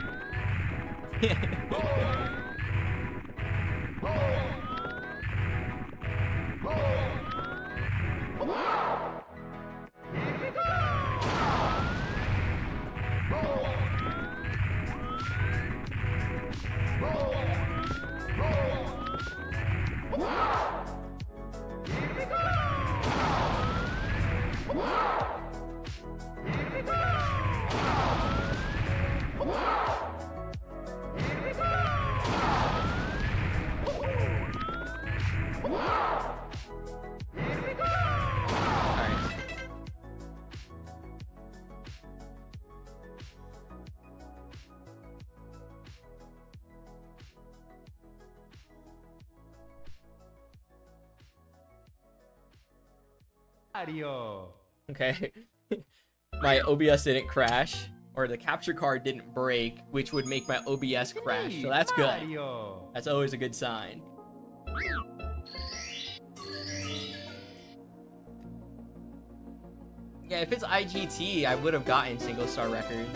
Mario.
Okay. My OBS didn't crash, or the capture card didn't break, which would make my OBS crash, so that's good.
Mario.
That's always a good sign. Yeah, if it's IGT, I would have gotten single star record.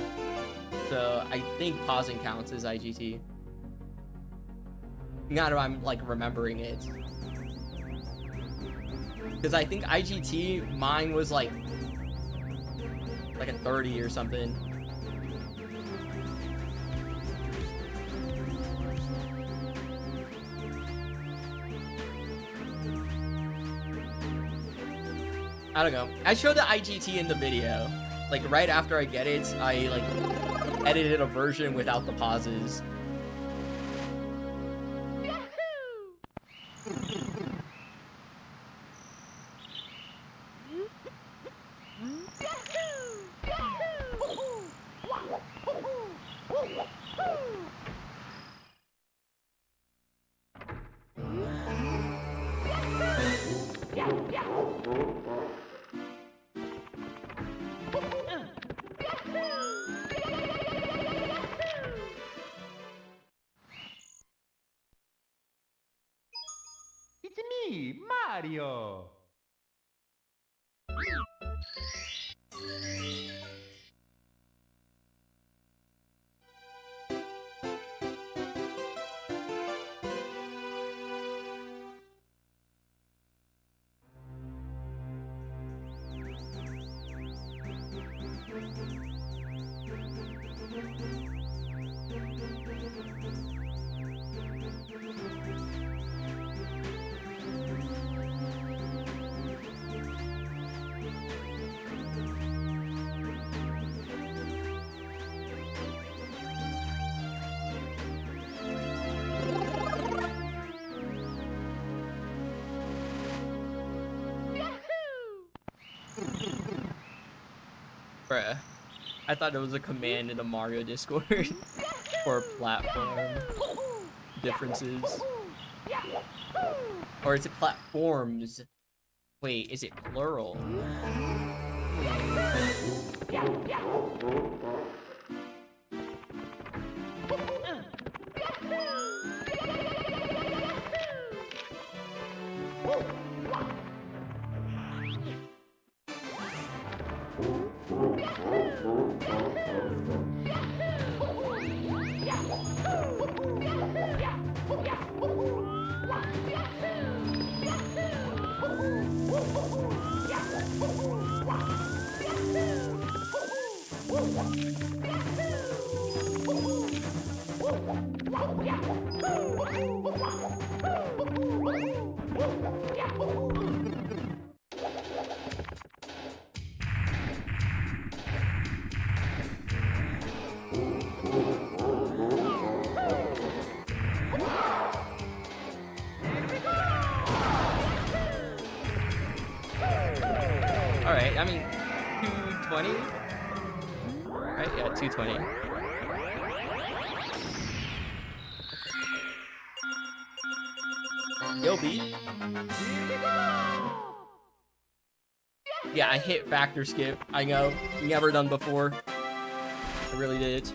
So I think pausing counts as IGT. Not if I'm like remembering it. Because I think IGT, mine was like a 30 or something. I don't know. I showed the IGT in the video. Like right after I get it, I like edited a version without the pauses.
It's me, Mario.
Bruh. I thought it was a command in the Mario Discord for platform differences. Or is it platforms? Wait, is it plural? Alright, I mean, 220? Right, yeah, 220. Yo, B. Yeah, I hit factor skip. I know, never done before. I really did it.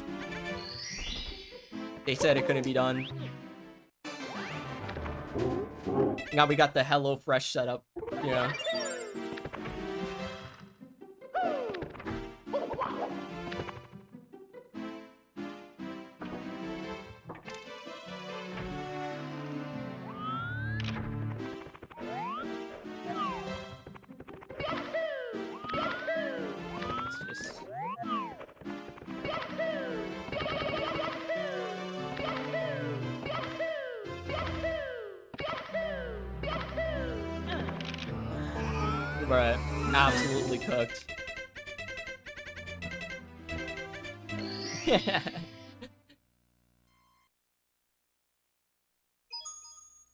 They said it couldn't be done. Now we got the HelloFresh setup. Yeah. Bruh, absolutely cooked.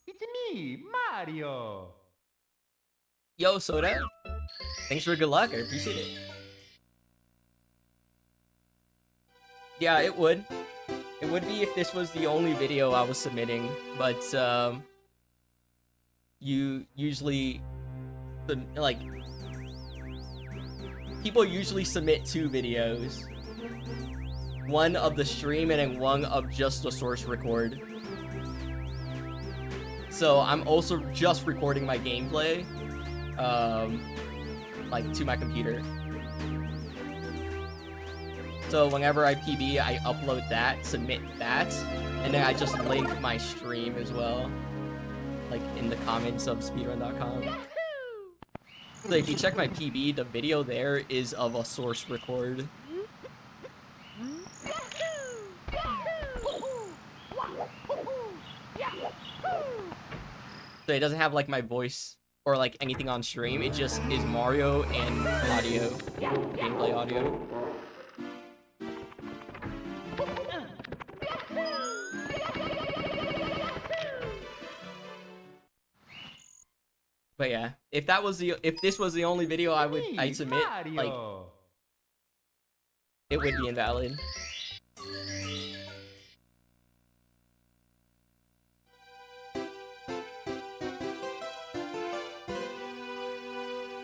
It's me, Mario.
Yo, Soda. Thanks for good luck. I appreciate it. Yeah, it would. It would be if this was the only video I was submitting, but you usually like people usually submit 2 videos. One of the stream and then one of just the source record. So I'm also just recording my gameplay, like to my computer. So whenever I PB, I upload that, submit that, and then I just link my stream as well, like in the comments of speedrun.com. So if you check my PB, the video there is of a source record. So it doesn't have like my voice or like anything on stream. It just is Mario and audio, gameplay audio. But yeah, if this was the only video I'd submit, like, it would be invalid.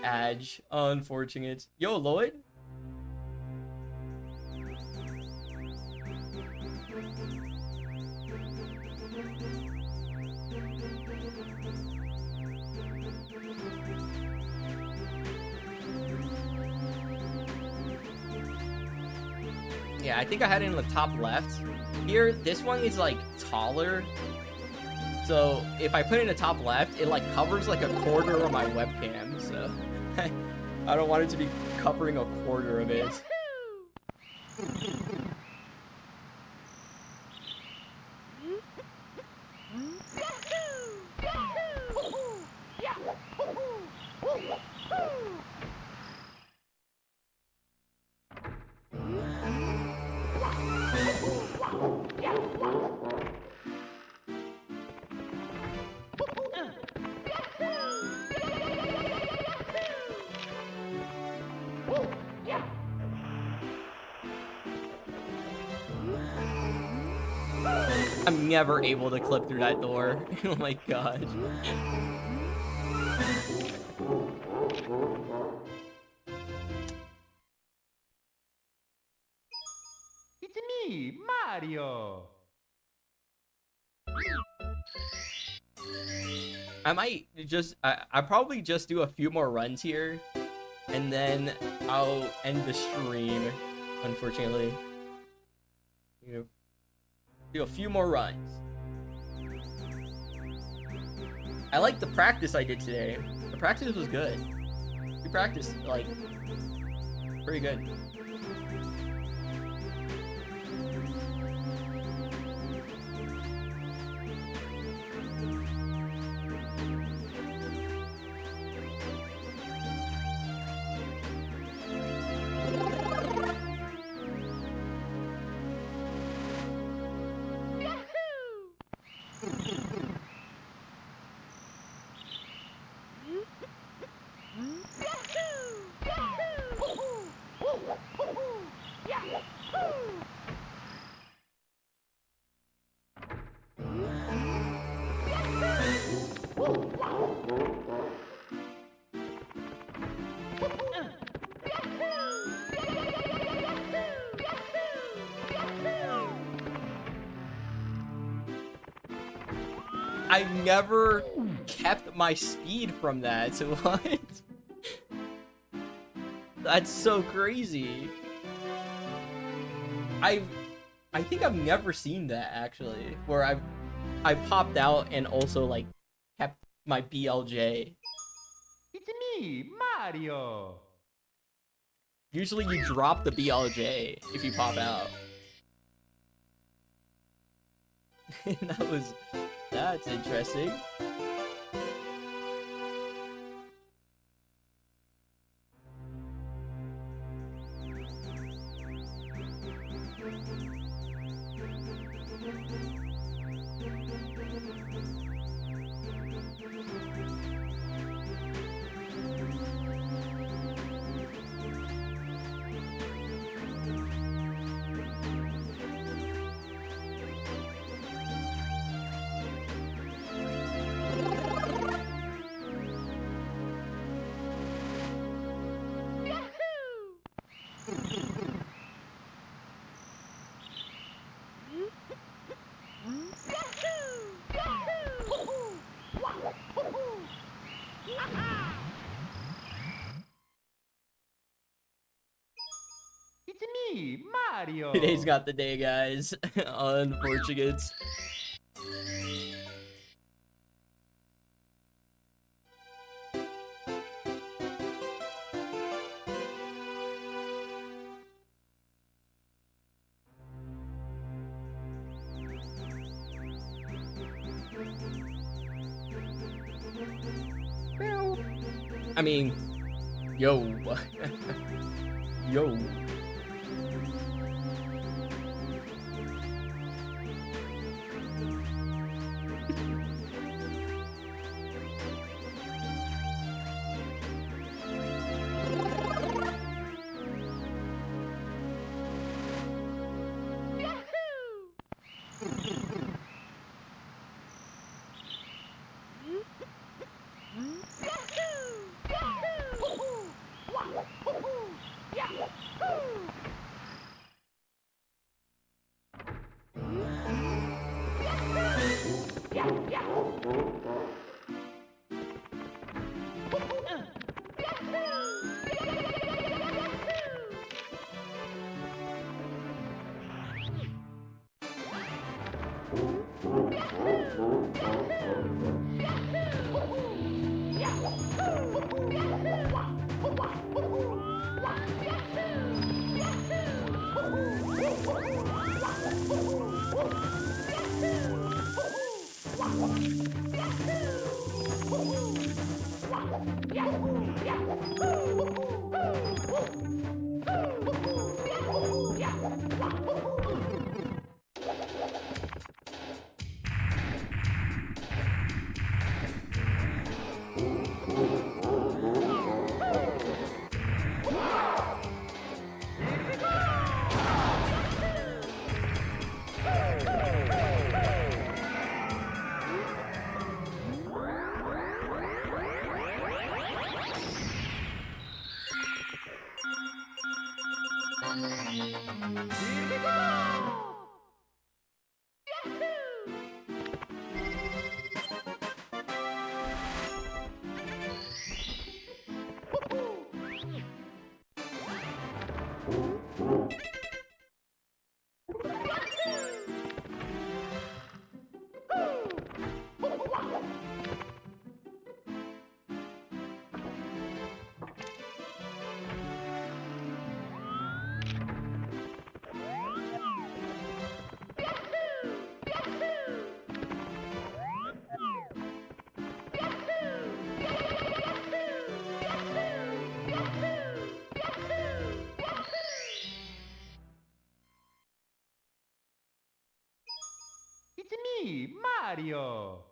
Adge, unfortunate. Yo, Lloyd. Yeah, I think I had it in the top left. Here, this one is like taller. So if I put it in the top left, it like covers like a quarter of my webcam. So I don't want it to be covering a quarter of it. I'm never able to clip through that door. Oh my god.
It's me, Mario.
I might just, I probably just do a few more runs here, and then I'll end the stream, unfortunately. You know, do a few more runs. I like the practice I did today. The practice was good. We practiced, like, pretty good. I never kept my speed from that. So what? That's so crazy. I think I've never seen that actually, where I popped out and also like kept my BLJ.
It's me, Mario.
Usually you drop the BLJ if you pop out. That's interesting.
Mario.
Today's got the day, guys. On Portuguese. I mean, yo. Yo.
It's me, Mario.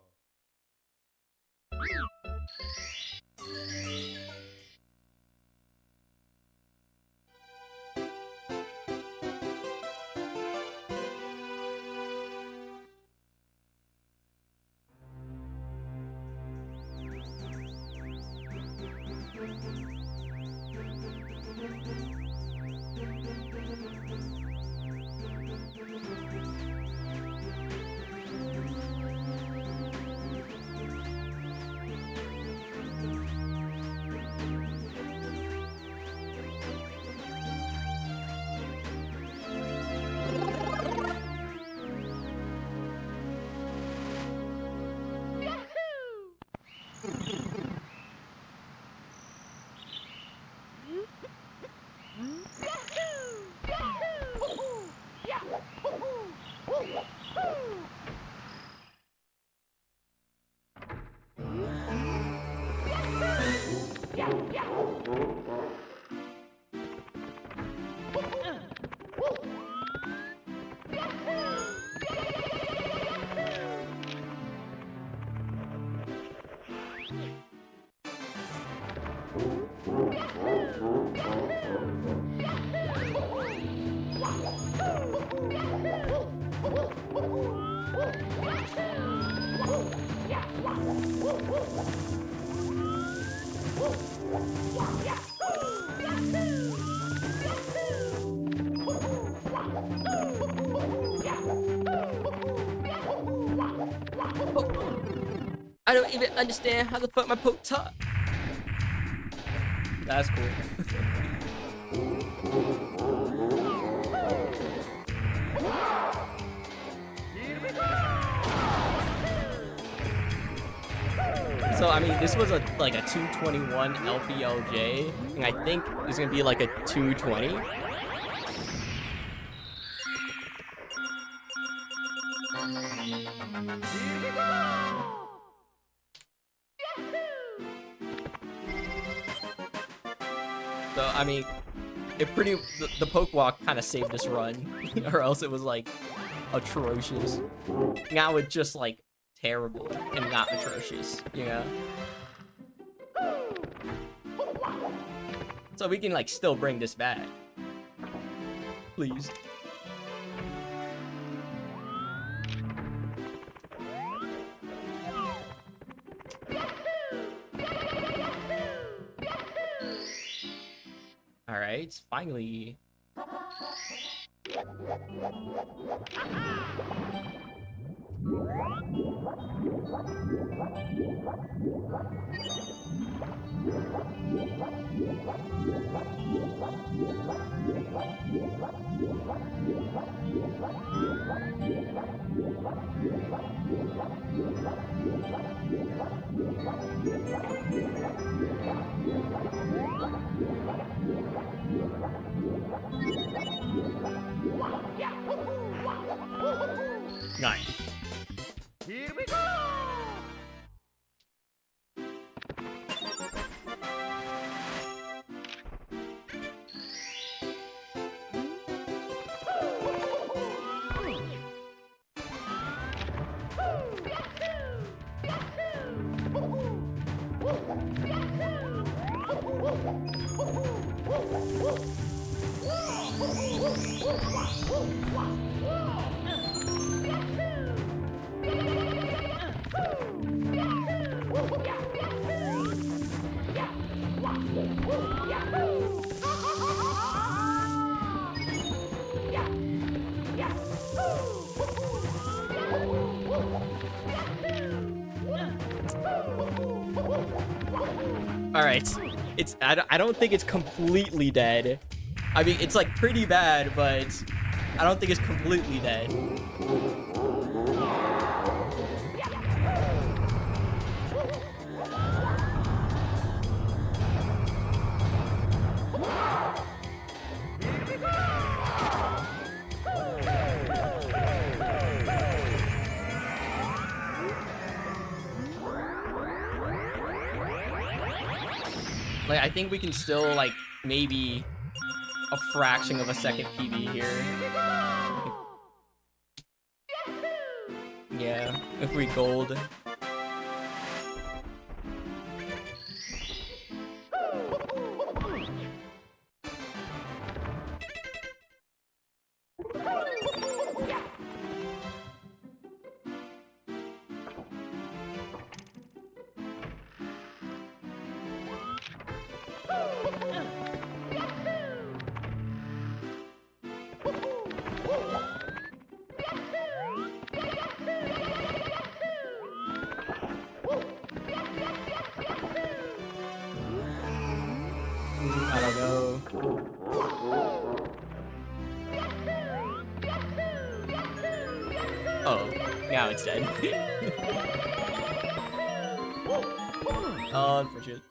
I don't even understand how the fuck my poke top. That's cool. So I mean, this was like a 221 LPLJ, and I think it's gonna be like a 220. So I mean, the poke walk kind of saved this run, or else it was like atrocious. Now it's just like terrible and not atrocious, you know? So we can like still bring this back. Please. All right, finally. Nice.
Here we go!
All right, I don't think it's completely dead. I mean, it's like pretty bad, but I don't think it's completely dead. Like, I think we can still, like, maybe a fraction of a second PB here. Yeah, if we gold. I don't know. Oh, now it's dead. Oh, unfortunate.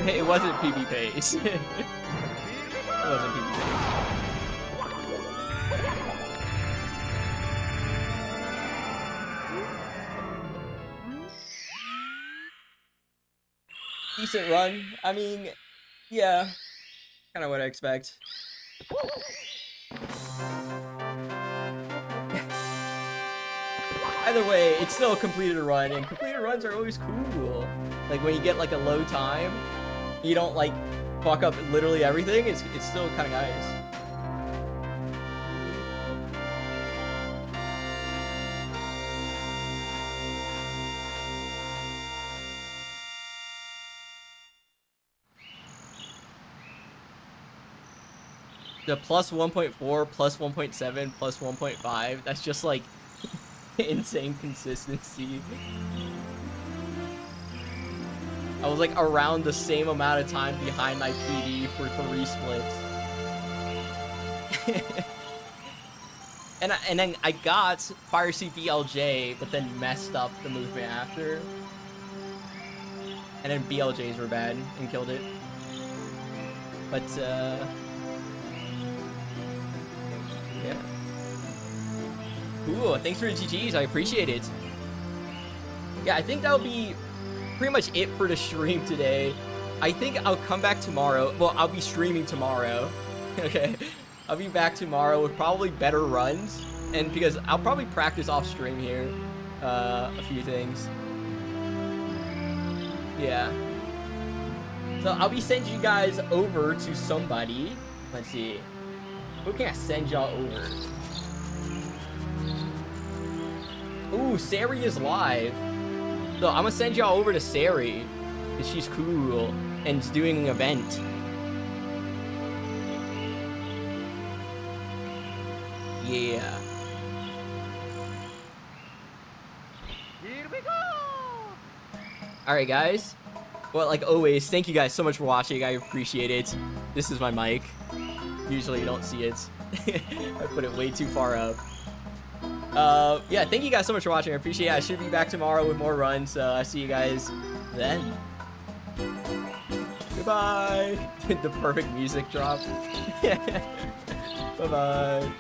Hey, it wasn't PB pace. It wasn't PB pace. Decent run. I mean, yeah, kind of what I expect. Either way, it's still a completed run, and completed runs are always cool. Like when you get like a low time, you don't like fuck up literally everything. It's still kind of nice. The plus 1.4, plus 1.7, plus 1.5, that's just like insane consistency. I was like around the same amount of time behind my PD for 3 splits. and then I got Fire Seat BLJ, but then messed up the movement after. And then BLJs were bad and killed it. But yeah. Ooh, thanks for the GGs, I appreciate it. Yeah, I think that'll be pretty much it for the stream today. I think I'll come back tomorrow. Well, I'll be streaming tomorrow. Okay, I'll be back tomorrow with probably better runs, and because I'll probably practice off stream here a few things. Yeah. So I'll be sending you guys over to somebody. Let's see. Who can I send y'all over? Ooh, Sari is live. So I'm gonna send y'all over to Sari, because she's cool and is doing an event. Yeah.
Here we go!
Alright, guys. Well, like always, thank you guys so much for watching. I appreciate it. This is my mic. Usually you don't see it. I put it way too far up. Yeah, thank you guys so much for watching. I appreciate it. I should be back tomorrow with more runs, so I see you guys then. Goodbye. The perfect music drop. Bye-bye.